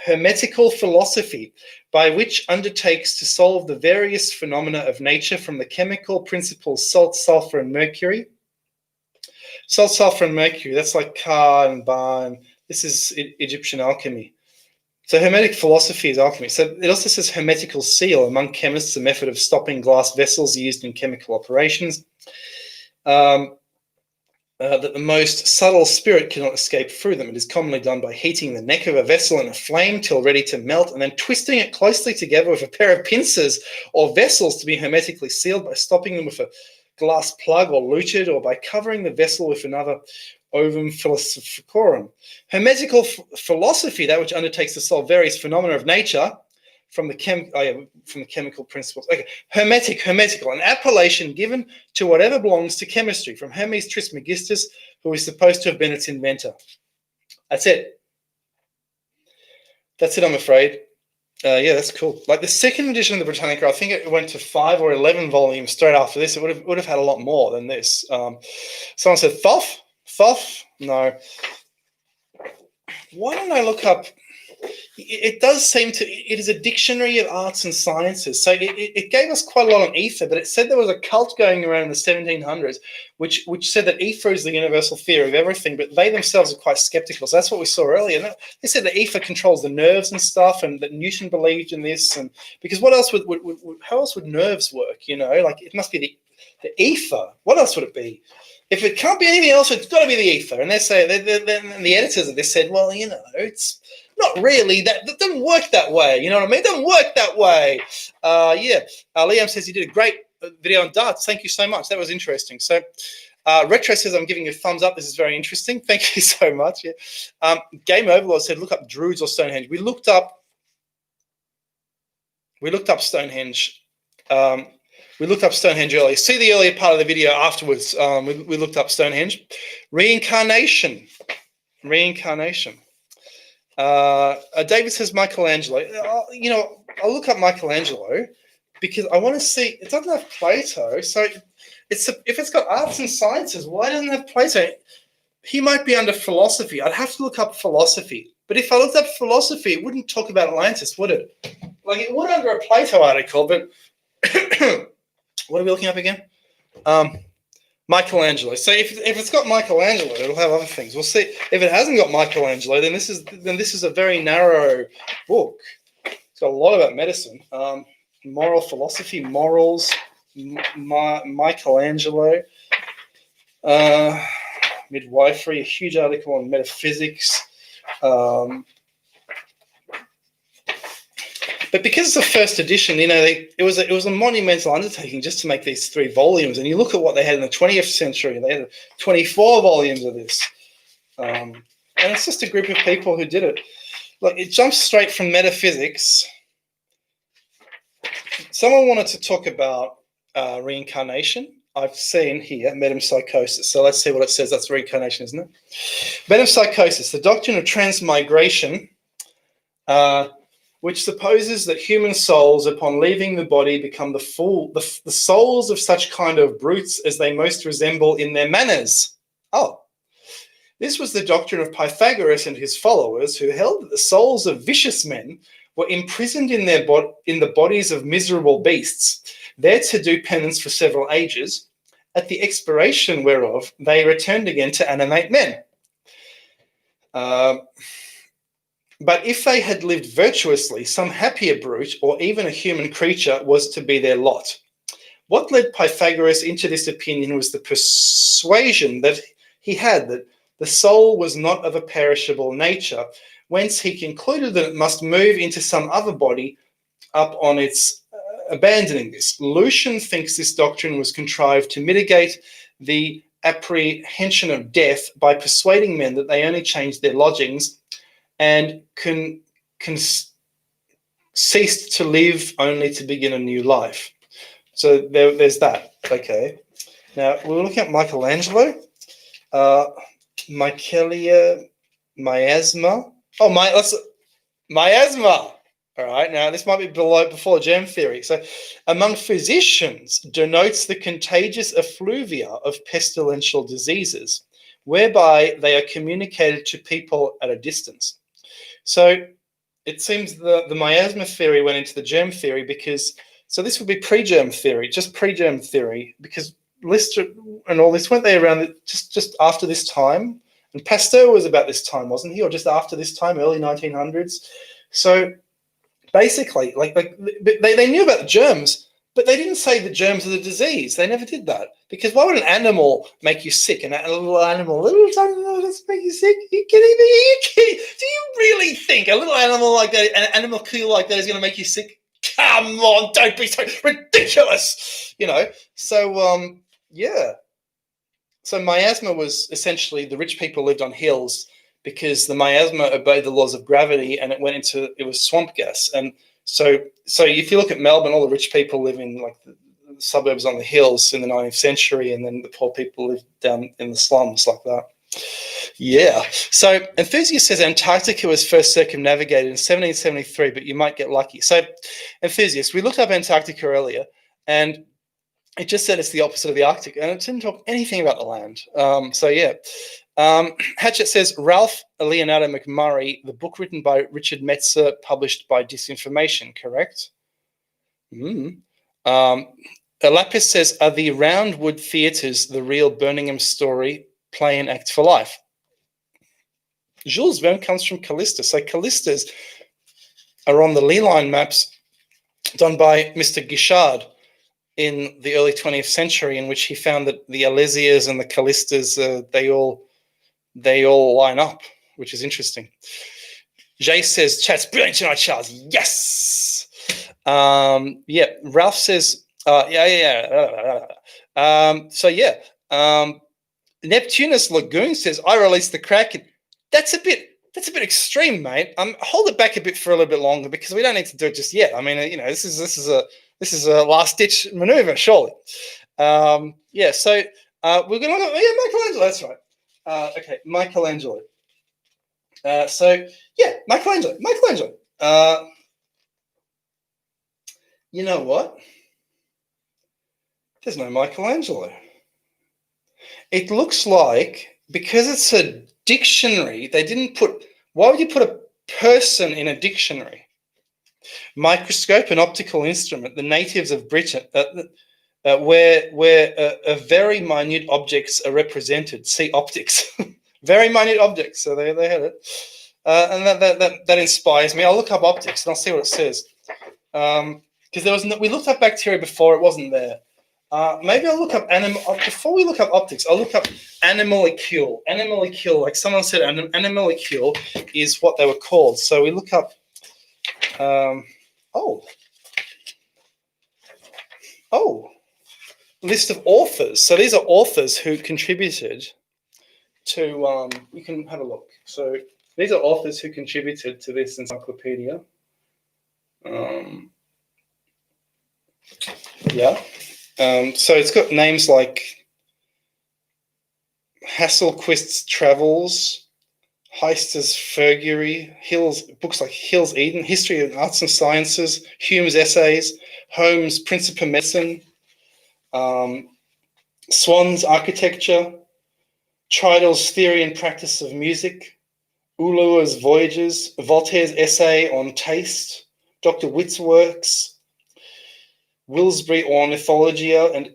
Hermetical philosophy, by which undertakes to solve the various phenomena of nature from the chemical principles salt, sulfur, and mercury. Salt, sulfur, and mercury, that's like Ka and Ba, and this is Egyptian alchemy. So hermetic philosophy is alchemy. So it also says hermetical seal, among chemists, a method of stopping glass vessels used in chemical operations. That the most subtle spirit cannot escape through them. It is commonly done by heating the neck of a vessel in a flame till ready to melt, and then twisting it closely together with a pair of pincers or vessels to be hermetically sealed by stopping them with a glass plug or luted, or by covering the vessel with another ovum philosophicorum. Hermetical philosophy, that which undertakes to solve various phenomena of nature from the chemical principles. Okay, hermetical, an appellation given to whatever belongs to chemistry, from Hermes Trismegistus, who is supposed to have been its inventor. That's it. I'm afraid. Yeah, that's cool. Like the second edition of the Britannica, I think it went to 5 or 11 volumes straight after this. It would have had a lot more than this. Someone said Thoth? No. Why don't I look up? It does seem to. It is a dictionary of arts and sciences. So it gave us quite a lot on ether, but it said there was a cult going around in the 1700s, which said that ether is the universal theory of everything. But they themselves are quite skeptical. So that's what we saw earlier. They said that ether controls the nerves and stuff, and that Newton believed in this. And because what else how else would nerves work? Like it must be the ether. What else would it be? If it can't be anything else, it's got to be the ether. And they say the editors of this said, well, it's not really. That doesn't work that way. You know what I mean? It doesn't work that way. Liam says you did a great video on darts. Thank you so much. That was interesting. So Retro says I'm giving you a thumbs up. This is very interesting. Thank you so much. Yeah. Game Overlord said look up Druids or Stonehenge. We looked up Stonehenge. We looked up Stonehenge earlier. See the earlier part of the video afterwards. We looked up Stonehenge. Reincarnation. David says Michelangelo. I'll look up Michelangelo because I want to see. It doesn't have Plato, so if it's got arts and sciences, why doesn't it have Plato? He might be under philosophy. I'd have to look up philosophy. But if I looked up philosophy, it wouldn't talk about Atlantis, would it? Like it would under a Plato article, but what are we looking up again? Michelangelo. So if it's got Michelangelo, it'll have other things. We'll see. If it hasn't got Michelangelo, then this is a very narrow book. It's got a lot about medicine, moral philosophy, morals, Michelangelo, midwifery, a huge article on metaphysics. But because it's the first edition, it was a monumental undertaking just to make these 3 volumes. And you look at what they had in the 20th century, they had 24 volumes of this. And it's just a group of people who did it. Look, it jumps straight from metaphysics. Someone wanted to talk about reincarnation. I've seen here metempsychosis. So let's see what it says. That's reincarnation, isn't it? Metempsychosis, the doctrine of transmigration, which supposes that human souls, upon leaving the body, become the souls of such kind of brutes as they most resemble in their manners. Oh, this was the doctrine of Pythagoras and his followers, who held that the souls of vicious men were imprisoned in the bodies of miserable beasts, there to do penance for several ages, at the expiration whereof they returned again to animate men. But if they had lived virtuously, some happier brute or even a human creature was to be their lot. What led Pythagoras into this opinion was the persuasion that he had that the soul was not of a perishable nature, whence he concluded that it must move into some other body up on its abandoning this. Lucian thinks this doctrine was contrived to mitigate the apprehension of death by persuading men that they only changed their lodgings and ceased to live only to begin a new life. So there's that. Okay. Now we're looking at Michelangelo, miasma. Miasma. All right. Now this might be before germ theory. So, among physicians, denotes the contagious effluvia of pestilential diseases, whereby they are communicated to people at a distance. So, it seems the miasma theory went into the germ theory because. So this would be pre-germ theory, just pre-germ theory, because Lister and all this, weren't they around just after this time? And Pasteur was about this time, wasn't he? Or just after this time, early 1900s. So basically, they knew about the germs, but they didn't say the germs are the disease. They never did that. Because why would an animal make you sick? And a little animal, does make you sick? Are you kidding me? Do you really think a little animal like that, an animal kill like that is going to make you sick? Come on, don't be so ridiculous, So, yeah. So miasma was essentially the rich people lived on hills because the miasma obeyed the laws of gravity and it was swamp gas. And so if you look at Melbourne, all the rich people live in like the suburbs on the hills in the 19th century, and then the poor people live down in the slums like that. Yeah. So Enthusiast says Antarctica was first circumnavigated in 1773, but you might get lucky. So Enthusiast, we looked up Antarctica earlier, and it just said it's the opposite of the Arctic, and it didn't talk anything about the land. Hatchett says Ralph Leonardo McMurray, the book written by Richard Metzer, published by Disinformation, correct? Lapis says, are the Roundwood Theatres the real Birmingham story? Play and act for life. Jules Verne comes from Callista. So Callistas are on the Leline maps done by Mr. Guichard in the early 20th century, in which he found that the Alesias and the Callistas, they all line up, which is interesting. Jay says, chat's brilliant tonight, Charles. Yes. Ralph says, Neptunus Lagoon says, I released the Kraken. That's a bit extreme, mate. Hold it back a bit for a little bit longer, because we don't need to do it just yet. I mean, this is a last ditch maneuver, surely. We're going to look at Michelangelo. That's right. Okay, Michelangelo. Michelangelo. You know what? There's no Michelangelo. It looks like, because it's a dictionary, they didn't put. Why would you put a person in a dictionary? Microscope, an optical instrument. The natives of Britain, where very minute objects are represented. See optics. Very minute objects. So they had it, and that inspires me. I'll look up optics and I'll see what it says. Because there was we looked up bacteria before, it wasn't there. Maybe I'll look up before we look up optics. I'll look up animalicule. Animalicule, like someone said, animalicule is what they were called. So we look up. List of authors. So these are authors who contributed to. You can have a look. So these are authors who contributed to this encyclopedia. So it's got names like Hasselquist's Travels, Heister's Fergury, books like Hill's Eden, History of Arts and Sciences, Hume's Essays, Holmes' Principia Medicine, Swann's Architecture, Tridel's Theory and Practice of Music, Ulloa's Voyages, Voltaire's Essay on Taste, Dr. Witt's works, Wilsbury Ornithologia and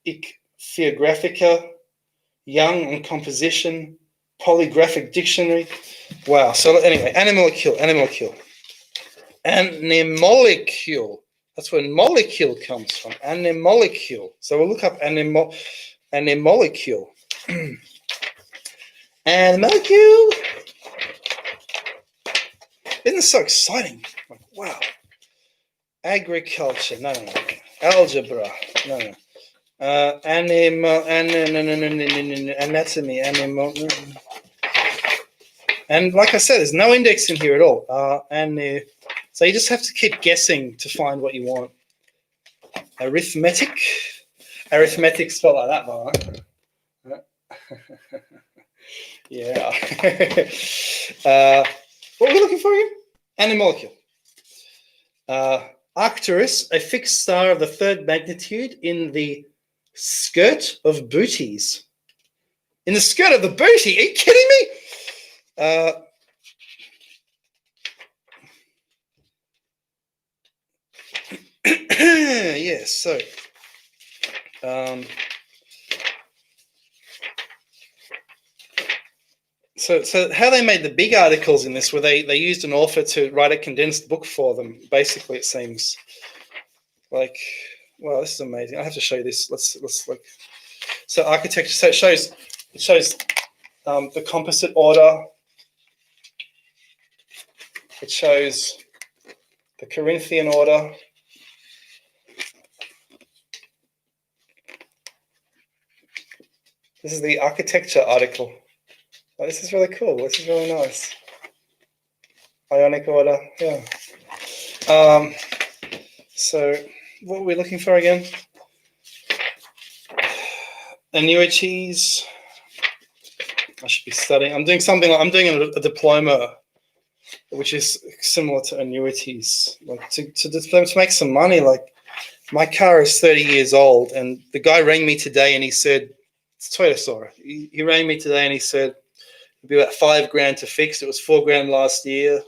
Ichthyographica, Young on Composition, Polygraphic dictionary. Wow. So anyway, animalcule. Animalcule. That's where molecule comes from. Animalcule. So we'll look up animalcule. Animalcule. Isn't this so exciting? Like, wow. Agriculture. No. Algebra. No. Anatomy. Animal. And like I said, there's no index in here at all. So you just have to keep guessing to find what you want. Arithmetic spelled like that, by the way. Yeah. What are we looking for again? Animalcule. Arcturus, a fixed star of the third magnitude in the skirt of booties. In the skirt of the booty? Are you kidding me? Yes, so how they made the big articles in this were they used an author to write a condensed book for them. Basically, it seems like, wow, this is amazing. I have to show you this. Let's look. So architecture. So it shows the composite order. It shows the Corinthian order. This is the architecture article. Oh, this is really cool. This is really nice. Ionic order, yeah. So what are we looking for again? Annuities. I should be studying. I'm doing a diploma, which is similar to annuities, like to make some money. Like, my car is 30 years old, and the guy rang me today and he said, it's Toyota Sora. He rang me today and he said it'd be about $5,000 to fix. It was $4,000 last year.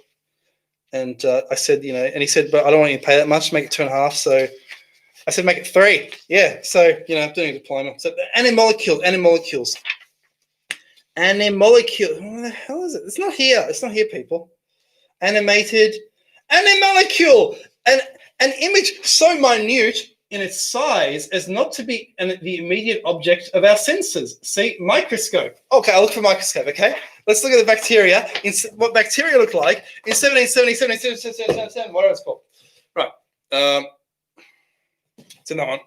And I said, and he said, but I don't want you to pay that much, make it 2.5. So I said, make it 3. Yeah. So, I'm doing a diploma. So animalcules. Animalcule. What the hell is it? It's not here. It's not here, people. Animated. Animalcule. An image so minute in its size as not to be the immediate object of our senses. See, microscope. Okay, I'll look for microscope, okay? Let's look at the bacteria. What bacteria look like in 1777, whatever it's called. Right. It's in that one.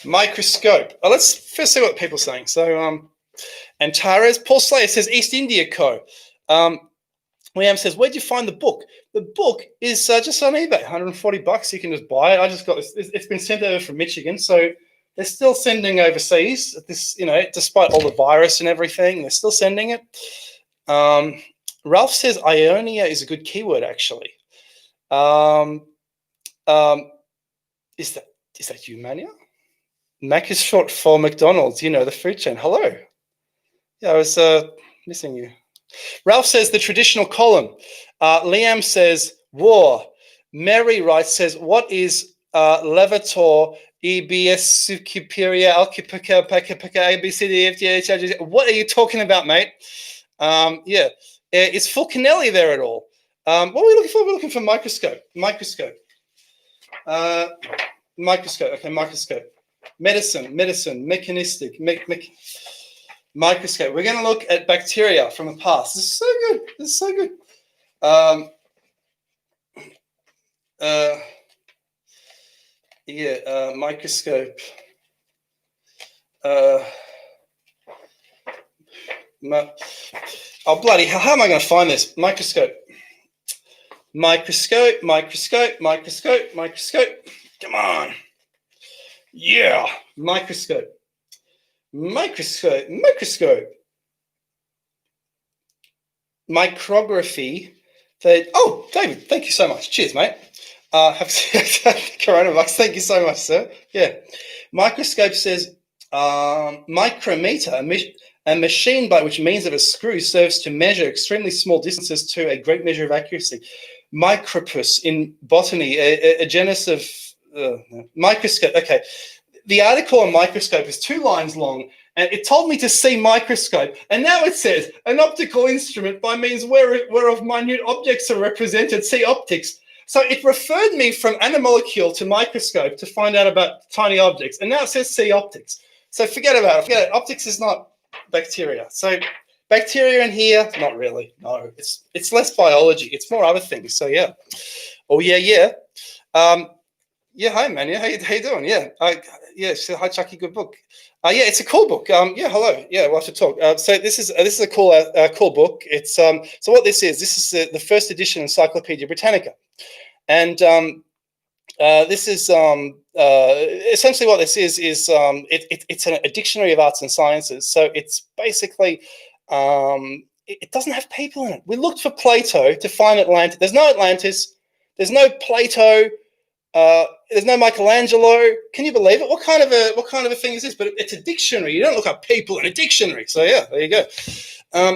Microscope. Let's first see what people are saying. So, Antares. Paul Slater says East India Co. Liam says, where'd you find the book? The book is just on eBay, $140. You can just buy it. I just got this. It's been sent over from Michigan, so they're still sending overseas. This, despite all the virus and everything, they're still sending it. Ralph says Ionia is a good keyword, actually. Is that you, Mania? Mac is short for McDonald's. The food chain. Hello. Yeah, I was missing you. Ralph says the traditional column. Liam says war. Mary writes, says, what is Levator, EBS, Superior, Alkipaka, ABCD, what are you talking about, mate? Yeah. Is Fulcanelli there at all? What are we looking for? We're looking for microscope. Microscope. Okay, microscope. Medicine, mechanistic, microscope. We're going to look at bacteria from the past. This is so good. Microscope. Bloody hell, how am I going to find this? Microscope. Come on. Yeah. Microscope. Micrography. David, thank you so much. Cheers, mate. Coronavirus, thank you so much, sir. Yeah. Microscope says micrometer, a machine by which means of a screw serves to measure extremely small distances to a great measure of accuracy. Micropus in botany, a genus of microscope. Okay. The article on microscope is 2 lines long, And it told me to see microscope. And now it says an optical instrument by means whereof minute objects are represented, see optics. So it referred me from animalcule to microscope to find out about tiny objects. And now it says see optics. So forget about it. Forget it. Optics is not bacteria. So bacteria in here, not really. No, it's less biology. It's more other things. So yeah. Oh yeah, yeah. Yeah, hi man. Yeah, how you doing? Yeah, yeah. So, hi Chucky, good book. Yeah, it's a cool book. Yeah, hello. Yeah, we'll have to talk. So this is a cool book. It's so what this is the first edition Encyclopedia Britannica, and this is essentially what this is it's a dictionary of arts and sciences. So it's basically it doesn't have people in it. We looked for Plato to find Atlantis. There's no Atlantis. There's no Plato. There's no Michelangelo. Can you believe it? What kind of a thing is this? But it's a dictionary. You don't look up people in a dictionary. So yeah, there you go.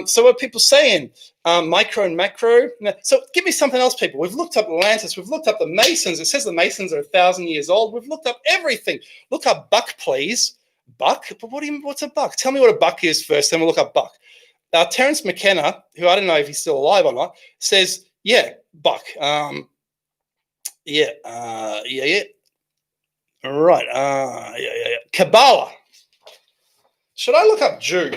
So what are people saying? Micro and macro. So give me something else, people. We've looked up Atlantis. We've looked up the Masons. It says the Masons are 1,000 years old. We've looked up everything. Look up buck, please. Buck? But what's a buck? Tell me what a buck is first, then we'll look up buck. Terence McKenna, who I don't know if he's still alive or not, says, yeah, buck. Yeah. Right. Yeah. Kabbalah. Should I look up Jew?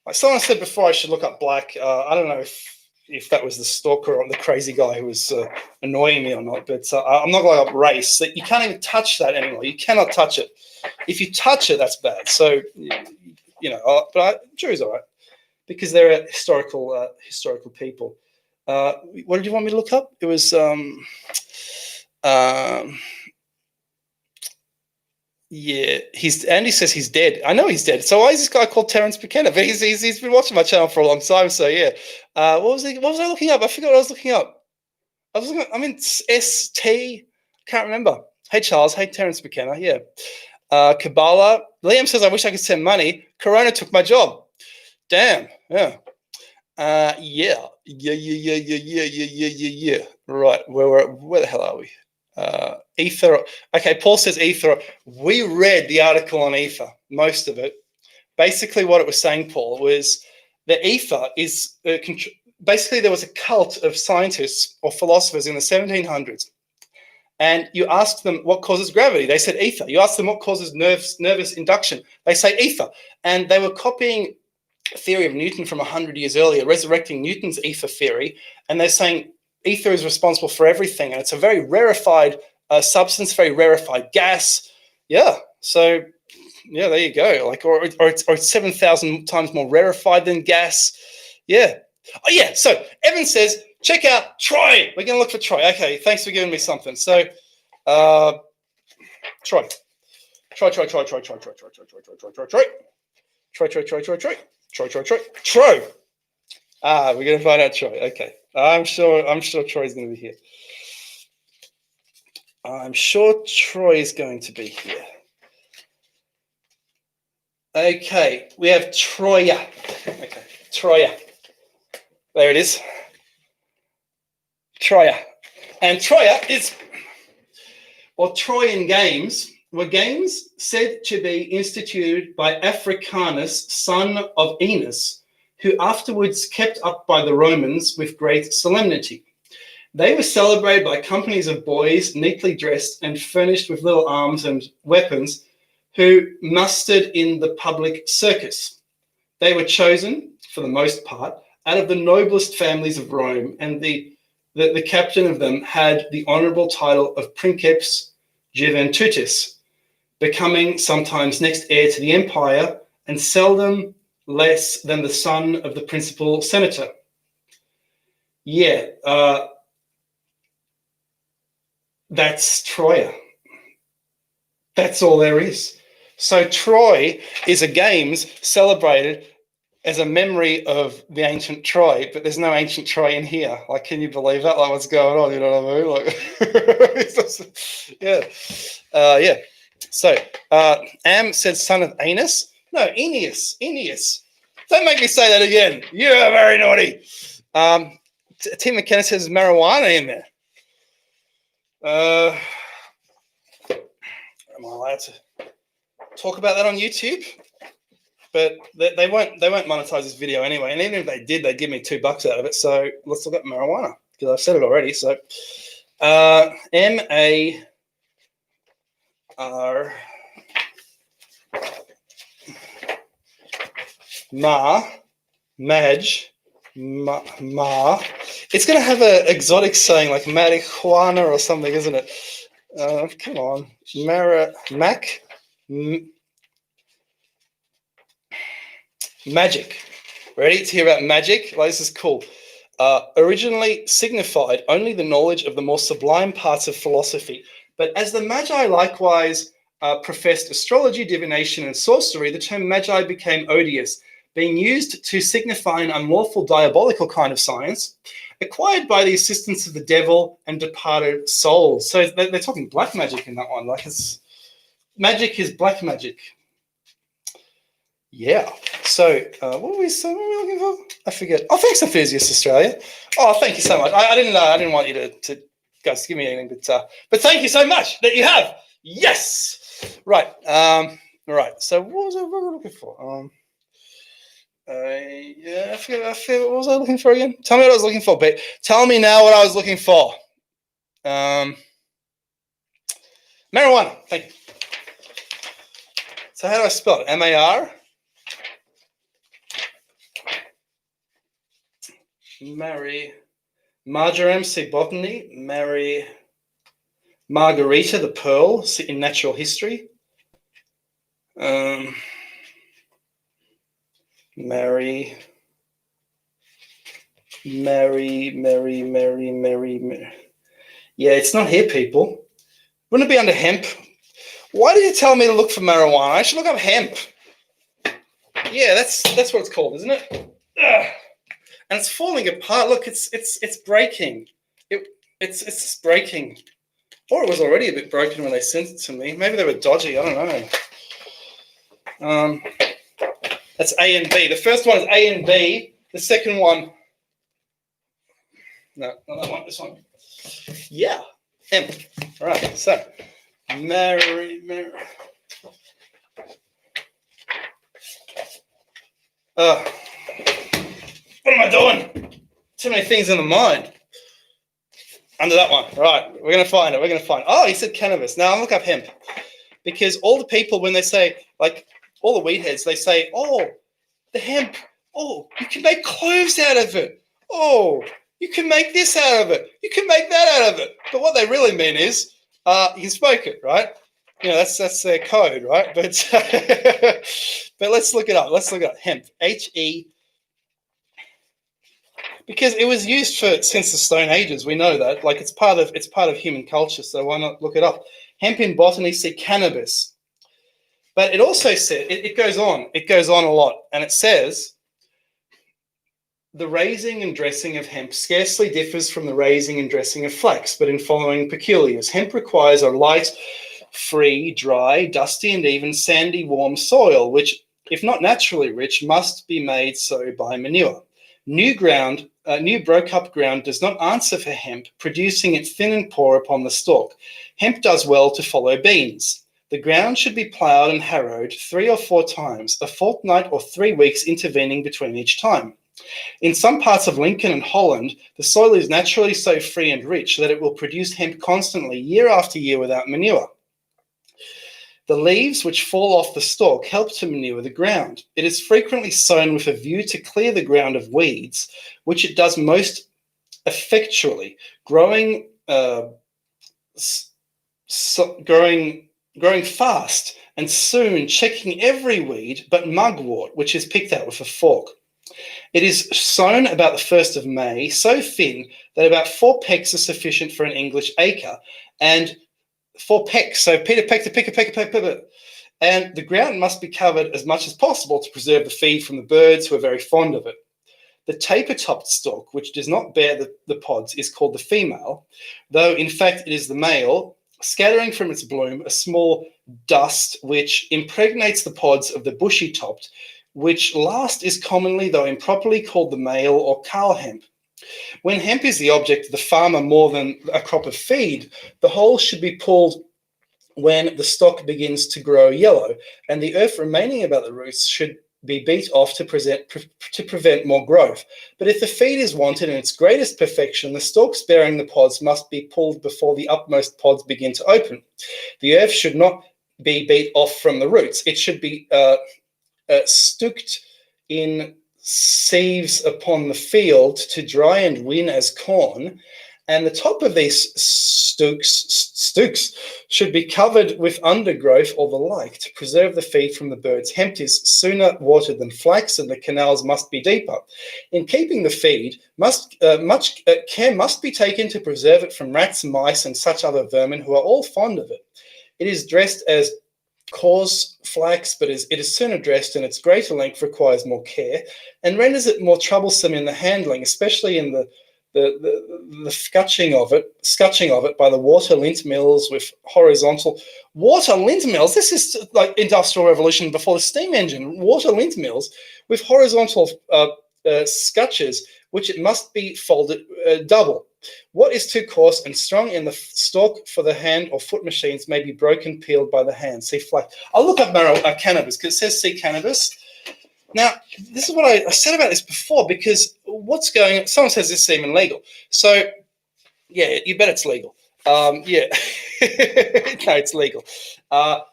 Like someone said before, I should look up black. I don't know if that was the stalker or the crazy guy who was annoying me or not, but I'm not going up race. That you can't even touch that anymore. You cannot touch it. If you touch it, that's bad. So, but Jews all right because they're historical people. What did you want me to look up? It was yeah. Andy says he's dead. I know he's dead. So why is this guy called Terence McKenna? But he's been watching my channel for a long time. So yeah. What was I looking up? I forgot what I was looking up. I'm in ST. Can't remember. Hey Charles. Hey Terence McKenna. Yeah. Kabbalah. Liam says I wish I could send money. Corona took my job. Damn. Yeah. Yeah. Right. Where the hell are we? Ether. Okay, Paul says ether. We read the article on ether, most of it. Basically, what it was saying, Paul, was the ether is basically there was a cult of scientists or philosophers in the 1700s, and you asked them what causes gravity. They said ether. You asked them what causes nervous induction. They say ether, and they were copying theory of Newton from 100 years earlier, resurrecting Newton's ether theory, and they're saying ether is responsible for everything, and it's a very rarefied substance, very rarefied gas. Yeah, so yeah, there you go. Like, or it's 7,000 times more rarefied than gas. Yeah. Oh yeah. So Evan says, check out Troy. We're gonna look for Troy. Okay, thanks for giving me something. So, Troy. We're gonna find out Troy. Okay. I'm sure Troy's gonna be here. I'm sure Troy is going to be here. Okay, we have Troya. Okay, Troya. There it is. Troya. And Troya is, well, Trojan games were games said to be instituted by Africanus, son of Enos, who afterwards kept up by the Romans with great solemnity. They were celebrated by companies of boys neatly dressed and furnished with little arms and weapons who mustered in the public circus. They were chosen, for the most part, out of the noblest families of Rome, and the captain of them had the honorable title of Princeps Juventutis, becoming sometimes next heir to the empire and seldom less than the son of the principal senator. Yeah, that's Troya. That's all there is. So Troy is a games celebrated as a memory of the ancient Troy, but there's no ancient Troy in here. Like, can you believe that? Like, what's going on? You know what I mean? Like, yeah. Yeah. So, Am said son of Anus. No, Aeneas. Don't make me say that again. You're very naughty. Tim McKenna says marijuana in there. Am I allowed to? talk about that on YouTube, but they won't monetize this video anyway. And even if they did, they'd give me $2 out of it. So let's look at marijuana because I've said it already. So M-A-R. It's going to have an exotic saying like marijuana or something, isn't it? Come on. Magic. Ready to hear about magic? Well, this is cool. Originally signified only the knowledge of the more sublime parts of philosophy. But as the Magi likewise professed astrology, divination, and sorcery, the term Magi became odious, being used to signify an unlawful, diabolical kind of science, acquired by the assistance of the devil and departed souls. So they're talking black magic in that one. Like magic is black magic. Yeah. So what were we looking for? I forget. Oh, thanks, Enthusiast Australia. Oh, thank you so much. I didn't want you to guys give me anything, but thank you so much that you have. Yes. Right. Right. So what was I looking for? Yeah, I forget what was I looking for again? Tell me what I was looking for, but tell me now what I was looking for. Marijuana. Thank you. So how do I spell it? M-A-R? Marjoram, see botany. Margarita, the pearl, in natural history. Mary. Yeah, it's not here, people. Wouldn't it be under hemp? Why did you tell me to look for marijuana? I should look up hemp. Yeah, that's what it's called, isn't it? Ugh. And it's falling apart. Look, it's breaking. It's breaking. Or it was already a bit broken when they sent it to me. Maybe they were dodgy. I don't know. That's A and B. The first one is A and B. The second one, no, not that one. This one. Yeah, M. All right. So, Mary. What am I doing? Too many things in the mind. Under that one. Right. We're going to find it. Oh, he said cannabis. Now I'll look up hemp. Because all the people, when they say, like, all the weed heads, they say, oh, the hemp. Oh, you can make clothes out of it. Oh, you can make this out of it. You can make that out of it. But what they really mean is you can smoke it, right? You know, that's their code, right? But but let's look it up. Hemp. H-E. Because it was used since the Stone Ages. We know that. Like it's part of human culture. So why not look it up? Hemp in botany, see cannabis. But it also says it goes on. It goes on a lot, and it says the raising and dressing of hemp scarcely differs from the raising and dressing of flax, but in following peculiars. Hemp requires a light, free, dry, dusty, and even sandy, warm soil, which, if not naturally rich, must be made so by manure. New broke-up ground does not answer for hemp, producing it thin and poor upon the stalk. Hemp does well to follow beans. The ground should be ploughed and harrowed 3 or 4 times, a fortnight or 3 weeks intervening between each time. In some parts of Lincoln and Holland, the soil is naturally so free and rich that it will produce hemp constantly year after year without manure. The leaves which fall off the stalk help to manure the ground. It is frequently sown with a view to clear the ground of weeds, which it does most effectually, growing fast and soon checking every weed but mugwort, which is picked out with a fork. It is sown about the 1st of May, so thin that about 4 pecks are sufficient for an English acre, and 4 pecks, so Peter peck to pick a peck. And the ground must be covered as much as possible to preserve the feed from the birds who are very fond of it. The taper-topped stalk, which does not bear the pods, is called the female, though in fact it is the male, scattering from its bloom a small dust which impregnates the pods of the bushy-topped, which last is commonly, though improperly, called the male or cow hemp. When hemp is the object of the farmer more than a crop of feed, the whole should be pulled when the stalk begins to grow yellow, and the earth remaining about the roots should be beat off to prevent more growth. But if the feed is wanted in its greatest perfection, the stalks bearing the pods must be pulled before the upmost pods begin to open. The earth should not be beat off from the roots. It should be stooked in sieves upon the field to dry and win as corn, and the top of these stooks should be covered with undergrowth or the like to preserve the feed from the birds. Hemp is sooner watered than flax, and the canals must be deeper. In keeping the feed, much care must be taken to preserve it from rats, mice, and such other vermin who are all fond of it. It is dressed as coarse flax, but it is sooner dressed, and its greater length requires more care and renders it more troublesome in the handling, especially in the scutching of it by the water lint mills with horizontal water lint mills. This is like Industrial Revolution before the steam engine. Water lint mills with horizontal scutches, which it must be folded double. What is too coarse and strong in the stalk for the hand or foot machines may be broken, peeled by the hand. See flax. I'll look up cannabis because it says see cannabis. Now, this is what I said about this before, because what's going on? Someone says this is even legal. So, yeah, you bet it's legal. Yeah, no, it's legal. But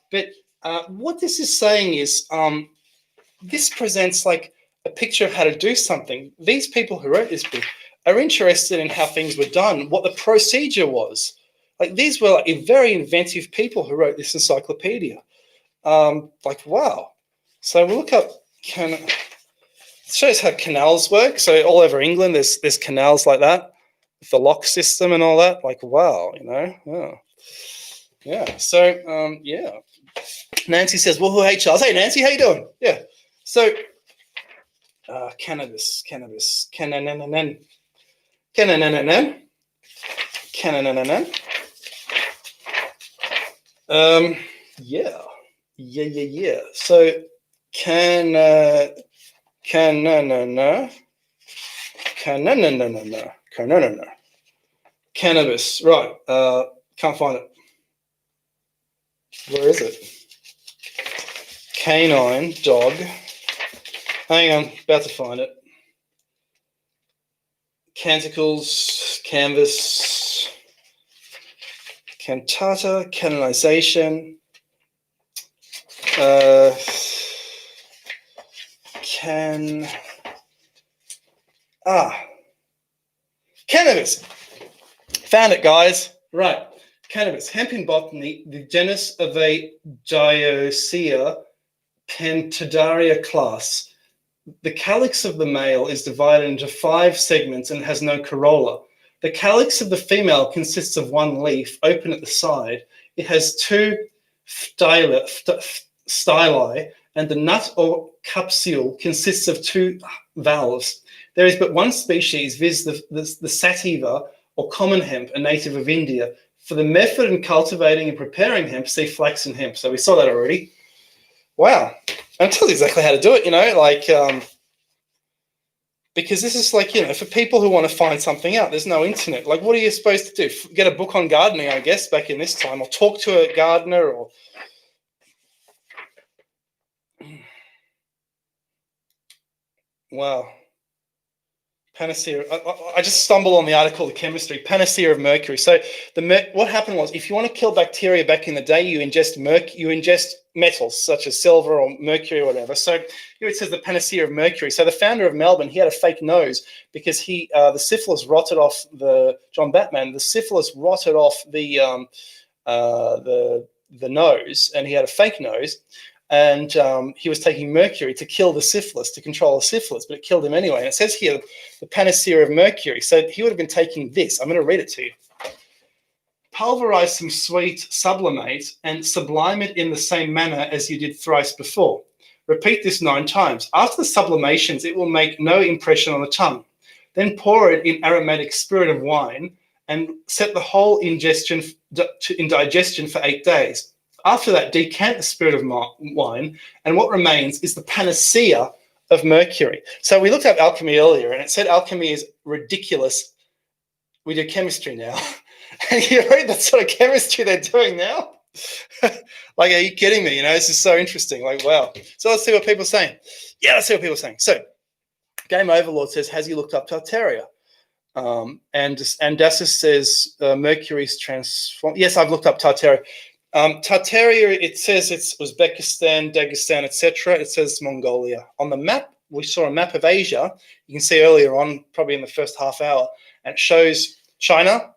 what this is saying is this presents like a picture of how to do something. These people who wrote this book are interested in how things were done, what the procedure was. Like these were like very inventive people who wrote this encyclopedia. Like, wow. So we'll look up, it shows how canals work. So all over England, there's canals like that with the lock system and all that. Like, wow, you know. Oh. Yeah. So, yeah. Nancy says, well, who hates Charles? Hey, Nancy, how you doing? Yeah. So, cannabis. Yeah. So cannabis. Right. Can't find it. Where is it? Canine dog. Hang on, about to find it. Canticles, canvas, cantata, canonization, cannabis. Found it, guys. Right. Cannabis. Hemp in botany, the genus of a Dioicea Pentadaria class. The calyx of the male is divided into 5 segments and has no corolla. The calyx of the female consists of 1 leaf, open at the side. It has 2 styli, and the nut or capsule consists of 2 valves. There is but 1 species, viz. the sativa, or common hemp, a native of India. For the method in cultivating and preparing hemp, see flax and hemp. So we saw that already. Wow. I'm telling you exactly how to do it, you know, like, because this is like, you know, for people who want to find something out, there's no internet. Like, what are you supposed to do? Get a book on gardening, I guess, back in this time, or talk to a gardener, or... Wow. Panacea. I just stumbled on the article, the chemistry, panacea of mercury. So what happened was, if you want to kill bacteria back in the day, you ingest metals such as silver or mercury or whatever. So here it says the panacea of mercury. So the founder of Melbourne, he had a fake nose because the syphilis rotted off John Batman. The syphilis rotted off the nose, and he had a fake nose. And he was taking mercury to kill the syphilis, to control the syphilis, but it killed him anyway. And it says here, the panacea of mercury. So he would have been taking this. I'm going to read it to you. Pulverize some sweet sublimate and sublime it in the same manner as you did thrice before. Repeat this 9 times. After the sublimations, it will make no impression on the tongue. Then pour it in aromatic spirit of wine and set the whole in digestion for 8 days. After that, decant the spirit of wine, and what remains is the panacea of mercury. So we looked up alchemy earlier, and it said alchemy is ridiculous. We do chemistry now. And you read that sort of chemistry they're doing now? Like, are you kidding me? You know, this is so interesting. Like, wow. So let's see what people are saying. Yeah, let's see what people are saying. So Game Overlord says, has he looked up Tartaria? And Dassus says, Mercury's transform. Yes, I've looked up Tartaria. Tartaria, it says it's Uzbekistan, Dagestan, etc. It says Mongolia. On the map, we saw a map of Asia. You can see earlier on, probably in the first half hour, and it shows China,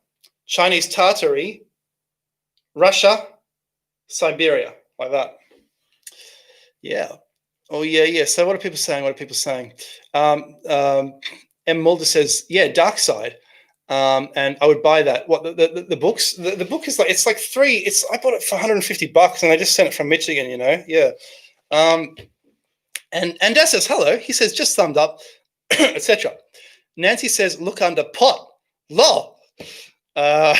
Chinese Tartary, Russia, Siberia, like that. Yeah. Oh, yeah. So what are people saying? M. Mulder says, yeah, Dark Side. And I would buy that. What the books? The book is like, it's like I bought it for $150 and I just sent it from Michigan, you know? Yeah. And Dad says, hello. He says, just thumbed up, etc. Nancy says, look under pot. Lol. I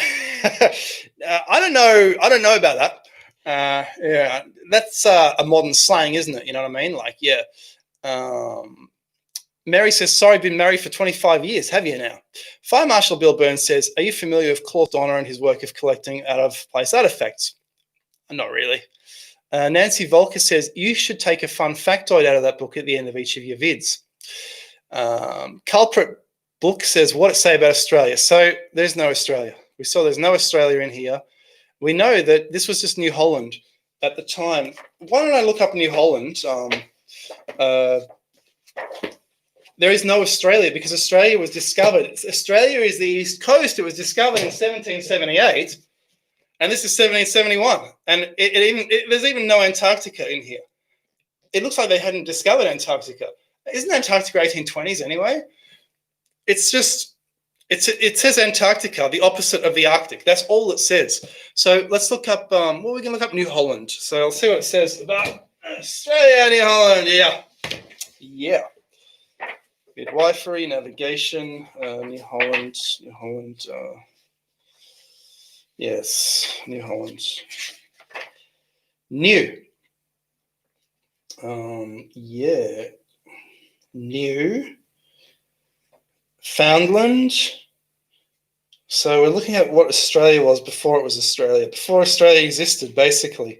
don't know about that. Yeah, that's a modern slang, isn't it? You know what I mean? Like, yeah. Mary says, sorry, been married for 25 years. Have you now? Fire Marshal Bill Burns says, are you familiar with Claude Donner and his work of collecting out-of-place artifacts? Not really. Nancy Volker says, you should take a fun factoid out of that book at the end of each of your vids. Culprit Book says, what it say about Australia? So there's no Australia. We saw there's no Australia in here. We know that this was just New Holland at the time. Why don't I look up New Holland? There is no Australia because Australia was discovered. Australia is the East Coast. It was discovered in 1778, and this is 1771. And there's even no Antarctica in here. It looks like they hadn't discovered Antarctica. Isn't Antarctica 1820s anyway? It's just, it says Antarctica, the opposite of the Arctic. That's all it says. So let's look up, we're going to look up New Holland. So I'll see what it says about Australia, New Holland. Yeah. Midwifery, navigation, New Holland. Yes, New Holland. New. Yeah. New. Foundland. So we're looking at what Australia was before it was Australia. Before Australia existed, basically.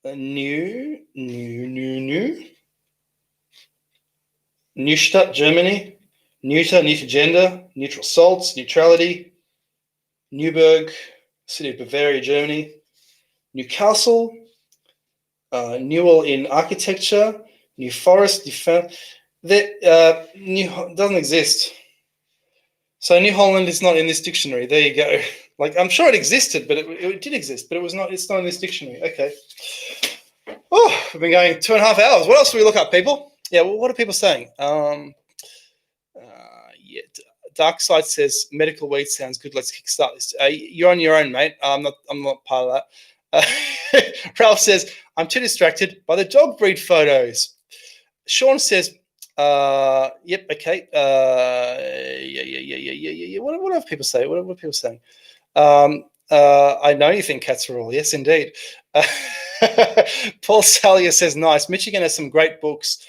New. Neustadt, Germany. Neuter gender, neutral salts, neutrality. Neuburg, city of Bavaria, Germany. Newcastle. Newell in architecture. New Forest, doesn't exist. So New Holland is not in this dictionary. There you go. Like, I'm sure it existed, but it did exist, but it's not in this dictionary. Okay. Oh, we've been going 2.5 hours. What else do we look up, people? Yeah, well, what are people saying? Yeah, Dark Side says medical weed sounds good. Let's kickstart this. You're on your own, mate. I'm not part of that. Ralph says, I'm too distracted by the dog breed photos. Sean says, yep, okay. Yeah. What have people say? What are people saying? I know you think cats are all. Yes, indeed. Paul Salyer says, nice. Michigan has some great books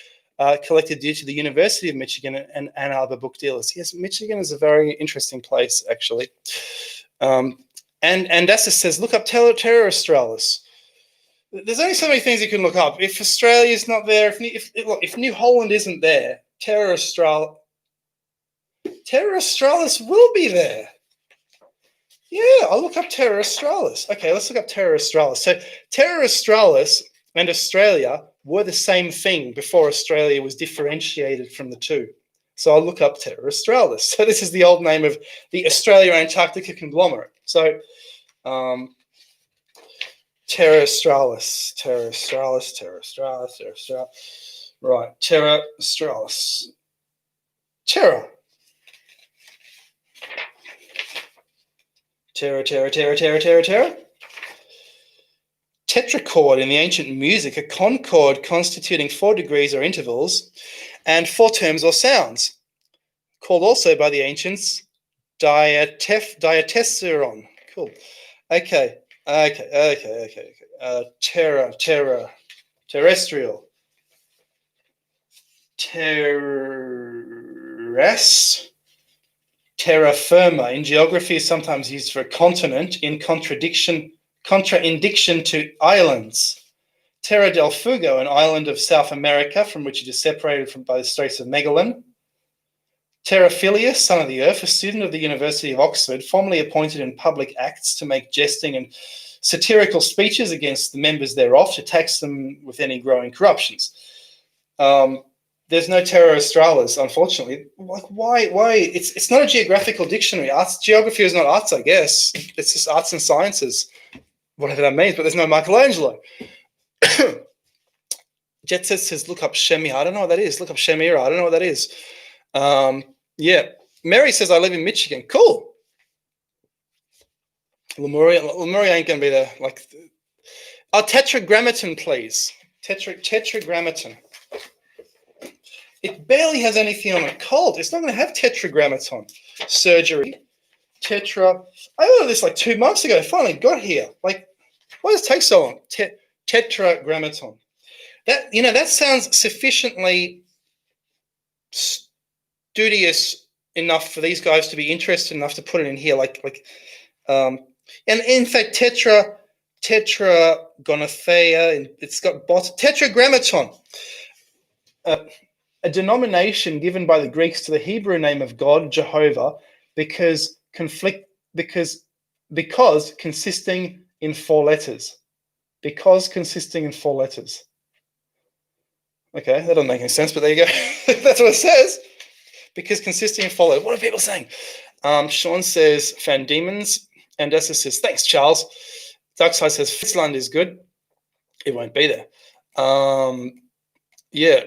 collected due to the University of Michigan and Ann Arbor book dealers. Yes, Michigan is a very interesting place, actually. And Dassus says, look up Terra Australis. There's only so many things you can look up. If Australia is not there, if New Holland isn't there, Terra Australis will be there. Yeah, I'll look up Terra Australis. Okay, let's look up Terra Australis. So Terra Australis and Australia were the same thing before Australia was differentiated from the two. So I'll look up Terra Australis. So this is the old name of the Australia-Antarctica conglomerate. So Terra Australis. Right, Terra Australis. Terra. Tetrachord in the ancient music, a concord constituting 4 degrees or intervals and 4 terms or sounds, called also by the ancients diatessaron. Cool. Okay. Terrestrial. Terra firma in geography is sometimes used for a continent in contraindiction to islands. Terra del Fuego, an island of South America from which it is separated by the Straits of Magellan. Terra Filius, son of the earth, a student of the University of Oxford, formerly appointed in public acts to make jesting and satirical speeches against the members thereof, to tax them with any growing corruptions. There's no Terra Australis, unfortunately. Like, why? It's not a geographical dictionary. Geography is not arts, I guess. It's just arts and sciences, whatever that means. But there's no Michelangelo. Jet says, look up Shemira. I don't know what that is. Look up Shemira. I don't know what that is. Yeah. Mary says, I live in Michigan. Cool. Lemuria ain't going to be there. Tetragrammaton, please. Tetragrammaton. It barely has anything on it cold. It's not going to have tetragrammaton. Surgery. I ordered this 2 months ago. Finally got here. Why does it take so long? Tetragrammaton. That sounds sufficiently studious enough for these guys to be interested enough to put it in here. And in fact, tetragonothea, it's got tetragrammaton. A denomination given by the Greeks to the Hebrew name of God, Jehovah, because consisting in 4 letters. Because consisting in 4 letters. Okay, that doesn't make any sense, but there you go. That's what it says. Because consisting in 4 letters. What are people saying? Sean says, fan demons. Andessa says, thanks, Charles. Darkside says, Fitzland is good. It won't be there. Yeah.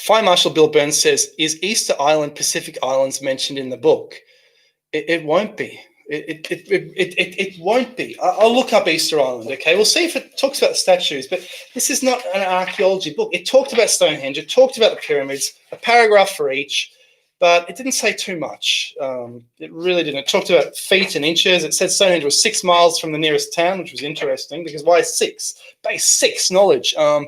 Fire Marshal Bill Burns says, is Easter Island Pacific Islands mentioned in the book? It won't be. It won't be. I'll look up Easter Island, okay? We'll see if it talks about the statues, but this is not an archaeology book. It talked about Stonehenge. It talked about the pyramids, a paragraph for each, but it didn't say too much. It really didn't. It talked about feet and inches. It said Stonehenge was 6 miles from the nearest town, which was interesting because why 6? Base 6 knowledge. Yeah.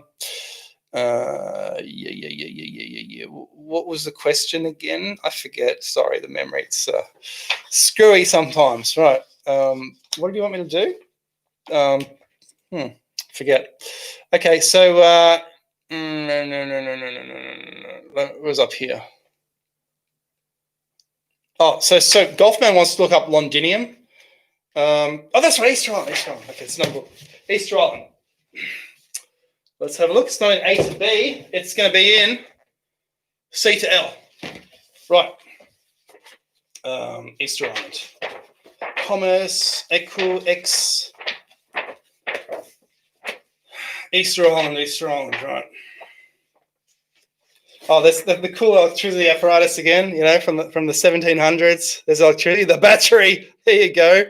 What was the question again? I forget. Sorry, the memory. It's screwy sometimes. Right. What do you want me to do? Forget. Okay, so no. It was up here. Oh, so Golfman wants to look up Londinium. That's right, Easter Island. Okay, it's no book. Easter Island. Let's have a look. It's not in A to B. It's going to be in C to L. Right. Easter Island. Commerce, X. Easter Island, right. Oh, that's the cool electricity apparatus again, from the 1700s. There's electricity. The battery. There you go.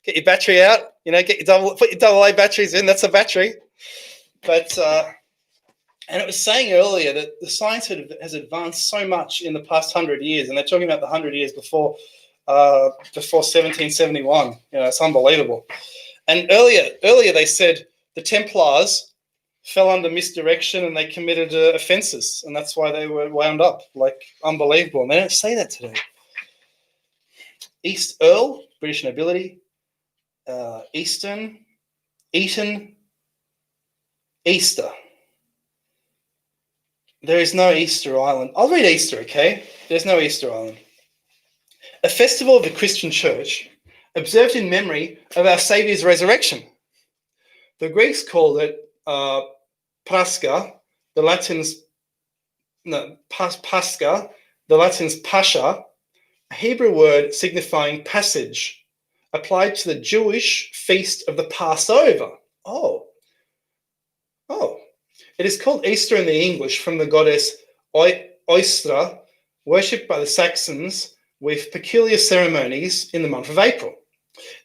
Get your battery out. Put your AA batteries in. That's a battery. But and it was saying earlier that the science has advanced so much in the past 100 years, and they're talking about the 100 years before 1771. It's unbelievable. And earlier they said the Templars fell under misdirection and they committed offences, and that's why they were wound up. Unbelievable. And they don't say that today. East Earl, British nobility. Eaton, Easter. There is no Easter Island. I'll read Easter, okay? There's no Easter Island. A festival of the Christian Church observed in memory of our Saviour's resurrection. The Greeks called it Pascha, the Latins Pascha, the Latins Pascha, a Hebrew word signifying passage, applied to the Jewish feast of the Passover. Oh. It is called Easter in the English from the goddess Oistra, worshipped by the Saxons with peculiar ceremonies in the month of April.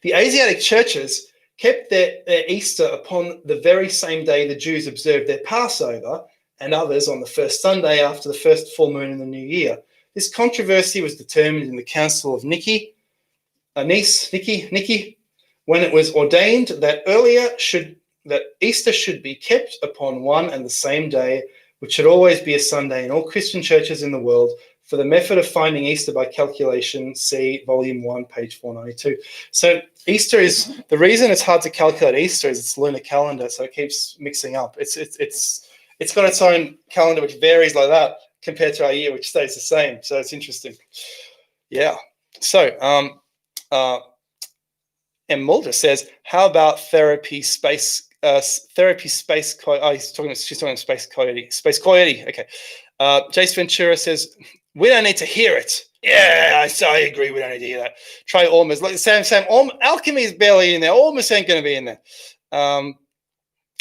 The Asiatic churches kept their Easter upon the very same day the Jews observed their Passover, and others on the first Sunday after the first full moon in the new year. This controversy was determined in the Council of Nicaea, when it was ordained that Easter should be kept upon one and the same day, which should always be a Sunday in all Christian churches in the world, For the method of finding Easter by calculation, see volume 1, page 492. So Easter is, the reason it's hard to calculate Easter is it's lunar calendar, so it keeps mixing up. It's got its own calendar which varies like that compared to our year, which stays the same. So it's interesting. Yeah. So M. Mulder says, how about therapy space? She's talking about space coyote. Space coyote. Okay. Jace Ventura says, we don't need to hear it. Yeah, I agree. We don't need to hear that. Trey Ormers, like Sam, alchemy is barely in there. Ormers ain't going to be in there.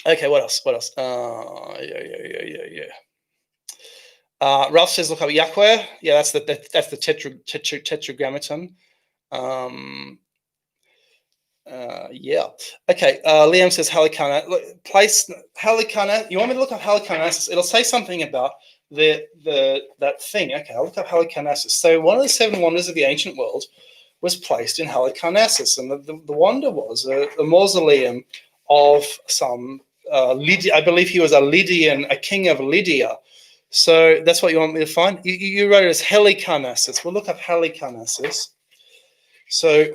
Okay, what else? Yeah. Ralph says, look up Yahweh. Yeah, that's the tetragrammaton. Yeah. Okay. Liam says Helicana. Look, place Helicana. You want me to look up Helicarnassus? It'll say something about that thing. Okay, I'll look up Helicarnassus. So one of the 7 wonders of the ancient world was placed in Helicarnassus, and the wonder was a mausoleum of some Lydia. I believe he was a king of Lydia. So that's what you want me to find. You wrote it as Helicarnassus. We'll look up Helicarnassus. So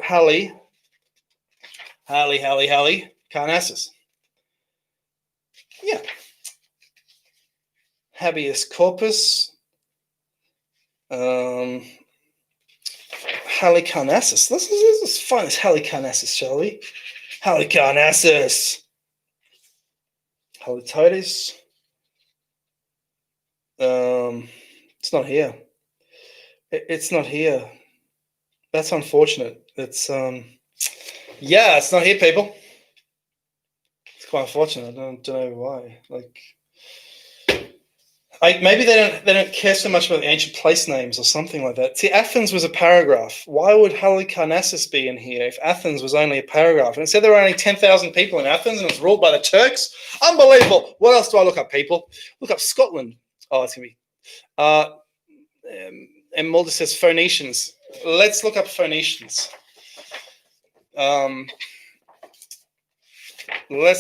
Carnassus. Yeah. Habeas corpus. Helicarnassus. Let's find this Helicarnassus, shall we? Helicarnassus. Halitotis. It's not here. It's not here. That's unfortunate. It's yeah, it's not here, people. It's quite unfortunate. I don't know why. Maybe they don't care so much about the ancient place names or something like that. See, Athens was a paragraph. Why would Halicarnassus be in here if Athens was only a paragraph? And it said there were only 10,000 people in Athens and it was ruled by the Turks. Unbelievable. What else do I look up, people? Look up Scotland. Oh, it's going to be... and Mulder says Phoenicians. Let's look up Phoenicians. Let's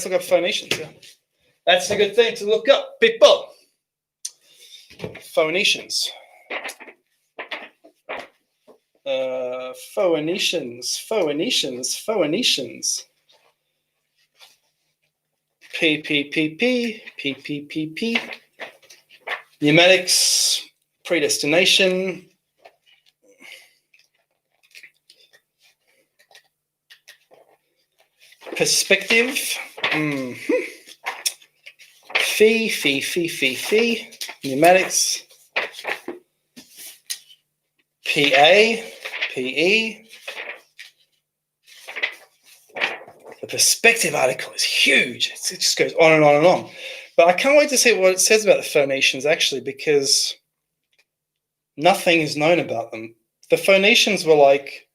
look up Phoenicians. Yeah. That's a good thing to look up, people. Phoenicians. Phoenicians. PPPP. Pneumatics. Predestination. Perspective. Fee. Pneumatics. PE. The perspective article is huge. It just goes on and on and on. But I can't wait to see what it says about the Phoenicians, actually, because nothing is known about them. The Phoenicians were like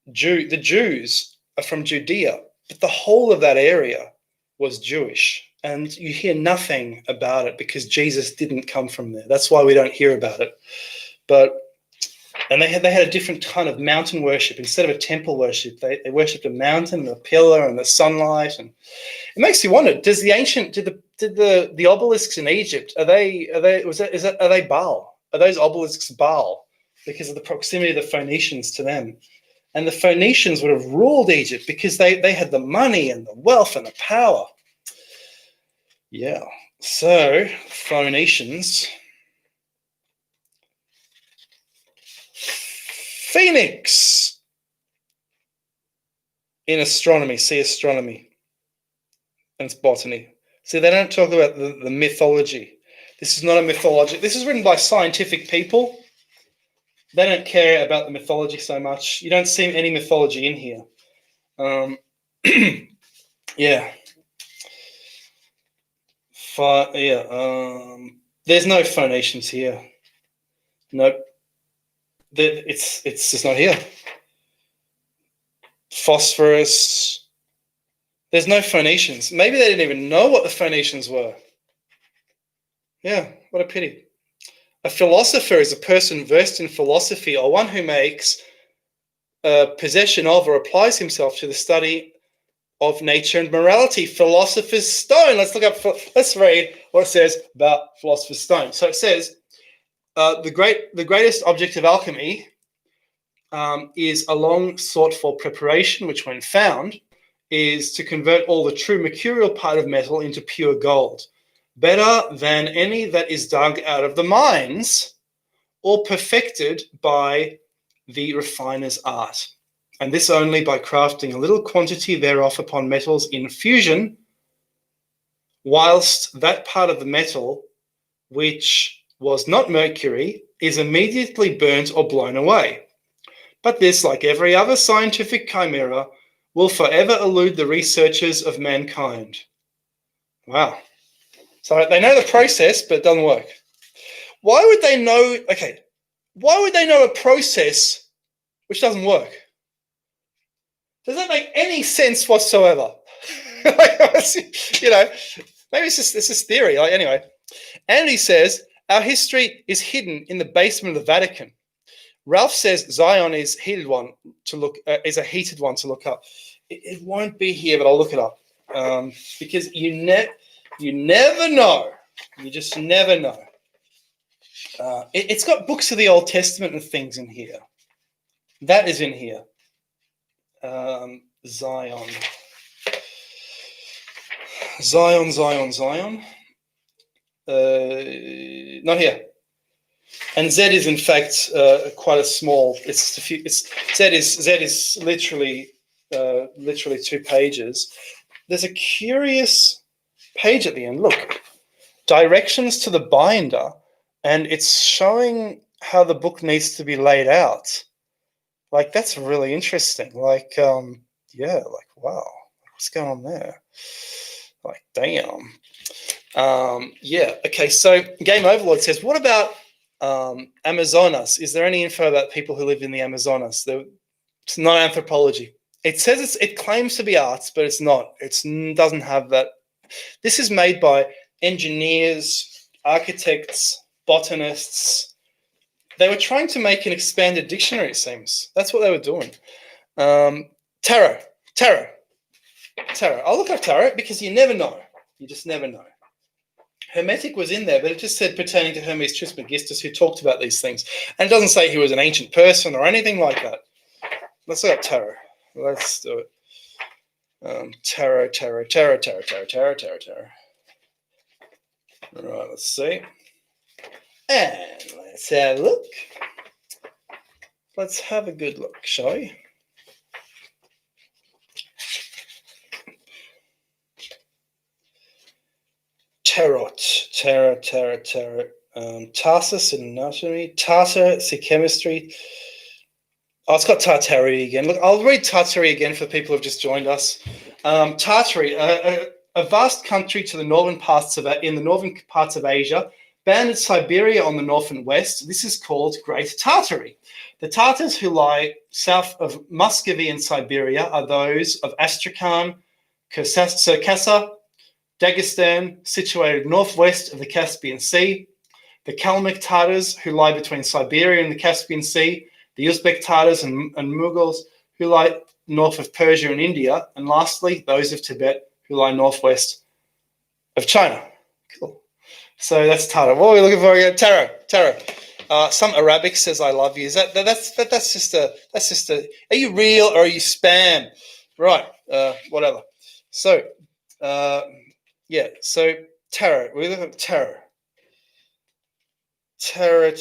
the Jews are from Judea, but the whole of that area was Jewish. And you hear nothing about it because Jesus didn't come from there. That's why we don't hear about it. And they had a different kind of mountain worship. Instead of a temple worship, they worshipped a mountain, the pillar, and the sunlight. And it makes you wonder: did the obelisks in Egypt are they Baal? Are those obelisks Baal because of the proximity of the Phoenicians to them? And the Phoenicians would have ruled Egypt because they had the money and the wealth and the power. Yeah. So Phoenicians. Phoenix in astronomy. See astronomy. And it's botany. See, they don't talk about the mythology. This is not a mythology. This is written by scientific people. They don't care about the mythology so much. You don't see any mythology in here. Yeah. There's no Phoenicians here. Nope. It's just not here. Phosphorus. There's no Phoenicians. Maybe they didn't even know what the Phoenicians were. Yeah, what a pity. A philosopher is a person versed in philosophy or one who makes possession of or applies himself to the study of nature and morality. Philosopher's Stone. Let's read what it says about Philosopher's Stone. So it says, the greatest object of alchemy is a long sought for preparation, which when found is to convert all the true mercurial part of metal into pure gold, better than any that is dug out of the mines or perfected by the refiner's art. And this only by crafting a little quantity thereof upon metals in fusion, whilst that part of the metal which was not mercury is immediately burnt or blown away. But this, like every other scientific chimera, will forever elude the researches of mankind. Wow. So they know the process, but it doesn't work. Why would they know, okay, why would they know a process which doesn't work? Does that make any sense whatsoever? You know, maybe it's just this is theory. Like, anyway, Andy says, our history is hidden in the basement of the Vatican. Ralph says Zion is heated one to look is a heated one to look up. It won't be here, but I'll look it up because you never know. You just never know. It's got books of the Old Testament and things in here. That is in here. Zion. Not here. And Z is in fact quite a small. It's a few. Z is literally 2 pages. There's a curious page at the end. Look, directions to the binder, and it's showing how the book needs to be laid out. Like, that's really interesting. Like, yeah, like, wow, what's going on there? Like, damn. Yeah. Okay. So Game Overlord says, what about Amazonas? Is there any info about people who live in the Amazonas? It's not anthropology. It says it claims to be arts, but it's not. It doesn't have that. This is made by engineers, architects, botanists. They were trying to make an expanded dictionary, it seems. That's what they were doing. Tarot. I'll look up tarot because you never know. You just never know. Hermetic was in there, but it just said pertaining to Hermes Trismegistus, who talked about these things. And it doesn't say he was an ancient person or anything like that. Let's look up tarot. Let's do it. Tarot. Right, let's see. And let's have a look. Let's have a good look, shall we? Tarot. Tarsus in anatomy. Tartar, see chemistry. Oh, it's got Tartary again. Look, I'll read Tartary again for people who've just joined us. Tartary, a vast country to the northern parts of Asia, bounded Siberia on the north and west. This is called Great Tartary. The Tartars who lie south of Muscovy and Siberia are those of Astrakhan, Circassa, Dagestan, situated northwest of the Caspian Sea. The Kalmyk Tatars who lie between Siberia and the Caspian Sea. The Uzbek Tatars and Mughals who lie north of Persia and India. And lastly, those of Tibet who lie northwest of China. Cool. So that's Tatar. What are we looking for again? Tarot. Some Arabic says "I love you." Is that's just a? Are you real or are you spam? Right. Whatever. So, yeah. So tarot. We look at tarot. Tartary.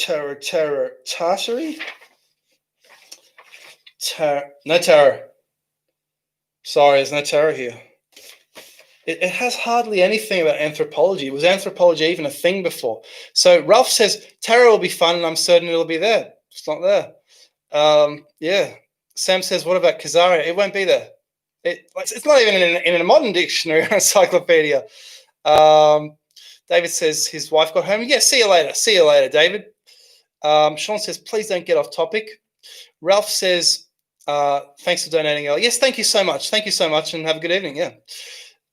No tarot. Sorry, there's no tarot here. It has hardly anything about anthropology. Was anthropology even a thing before? So Ralph says tarot will be fun, and I'm certain it'll be there. It's not there. Yeah. Sam says, what about Khazaria? It won't be there. It's not even in a modern dictionary or encyclopedia. David says his wife got home. Yeah, see you later. See you later, David. Sean says, please don't get off topic. Ralph says, thanks for donating, Ellie. Yes, thank you so much. Thank you so much, and have a good evening. Yeah.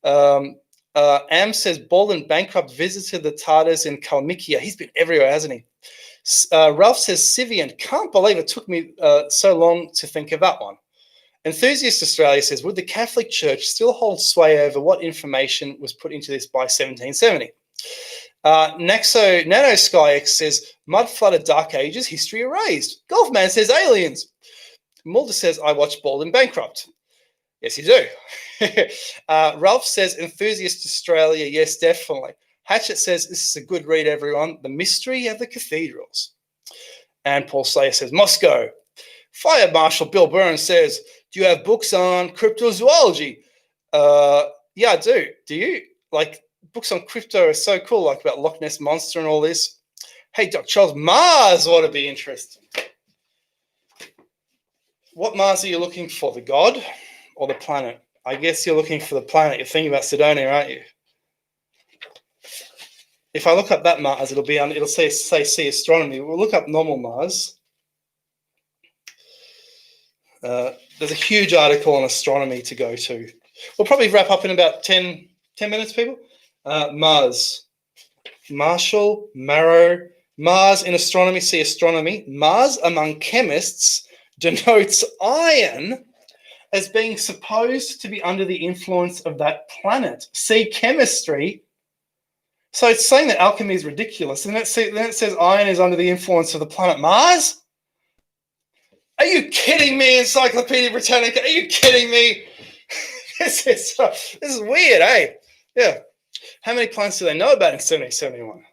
Am says, bald and bankrupt visited the Tatars in Kalmykia. He's been everywhere, hasn't he? Ralph says, Sivian, can't believe it took me so long to think of that one. Enthusiast Australia says, would the Catholic Church still hold sway over what information was put into this by 1770? Nanoskyx says, mud flooded dark ages, history erased. Golfman says, aliens. Mulder says, I watch Bald and Bankrupt. Yes, you do. Ralph says, enthusiast Australia. Yes, definitely. Hatchet says, this is a good read, everyone. The Mystery of the Cathedrals. And Paul Slayer says, Moscow. Fire Marshal Bill Burns says, do you have books on cryptozoology? Yeah, I do. Do you? Like, books on crypto are so cool, like about Loch Ness Monster and all this. Hey, Dr. Charles, Mars ought to be interesting. What Mars are you looking for, the god or the planet? I guess you're looking for the planet. You're thinking about Sidonia, aren't you? If I look up that Mars, it'll say see astronomy. We'll look up normal Mars. There's a huge article on astronomy to go to. We'll probably wrap up in about 10 minutes, people. Mars. Marshall, Marrow. Mars in astronomy, see astronomy. Mars among chemists denotes iron as being supposed to be under the influence of that planet. See chemistry. So it's saying that alchemy is ridiculous. And then it says iron is under the influence of the planet Mars. Are you kidding me, Encyclopedia Britannica? Are you kidding me? This is weird, eh? Yeah. How many planets do they know about in 1771?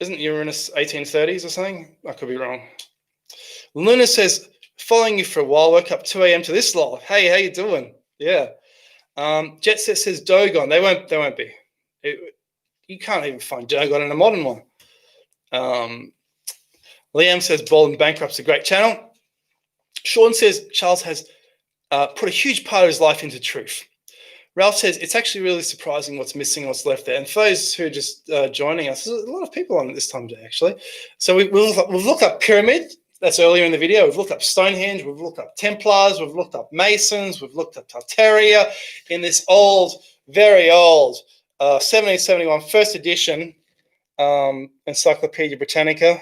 Isn't Uranus 1830s or something? I could be wrong. Luna says, following you for a while, woke up 2 a.m. to this lol. Hey, how you doing? Yeah. Jet Set says Dogon. They won't be. You can't even find Dogon in a modern one. Liam says Bald and Bankrupt's a great channel. Sean says Charles has put a huge part of his life into truth. Ralph says it's actually really surprising what's missing, what's left there. And for those who are just joining us, there's a lot of people on this time today, actually. So we've looked up pyramid. That's earlier in the video. We've looked up Stonehenge. We've looked up Templars. We've looked up Masons. We've looked up Tartaria in this old, very old 1771 first edition Encyclopedia Britannica.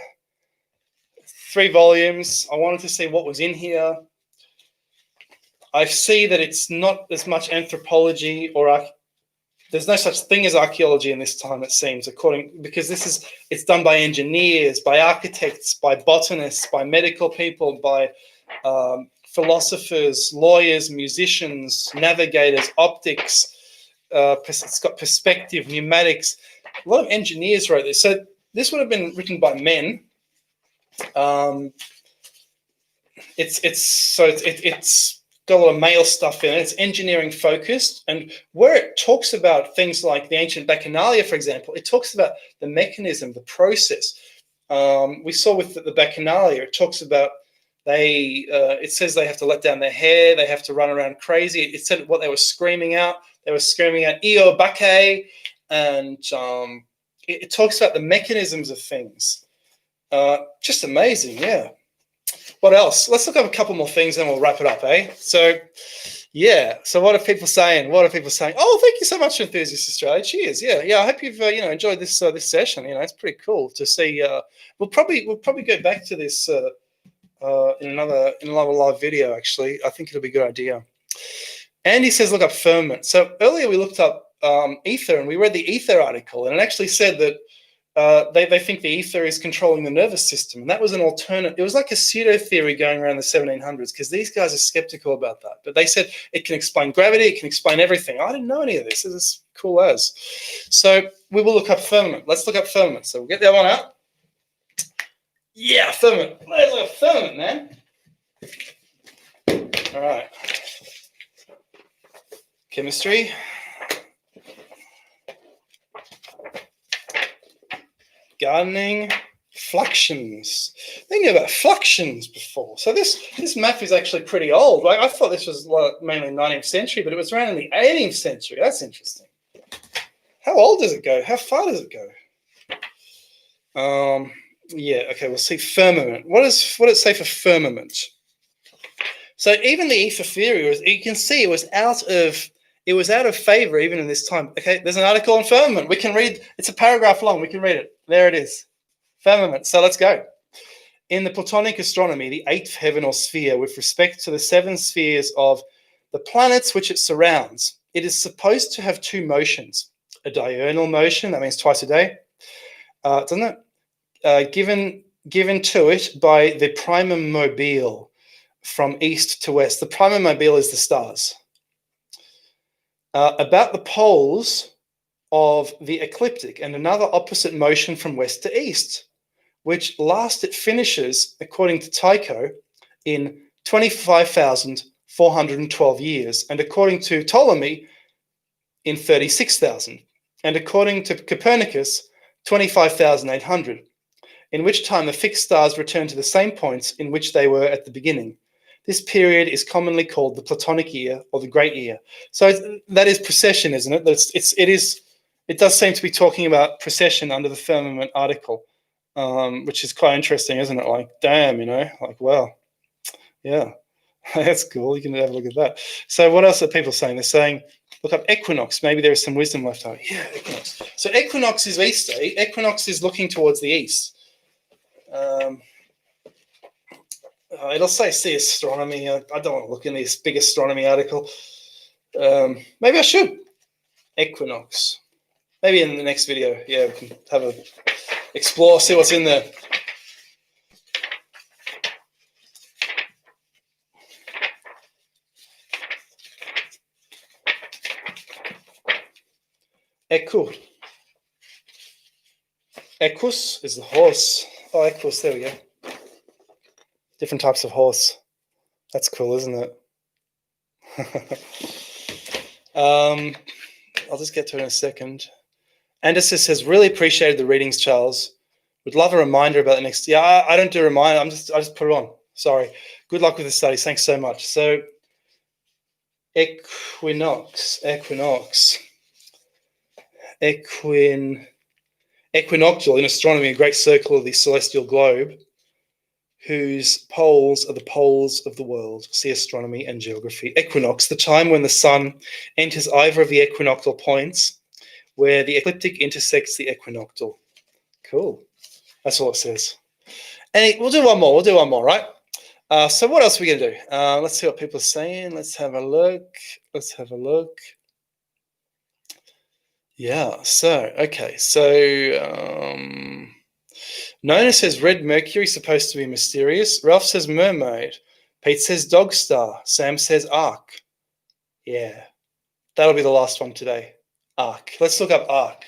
3 volumes. I wanted to see what was in here. I see that it's not as much anthropology or there's no such thing as archaeology in this time, it seems, because it's done by engineers, by architects, by botanists, by medical people, by philosophers, lawyers, musicians, navigators, optics. It's got perspective, pneumatics. A lot of engineers wrote this. So this would have been written by men. It's got a lot of male stuff in it. It's engineering focused, and where it talks about things like the ancient Bacchanalia, for example, it talks about the mechanism, the process. We saw with the Bacchanalia, it talks about it says they have to let down their hair, they have to run around crazy. It said what they were screaming out. They were screaming out "Io Bacchae," and it talks about the mechanisms of things. Just amazing, yeah. What else? Let's look up a couple more things and we'll wrap it up, eh? So, yeah. So what are people saying? Oh, thank you so much, Enthusiast Australia. Cheers. Yeah. I hope you've enjoyed this session. It's pretty cool to see. We'll probably go back to this in another live video. Actually, I think it'll be a good idea. Andy says, look up firmament. So earlier we looked up ether, and we read the ether article, and it actually said that. They think the ether is controlling the nervous system. And that was an alternate. It was like a pseudo theory going around the 1700s because these guys are skeptical about that. But they said it can explain gravity. It can explain everything. I didn't know any of this. This is cool as. So we will look up firmament. Let's look up firmament. So we'll get that one out. Yeah, firmament. Let's look up firmament, man. All right. Chemistry. Gardening, fluxions. They knew about fluxions before. So this map is actually pretty old. Like I thought this was mainly 19th century, but it was around in the 18th century. That's interesting. How old does it go? How far does it go? Yeah, okay, we'll see firmament. What does it say for firmament? So even the ether theory you can see it was out of favor even in this time. Okay, there's an article on firmament. We can read, it's a paragraph long. We can read it. There it is. Firmament. So let's go. In the Platonic astronomy, the 8th heaven or sphere, with respect to the 7 spheres of the planets which it surrounds, it is supposed to have 2 motions. a diurnal motion. That means twice a day, doesn't it? Given to it by the primum mobile from east to west. The primum mobile is the stars. About the poles of the ecliptic, and another opposite motion from west to east, which last it finishes, according to Tycho, in 25,412 years, and according to Ptolemy, in 36,000, and according to Copernicus, 25,800, in which time the fixed stars return to the same points in which they were at the beginning. This period is commonly called the Platonic year or the Great Year. So that is precession, isn't it? It does seem to be talking about precession under the firmament article, which is quite interesting, isn't it? Like, damn, like, wow. Yeah, that's cool. You can have a look at that. So what else are people saying? They're saying, look up equinox. Maybe there is some wisdom left out. Yeah, equinox. So equinox is east. Equinox is looking towards the east. It'll say see astronomy. I don't want to look in this big astronomy article. Maybe I should. Equinox. Maybe in the next video, yeah, we can have a explore, see what's in there. Equus. Equus is the horse. Oh, equus, there we go. Different types of horse. That's cool, isn't it? I'll just get to it in a second. Anderson says, really appreciated the readings, Charles. Would love a reminder about the next. Yeah, I don't do a reminder. I just put it on. Sorry. Good luck with the studies. Thanks so much. So, equinox. Equinoctial in astronomy, a great circle of the celestial globe, whose poles are the poles of the world. See astronomy and geography. Equinox, the time when the sun enters either of the equinoctial points, where the ecliptic intersects the equinoctial. Cool. That's all it says. And we'll do one more, right? So what else are we going to do? Let's see what people are saying. Let's have a look. Yeah, so, okay. So, Nona says red Mercury supposed to be mysterious. Ralph says mermaid. Pete says dog star. Sam says arc. Yeah, that'll be the last one today. Arc. Let's look up arc.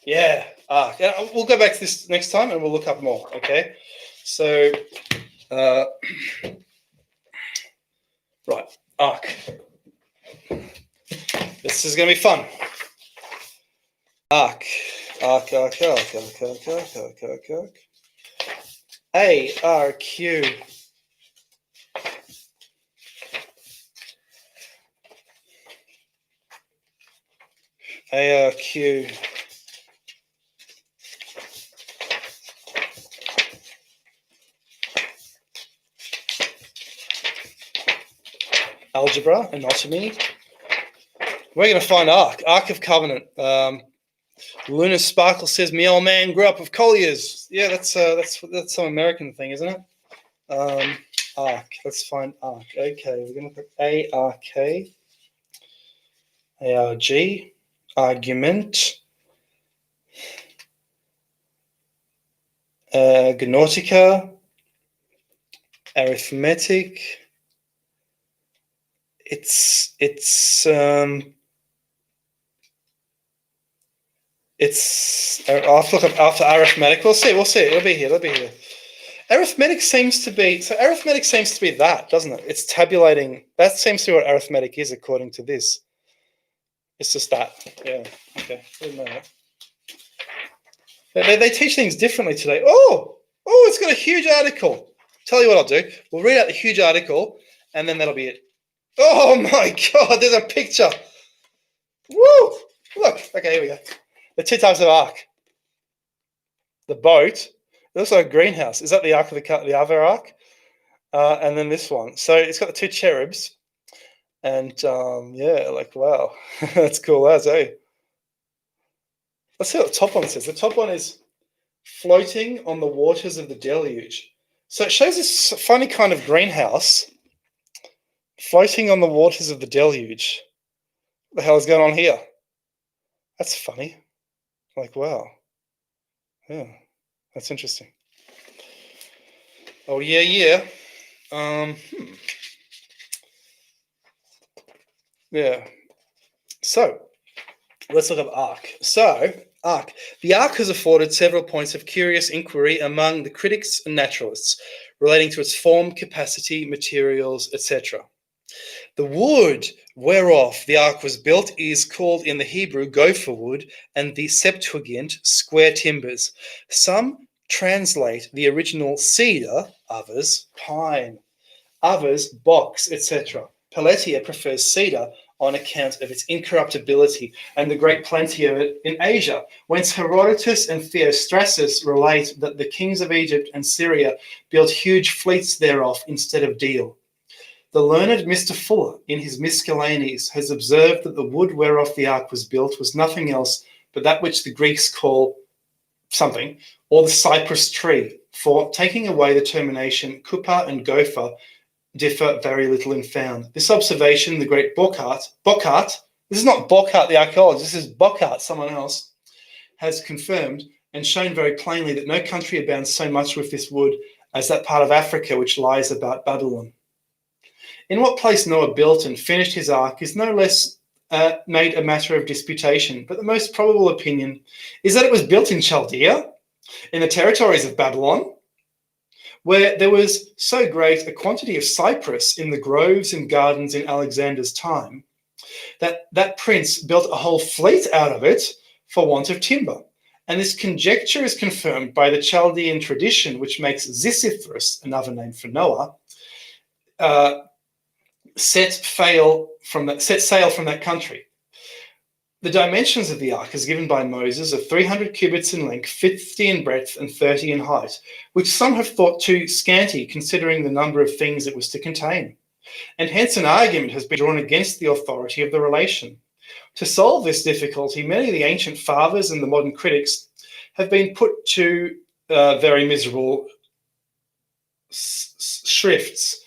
Yeah, arc. And we'll go back to this next time and we'll look up more, okay? So, right, arc. This is going to be fun. Arc. A-R-Q. A-R-Q. Algebra, anatomy. We're going to find arc of covenant. Luna Sparkle says, "Me old man grew up with colliers." Yeah, that's some American thing, isn't it? Arc. Let's find arc. Okay, we're going to put A-R-K, A-R-G, argument, Gnautica, arithmetic. It's I'll have to look up after arithmetic. We'll see. It'll be here. Arithmetic seems to be that, doesn't it? It's tabulating. That seems to be what arithmetic is, according to this. It's just that. Yeah. Okay. Didn't know that. They teach things differently today. Oh, it's got a huge article. Tell you what I'll do. We'll read out the huge article, and then that'll be it. Oh my God! There's a picture. Woo! Look. Okay, here we go. The two types of arc. The boat. It looks like a greenhouse. Is that the ark of the other ark? And then this one. So it's got the two cherubs. And yeah, like, wow. That's cool as, eh? Let's see what the top one says. The top one is floating on the waters of the deluge. So it shows this funny kind of greenhouse floating on the waters of the deluge. What the hell is going on here? That's funny. Like, wow. Yeah, that's interesting. Oh, yeah, yeah. Yeah. So, let's look up Ark. So, Ark. The Ark has afforded several points of curious inquiry among the critics and naturalists relating to its form, capacity, materials, etc. The wood whereof the ark was built is called in the Hebrew gopher wood and the Septuagint square timbers. Some translate the original cedar, others pine, others box, etc. Paletia prefers cedar on account of its incorruptibility and the great plenty of it in Asia, whence Herodotus and Theostratus relate that the kings of Egypt and Syria built huge fleets thereof instead of deal. The learned Mr. Fuller, in his Miscellanies, has observed that the wood whereof the ark was built was nothing else but that which the Greeks call something, or the cypress tree, for taking away the termination kupa and gopher differ very little in found. This observation, the great Bockhart, this is not Bockhart the archaeologist, this is Bockhart, someone else, has confirmed and shown very plainly that no country abounds so much with this wood as that part of Africa which lies about Babylon. In what place Noah built and finished his ark is no less made a matter of disputation, but the most probable opinion is that it was built in Chaldea, in the territories of Babylon, where there was so great a quantity of cypress in the groves and gardens in Alexander's time, that that prince built a whole fleet out of it for want of timber. And this conjecture is confirmed by the Chaldean tradition, which makes Xisithros, another name for Noah, set sail from that country. The dimensions of the ark is given by Moses of 300 cubits in length, 50 in breadth, and 30 in height, which some have thought too scanty considering the number of things it was to contain. And hence an argument has been drawn against the authority of the relation. To solve this difficulty, many of the ancient fathers and the modern critics have been put to very miserable shrifts.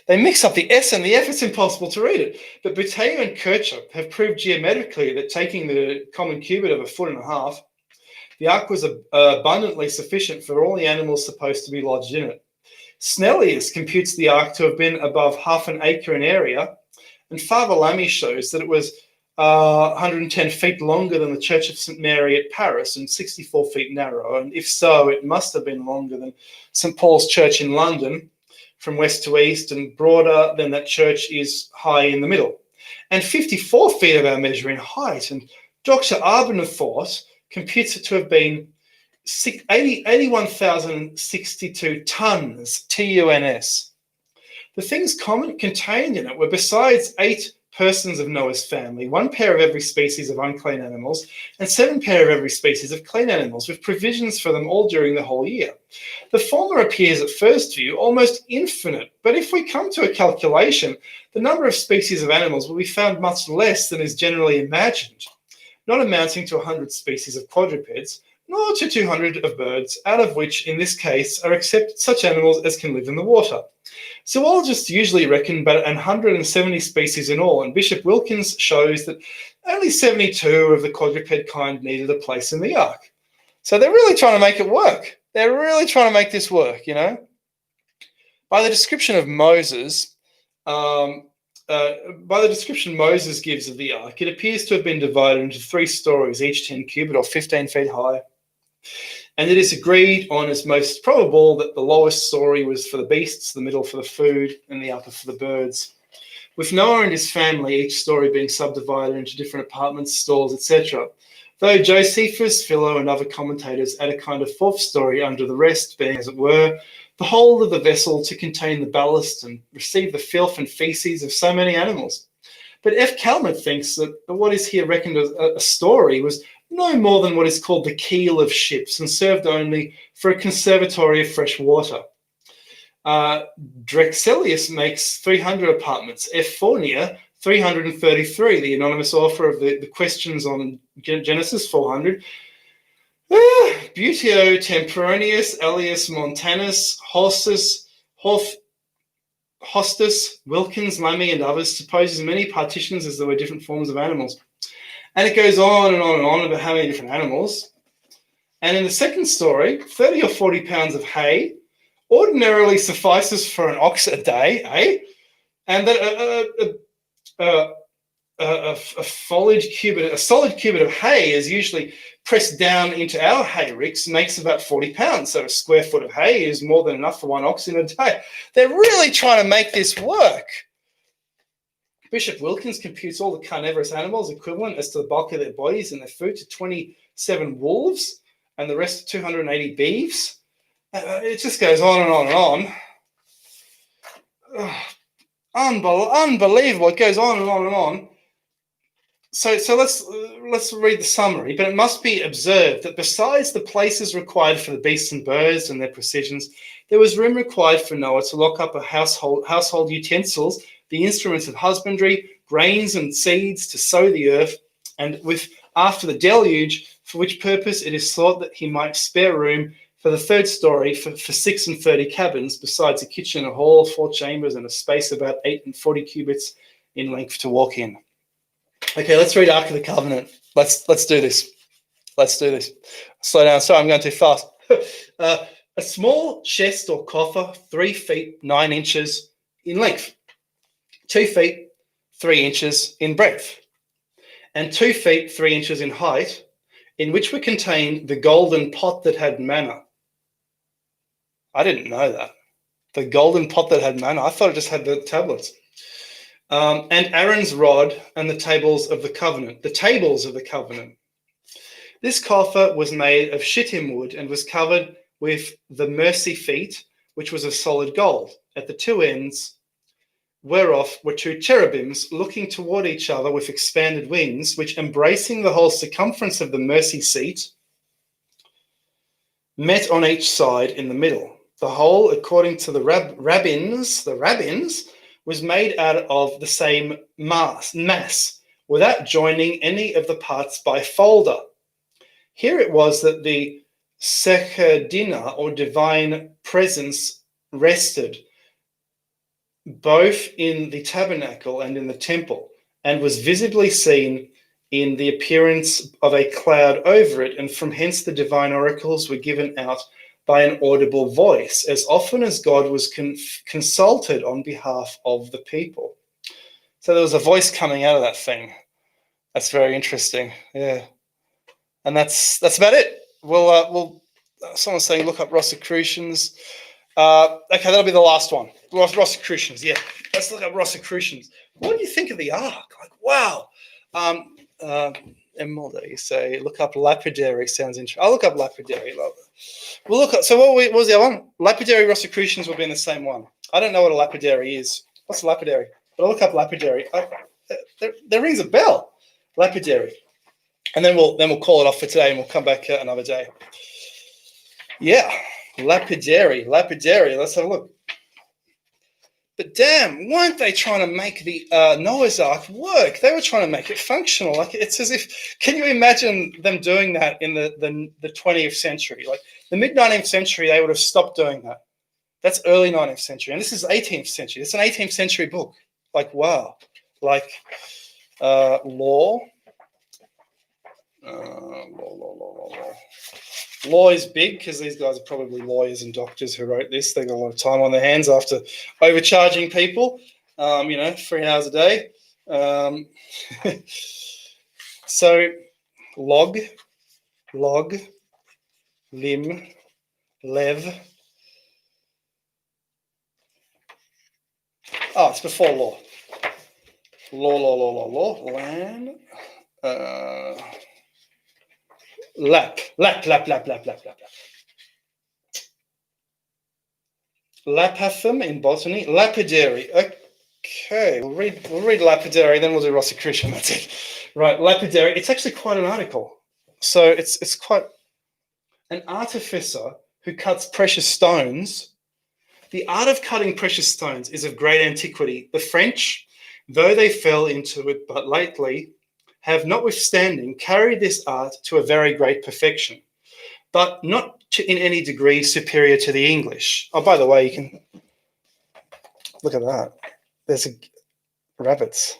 They mix up the S and the F, it's impossible to read it. But Buteo and Kircher have proved geometrically that taking the common cubit of 1.5 feet, the ark was abundantly sufficient for all the animals supposed to be lodged in it. Snellius computes the ark to have been above 0.5 acre in area, and Father Lamy shows that it was 110 feet longer than the Church of St. Mary at Paris and 64 feet narrow. And if so, it must have been longer than St. Paul's Church in London, from west to east, and broader than that church is high in the middle. And 54 feet of our measure in height. And Dr. Arbenethort computes it to have been 81,062 tons, TUNS. The things contained in it were, besides 8 persons of Noah's family, 1 pair of every species of unclean animals, and 7 pair of every species of clean animals, with provisions for them all during the whole year. The former appears at first view almost infinite, but if we come to a calculation, the number of species of animals will be found much less than is generally imagined, not amounting to 100 species of quadrupeds, nor to 200 of birds, out of which, in this case, are except such animals as can live in the water. Zoologists usually reckon about 170 species in all, and Bishop Wilkins shows that only 72 of the quadruped kind needed a place in the ark. So they're really trying to make it work. They're really trying to make this work, you know. By the description of Moses, Moses gives of the ark, it appears to have been divided into 3 stories, each 10 cubit or 15 feet high. And it is agreed on as most probable that the lowest story was for the beasts, the middle for the food, and the upper for the birds. With Noah and his family, each story being subdivided into different apartments, stalls, etc. Though Josephus, Philo, and other commentators add a kind of 4th story under the rest, being, as it were, the hold of the vessel to contain the ballast and receive the filth and feces of so many animals. But F. Calmet thinks that what is here reckoned as a story was no more than what is called the keel of ships, and served only for a conservatory of fresh water. Drexelius makes 300 apartments. F. Fournier, 333, the anonymous author of the questions on Genesis 400. Buteo, Temperonius, Elias Montanus, Hostus, Wilkins, Lamy, and others suppose as many partitions as there were different forms of animals. And it goes on and on and on about how many different animals. And in the second story, 30 or 40 pounds of hay ordinarily suffices for an ox a day, eh? And that a solid cubit of hay is usually pressed down into our hay ricks, makes about 40 pounds. So a square foot of hay is more than enough for one ox in a day. They're really trying to make this work. Bishop Wilkins computes all the carnivorous animals equivalent as to the bulk of their bodies and their food to 27 wolves and the rest to 280 beeves. It just goes on and on and on. Unbelievable. It goes on and on and on. So let's read the summary. But it must be observed that besides the places required for the beasts and birds and their processions, there was room required for Noah to lock up household utensils, the instruments of husbandry, grains and seeds to sow the earth, and with after the deluge, for which purpose it is thought that he might spare room for the third story for 36 cabins, besides a kitchen, a hall, 4 chambers, and a space about 48 cubits in length to walk in. Okay, let's read Ark of the Covenant. Let's do this. Let's do this. Slow down. Sorry, I'm going too fast. A small chest or coffer, 3 feet 9 inches in length, 2 feet 3 inches in breadth, and 2 feet 3 inches in height, in which were contained the golden pot that had manna. I didn't know that. The golden pot that had manna. I thought it just had the tablets. And Aaron's rod and the tables of the covenant. The tables of the covenant. This coffer was made of shittim wood and was covered with the mercy feet, which was of solid gold. At the 2 ends whereof were 2 cherubims looking toward each other with expanded wings, which embracing the whole circumference of the mercy seat, met on each side in the middle. The whole, according to the rabbins, was made out of the same mass, without joining any of the parts by folder. Here it was that the Shekinah, or divine presence, rested, both in the tabernacle and in the temple, and was visibly seen in the appearance of a cloud over it, and from hence the divine oracles were given out by an audible voice, as often as God was consulted on behalf of the people. So there was a voice coming out of that thing. That's very interesting. Yeah, and that's about it. We'll someone's saying look up Rosicrucians. Okay, that'll be the last one. Rosicrucians. Yeah, let's look up Rosicrucians. What do you think of the Ark? Like, wow. Emerald, you say look up lapidary. Sounds interesting. I'll look up lapidary. We'll look up. So what was the other one? Lapidary Rosicrucians will be in the same one. I don't know what a lapidary is. What's a lapidary? But I'll look up lapidary. There rings a bell. Lapidary, and then we'll call it off for today, and we'll come back another day. Yeah, lapidary. Let's have a look. But damn, weren't they trying to make the Noah's Ark work? They were trying to make it functional. Like, it's as if, can you imagine them doing that in the 20th century? Like the mid-19th century, they would have stopped doing that. That's early 19th century. And this is 18th century. It's an 18th century book. Like, wow. Like law. Law is big because these guys are probably lawyers and doctors who wrote this. They got a lot of time on their hands after overcharging people, 3 hours a day. So log, lim, lev. Oh, it's before law. Law. Land. Lap. Lapathum in botany. Lapidary. Okay, we'll read lapidary, then we'll do Rosicrucian. That's it. Right, lapidary. It's actually quite an article. So it's quite an artificer who cuts precious stones. The art of cutting precious stones is of great antiquity. The French, though they fell into it but lately, have notwithstanding carried this art to a very great perfection, but not in any degree superior to the English. Oh, by the way, you can look at that. There's rabbits.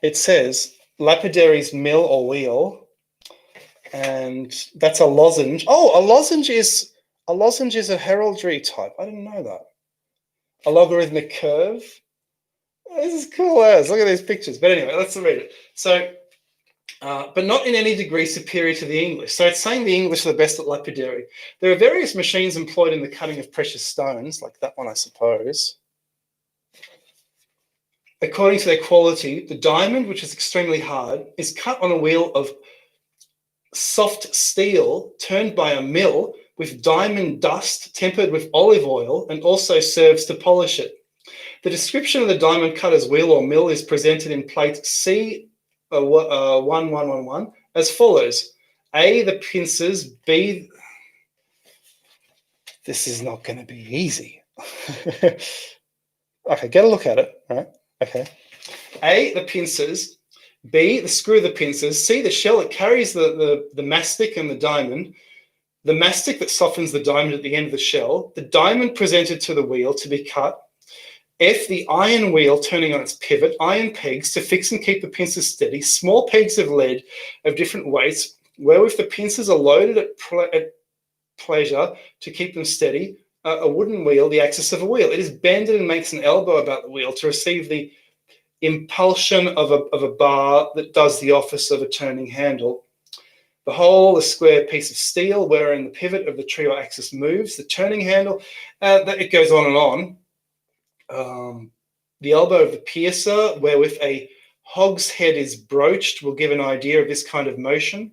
It says lapidary's mill or wheel, and that's a lozenge. Oh, a lozenge is a heraldry type. I didn't know that. A logarithmic curve. This is cool as. Look at these pictures. But anyway, let's read it. So, but not in any degree superior to the English. So it's saying the English are the best at lapidary. There are various machines employed in the cutting of precious stones, like that one, I suppose. According to their quality, the diamond, which is extremely hard, is cut on a wheel of soft steel turned by a mill with diamond dust tempered with olive oil and also serves to polish it. The description of the diamond cutter's wheel or mill is presented in plate C1111 as follows. A, the pincers. B, this is not going to be easy. Okay, get a look at it. All right. Okay. A, the pincers. B, the screw of the pincers. C, the shell that carries the mastic and the diamond. The mastic that softens the diamond at the end of the shell. The diamond presented to the wheel to be cut. F, the iron wheel turning on its pivot. Iron pegs to fix and keep the pincers steady. Small pegs of lead of different weights, wherewith the pincers are loaded at pleasure to keep them steady. A wooden wheel, the axis of a wheel. It is bended and makes an elbow about the wheel to receive the impulsion of a bar that does the office of a turning handle. The whole, a square piece of steel wherein the pivot of the trio axis moves. The turning handle, it goes on and on. The elbow of the piercer, wherewith a hog's head is broached, will give an idea of this kind of motion.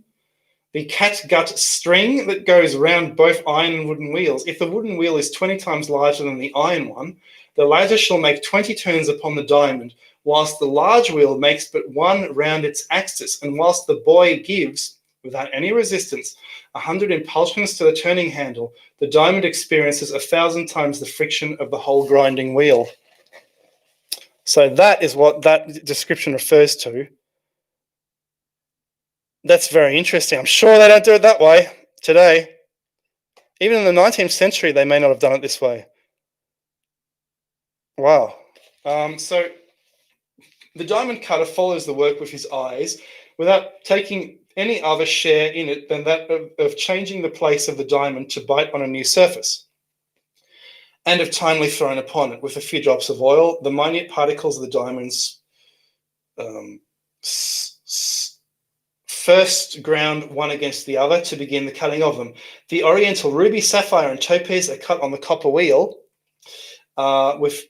The catgut string that goes around both iron and wooden wheels. If the wooden wheel is 20 times larger than the iron one, the latter shall make 20 turns upon the diamond, whilst the large wheel makes but one round its axis, and whilst the boy gives, without any resistance, 100 impulsions to the turning handle, the diamond experiences 1,000 times the friction of the whole grinding wheel. So that is what that description refers to. That's very interesting. I'm sure they don't do it that way today. Even in the 19th century, they may not have done it this way. Wow. So the diamond cutter follows the work with his eyes without taking any other share in it than that of changing the place of the diamond to bite on a new surface, and of timely thrown upon it with a few drops of oil, the minute particles of the diamonds first ground one against the other to begin the cutting of them. The oriental ruby, sapphire, and topaz are cut on the copper wheel with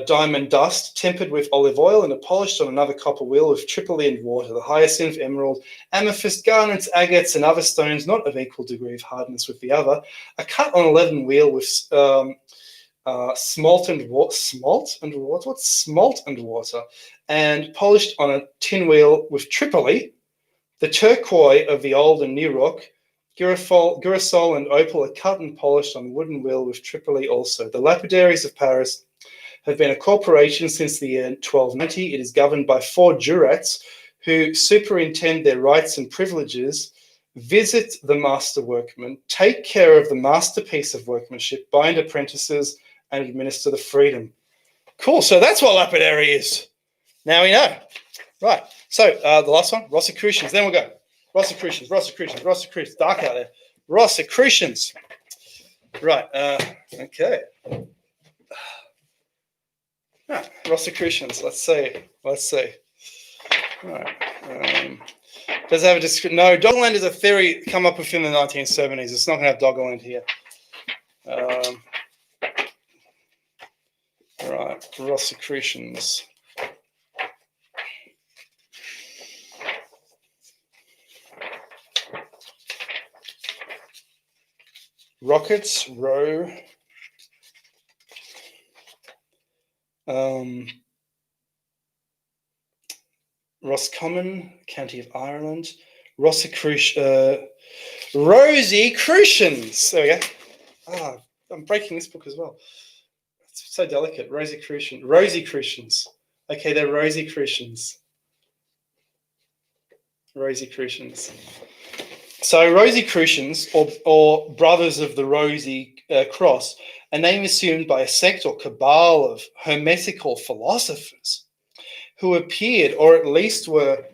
diamond dust tempered with olive oil and are polished on another copper wheel with tripoli and water. The hyacinth, emerald, amethyst, garnets, agates, and other stones not of equal degree of hardness with the other are cut on a leaden wheel with smalt and water, and polished on a tin wheel with tripoli. The turquoise of the old and new rock, girasol and opal are cut and polished on wooden wheel with tripoli also. The lapidaries of Paris have been a corporation since the year 1290. It is governed by 4 jurats who superintend their rights and privileges, visit the master workman, take care of the masterpiece of workmanship, bind apprentices, and administer the freedom. Cool. So that's what lapidary is. Now we know. Right. So the last one, Rosicrucians. Then we'll go. Rosicrucians. Dark out there. Rosicrucians. Right. Okay. Rosicrucians. Let's see. All right. Does it have a description? No, Doggerland is a theory come up within the 1970s. It's not going to have Doggerland here. Right. Rosicrucians. Rockets, row. Roscommon, County of Ireland. Rosicrucians. There we go. I'm breaking this book as well. It's so delicate. Rosicrucians. Okay, they're Rosicrucians. So Rosicrucians, or Brothers of the Rosy Cross, a name assumed by a sect or cabal of hermetical philosophers who appeared, or at least were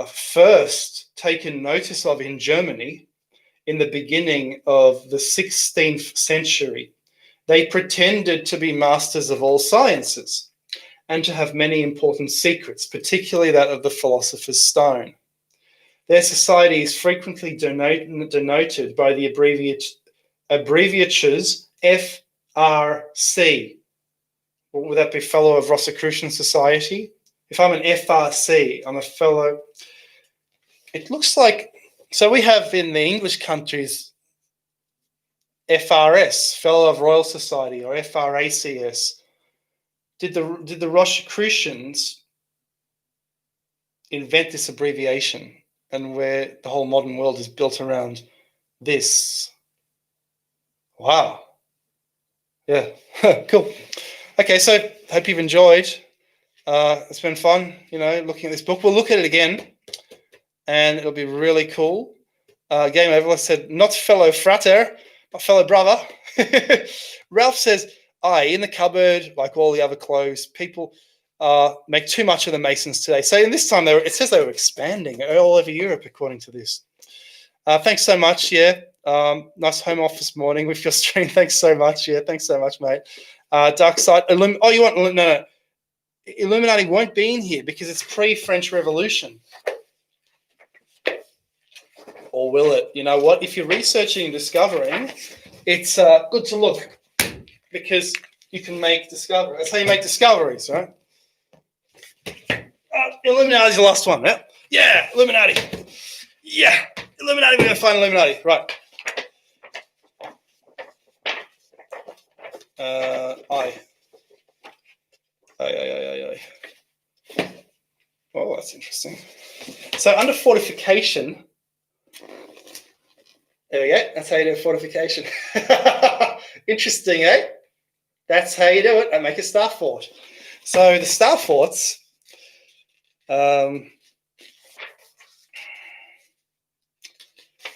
first taken notice of in Germany in the beginning of the 16th century. They pretended to be masters of all sciences and to have many important secrets, particularly that of the philosopher's stone. Their society is frequently denoted by the abbreviatures FRC. What would that be? Fellow of Rosicrucian Society? If I'm an FRC, I'm a fellow. It looks like, so we have in the English countries FRS, Fellow of Royal Society, or FRACS. Did the Rosicrucians invent this abbreviation, and where the whole modern world is built around this? Wow. Yeah, cool. Okay, so hope you've enjoyed. It's been fun, looking at this book. We'll look at it again, and it'll be really cool. Game over. I said, not fellow frater, but fellow brother. Ralph says, in the cupboard, like all the other clothes, people make too much of the Masons today. So in this time, it says they were expanding all over Europe, according to this. Thanks so much. Yeah. Nice home office morning with your stream. Thanks so much. Yeah. Thanks so much, mate. Dark side. No. Illuminati won't be in here because it's pre-French Revolution. Or will it? You know what? If you're researching and discovering, it's good to look because you can make discoveries. That's how you make discoveries, right? Illuminati is the last one. Yeah, yeah, Illuminati. Yeah, Illuminati. We're going to find Illuminati. Right. Oh, that's interesting. So under fortification, there we go. That's how you do fortification. Interesting, eh? That's how you do it. And make a star fort. So the star forts, wow,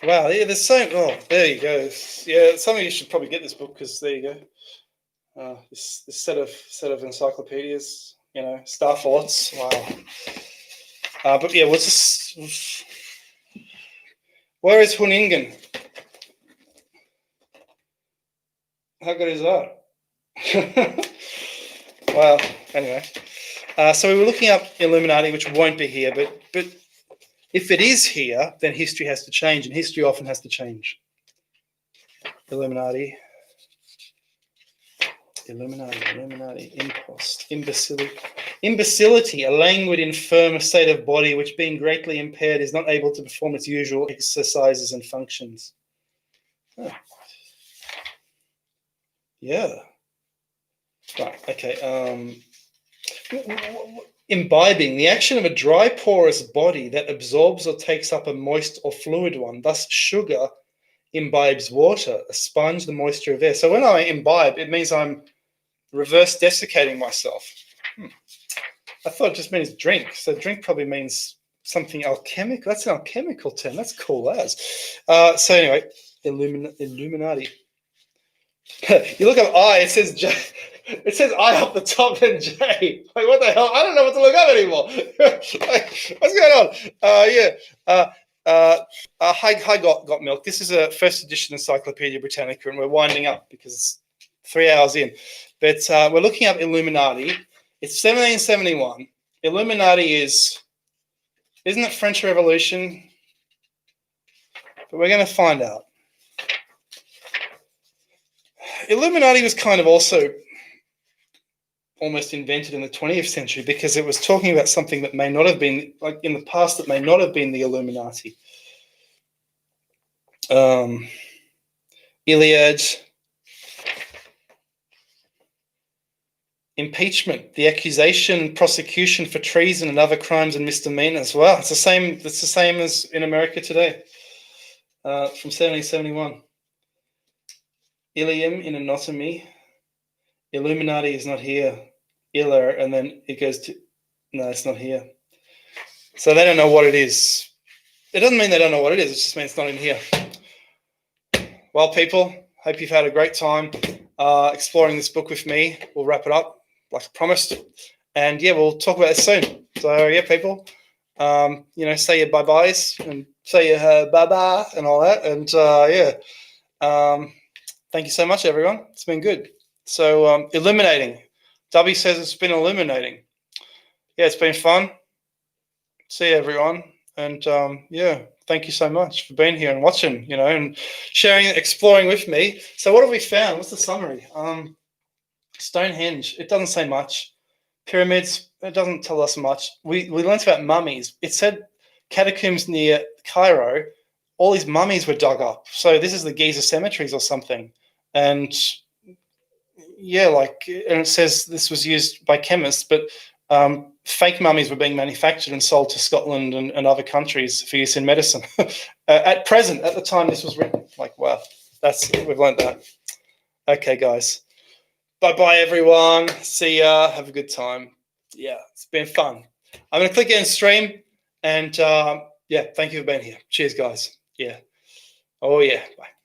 yeah, there's so, oh, there you go. Yeah, some of you should probably get this book because there you go. This set of encyclopedias, star forts. Wow. But yeah, we'll just, where is Huningen? How good is that? Well, anyway. So we were looking up Illuminati, which won't be here, but if it is here, then history has to change, and history often has to change. Illuminati, impost, imbecility, a languid, infirm state of body which, being greatly impaired, is not able to perform its usual exercises and functions. Oh. Yeah. Right. Okay. Imbibing, the action of a dry, porous body that absorbs or takes up a moist or fluid one. Thus, sugar imbibes water, a sponge the moisture of air. So when I imbibe, it means I'm reverse desiccating myself. I thought it just means drink. So drink probably means something alchemical. That's an alchemical term. That's cool as. So anyway, Illuminati. You look up I, it says J. It says I up the top and J. Like, what the hell? I don't know what to look up anymore. Like, what's going on? Hi, got milk. This is a first edition Encyclopedia Britannica, and we're winding up because it's 3 hours in. But we're looking up Illuminati. It's 1771. Illuminati isn't it French Revolution? But we're going to find out. Illuminati was kind of also almost invented in the 20th century because it was talking about something that may not have been, like in the past, that may not have been the Illuminati. Iliad. Impeachment, the accusation and prosecution for treason and other crimes and misdemeanors. Wow, it's the same as in America today, from 1771. Ilium in anatomy. Illuminati is not here. Iller, and then it goes to, no, it's not here. So they don't know what it is. It doesn't mean they don't know what it is. It just means it's not in here. Well, people, hope you've had a great time exploring this book with me. We'll wrap it up like I promised. And yeah, we'll talk about it soon. So yeah, people, say your bye-byes and say your bye-bye and all that. And thank you so much, everyone. It's been good. So illuminating. W says it's been illuminating. Yeah, it's been fun. See you, everyone. And thank you so much for being here and watching, and sharing, exploring with me. So what have we found? What's the summary? Stonehenge, it doesn't say much. Pyramids, it doesn't tell us much. We learned about mummies. It said catacombs near Cairo, all these mummies were dug up. So this is the Giza cemeteries or something. And and it says this was used by chemists, but fake mummies were being manufactured and sold to Scotland and other countries for use in medicine. At the time this was written. Wow, we've learned that. Okay, guys. Bye-bye, everyone. See ya. Have a good time. Yeah, it's been fun. I'm going to click end stream. And, thank you for being here. Cheers, guys. Yeah. Oh, yeah. Bye.